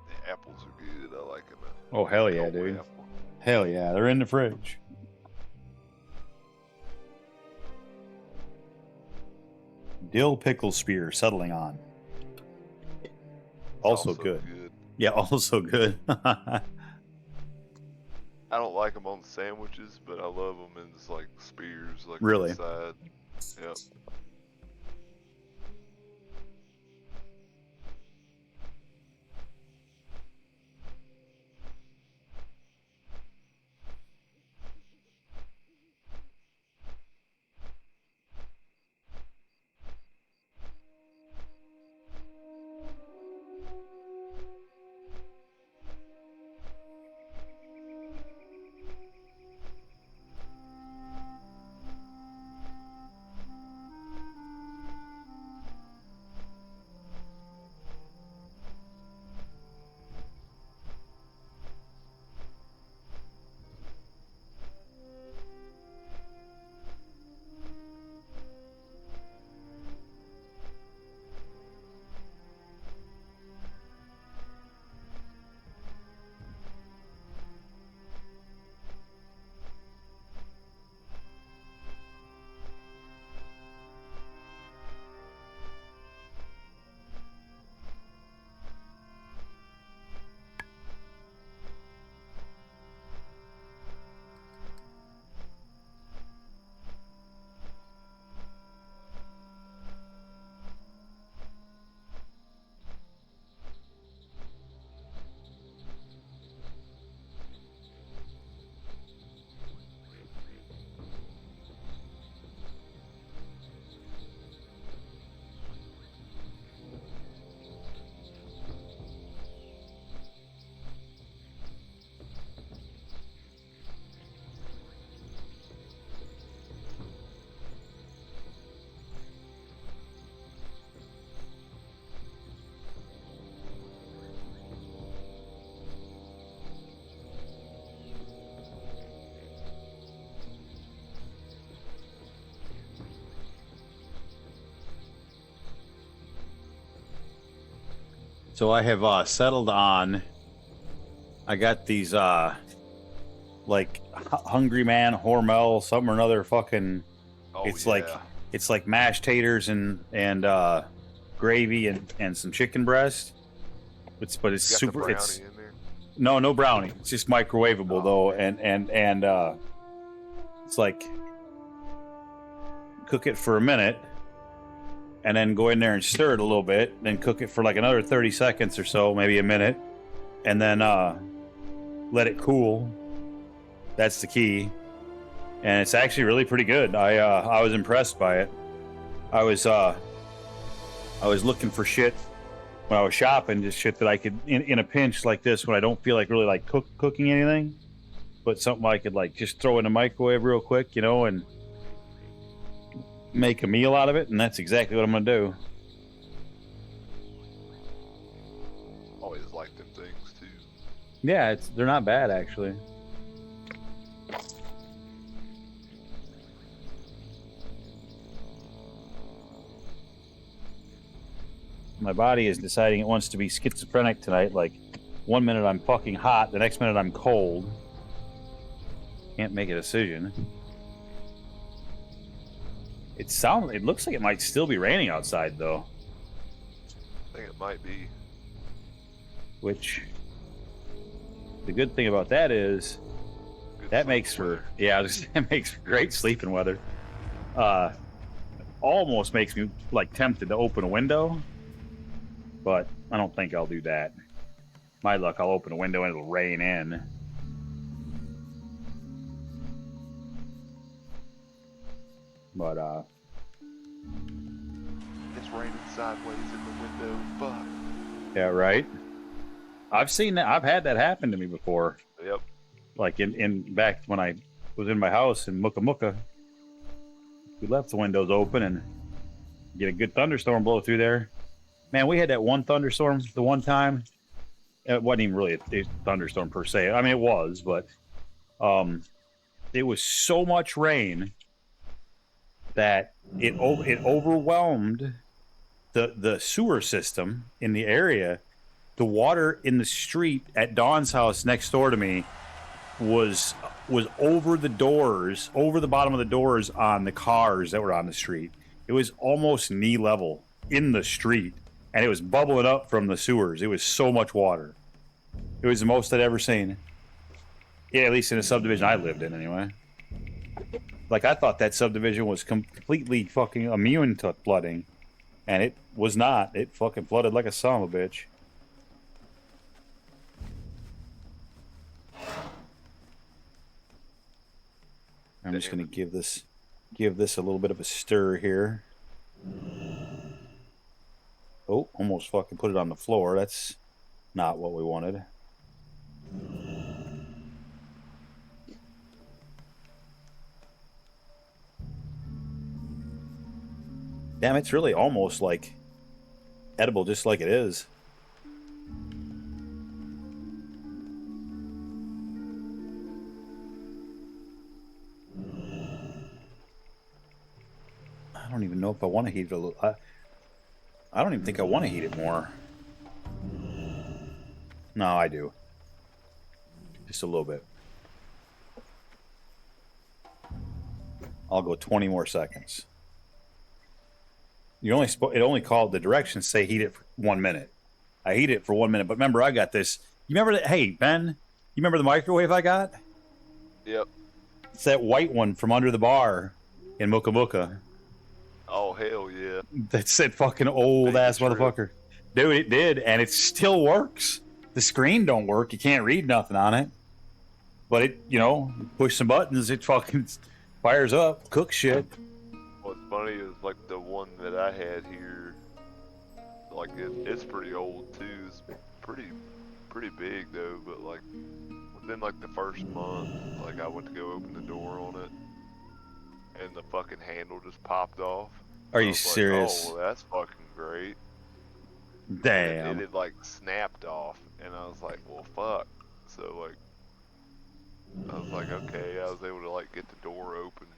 The apples are good. I like them. Oh, hell yeah, dude. Apple. Hell yeah, they're in the fridge. Dill pickle spear settling on. Also good. Yeah, also good. I don't like them on sandwiches, but I love them in just like spears, like Really? on the side. Yep. So I have settled on. I got these like Hungry Man Hormel something or another fucking. Oh, it's yeah. like mashed taters and gravy and some chicken breast. But it's You got the super. brownie It's in there? no brownie. It's just microwavable though, and it's like cook it for a minute. And then go in there and stir it a little bit, then cook it for like another 30 seconds or so, maybe a minute, and then let it cool. That's the key, and it's actually really pretty good. I was impressed by it. I was looking for shit when I was shopping, just shit that I could in a pinch like this when I don't feel like really like cooking anything, but something I could like just throw in the microwave real quick, you know, and make a meal out of it, and that's exactly what I'm gonna do. Always like them things too. Yeah, they're not bad actually. My body is deciding it wants to be schizophrenic tonight. Like, 1 minute I'm fucking hot, the next minute I'm cold. Can't make a decision. It looks like it might still be raining outside though. I think it might be. Which, the good thing about that is Good that sleep makes for weather. that makes for great sleeping weather. Almost makes me like tempted to open a window, but I don't think I'll do that. My luck, I'll open a window and it'll rain in. But It's raining sideways in the window. Fuck. yeah, right. I've seen that. I've had that happen to me before. Yep. Like in back when I was in my house in Muka Muka, we left the windows open and Get a good thunderstorm blow through there. Man, we had that one thunderstorm the one time. It wasn't even really a thunderstorm per se. I mean, it was, but it was so much rain that it overwhelmed the sewer system in the area. The water in the street at Dawn's house next door to me was over the doors, over the bottom of the doors on the cars that were on the street. It was almost knee level in the street, and it was bubbling up from the sewers. It was so much water. It was the most I'd ever seen. Yeah, at least in a subdivision I lived in, anyway. Like, I thought that subdivision was completely fucking immune to flooding, and it was not. It fucking flooded like a son of a bitch. I'm just gonna give this a little bit of a stir here. Oh, almost fucking put it on the floor. That's not what we wanted. Damn, it's really almost like edible just like it is. I don't even know if I want to heat it a little. I don't even think I want to heat it more. No, I do. Just a little bit. I'll go 20 more seconds. You it only called the directions say heat it for 1 minute. I heat it for 1 minute, but remember I got this. You remember that? Hey Ben, you remember the microwave I got? Yep. It's that white one from under the bar in Muka Muka. Oh hell yeah. That's that fucking old ass motherfucker. Dude, it did, and it still works. The screen don't work. You can't read nothing on it. But it, you know, push some buttons, it fucking fires up, cooks shit. What's funny is like the one that I had here, like it's pretty old too. It's pretty big though, but like within like the first month, like I went to go open the door on it, and the fucking handle just popped off. Are you like, serious? oh, well, that's fucking great. Damn. And it had like snapped off, and I was like, well, fuck. So like, I was like, okay, I was able to like get the door open,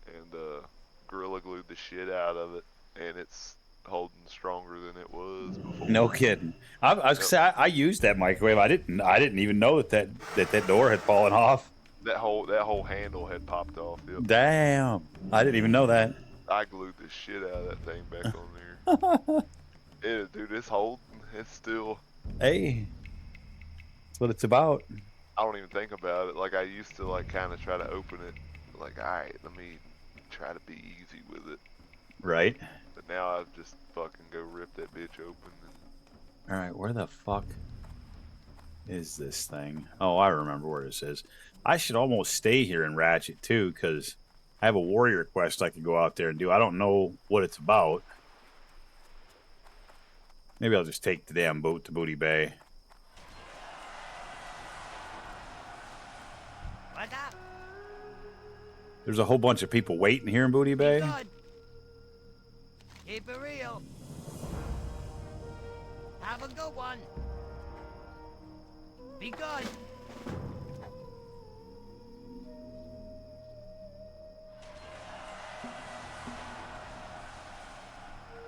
and Gorilla Glued the shit out of it, and it's holding stronger than it was before. No kidding. I was gonna say I used that microwave. I didn't even know that door had fallen off. That whole handle had popped off. Yep. Damn. I didn't even know that. I glued the shit out of that thing back on there. Dude, it's holding. It's still. Hey. That's what it's about. I don't even think about it. Like, I used to, like, kind of try to open it. Like, alright, let me try to be easy with it. Right. But now I just fucking go rip that bitch open. Alright, where the fuck is this thing? Oh, I remember where this is. I should almost stay here in Ratchet, too, because I have a warrior quest I could go out there and do. I don't know what it's about. Maybe I'll just take the damn boat to Booty Bay. What's up? There's a whole bunch of people waiting here in Booty Bay. Be good. Keep it real. Have a good one. Be good.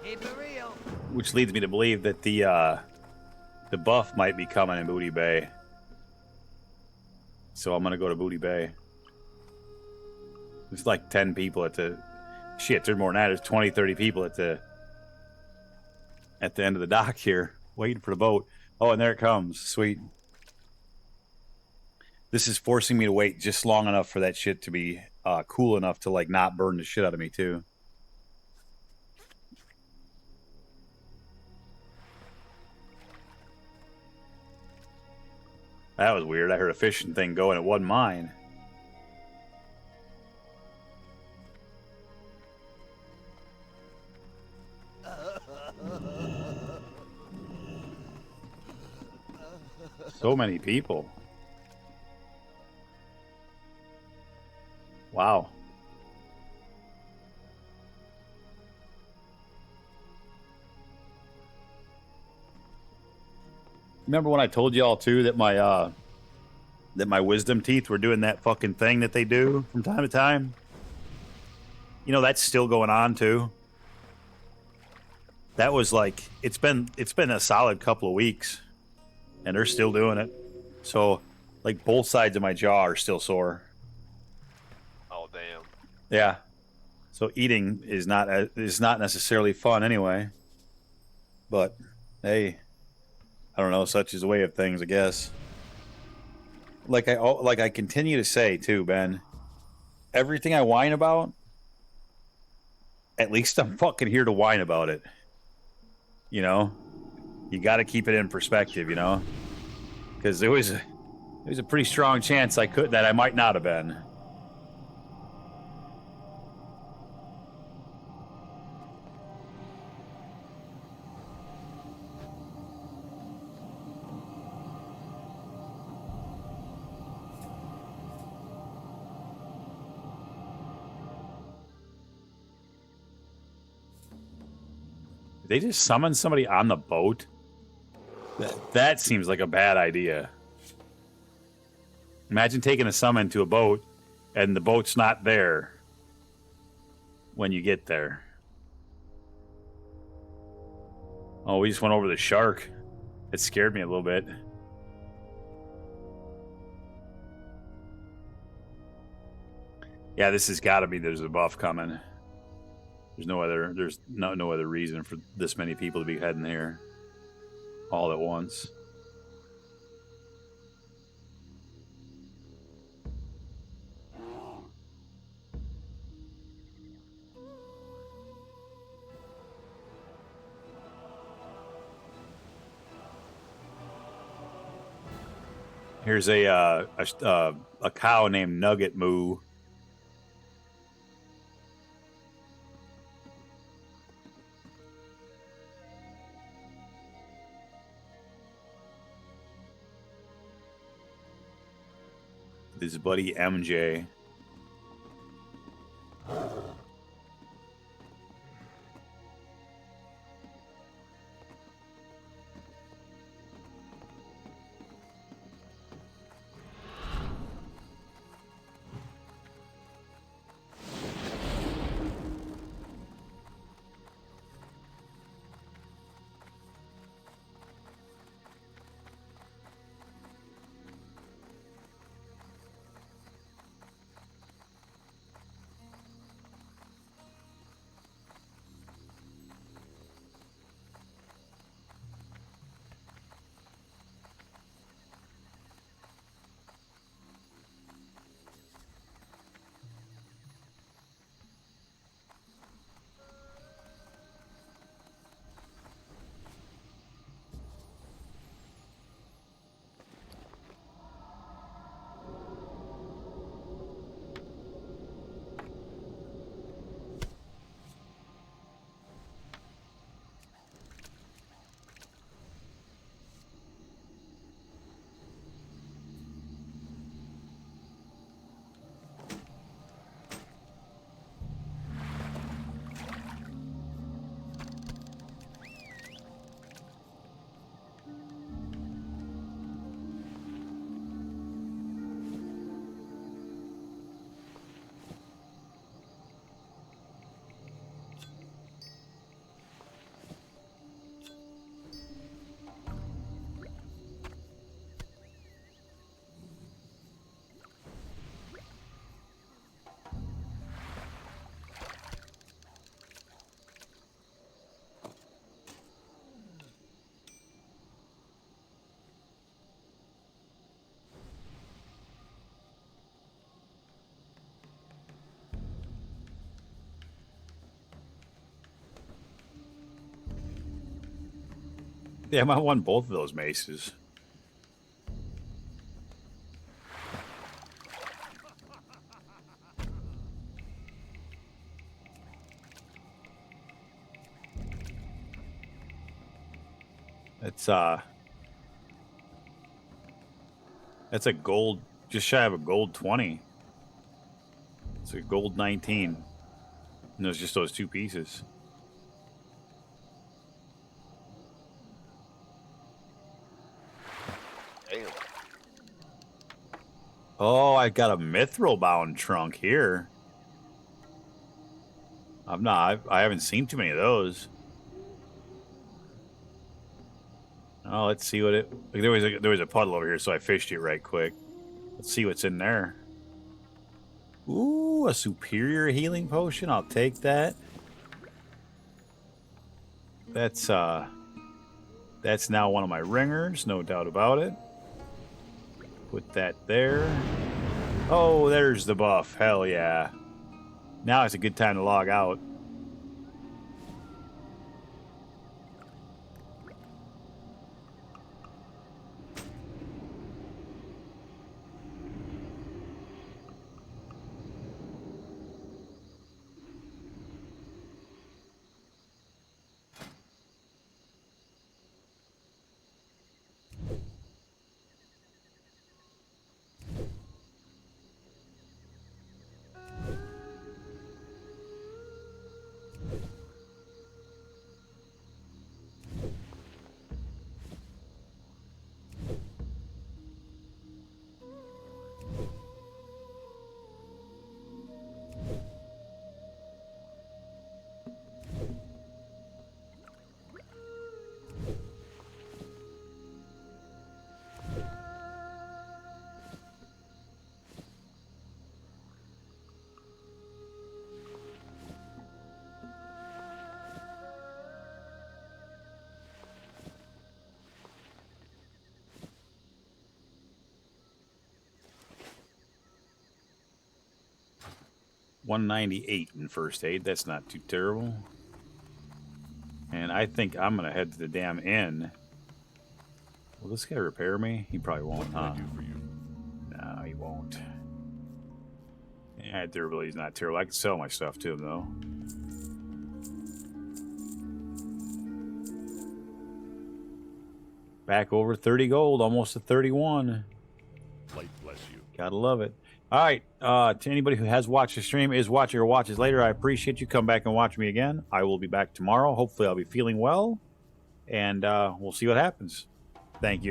Keep it real. Which leads me to believe that the buff might be coming in Booty Bay. So I'm gonna go to Booty Bay. There's like 10 people at the... Shit, there's more than that. There's 20, 30 people at the end of the dock here, waiting for the boat. Oh, and there it comes. Sweet. This is forcing me to wait just long enough for that shit to be cool enough to, like, not burn the shit out of me, too. That was weird. I heard a fishing thing go, and it wasn't mine. So many people. Wow. remember when I told y'all too that my wisdom teeth were doing that fucking thing that they do from time to time? You know, that's still going on too. That was like it's been a solid couple of weeks, and they're still doing it. So, like, both sides of my jaw are still sore. Oh damn. Yeah. So eating is not necessarily fun anyway. But hey, I don't know. Such is the way of things, I guess. Like I continue to say too, Ben. Everything I whine about, at least I'm fucking here to whine about it. You know, you got to keep it in perspective. You know, because there was a pretty strong chance that I might not have been. They just summon somebody on the boat? That seems like a bad idea. Imagine taking a summon to a boat and the boat's not there when you get there. Oh, we just went over the shark. It scared me a little bit. Yeah, this has got to be there's a buff coming. There's no other reason for this many people to be heading here all at once. Here's a cow named Nugget Moo. His buddy MJ. Damn, I won both of those maces. That's a gold, just shy of a gold 20. It's a gold 19. And there's just those two pieces. Oh, I got a mithril bound trunk here. I haven't seen too many of those. Oh, let's see what it. Like, there was a puddle over here, so I fished it right quick. Let's see what's in there. Ooh, a superior healing potion. I'll take that. That's now one of my ringers, no doubt about it. Put that there. Oh, there's the buff. Hell yeah. Now it's a good time to log out. $198 in first aid. That's not too terrible. And I think I'm gonna head to the damn inn. Will this guy repair me? He probably won't, huh? What can I do for you? No, he won't. Yeah, durability's not terrible. I can sell my stuff to him, though. Back over 30 gold, almost to 31. Light bless you. Gotta love it. All right, to anybody who has watched the stream, is watching, or watches later, I appreciate you. Come back and watch me again. I will be back tomorrow. Hopefully I'll be feeling well, and we'll see what happens. Thank you.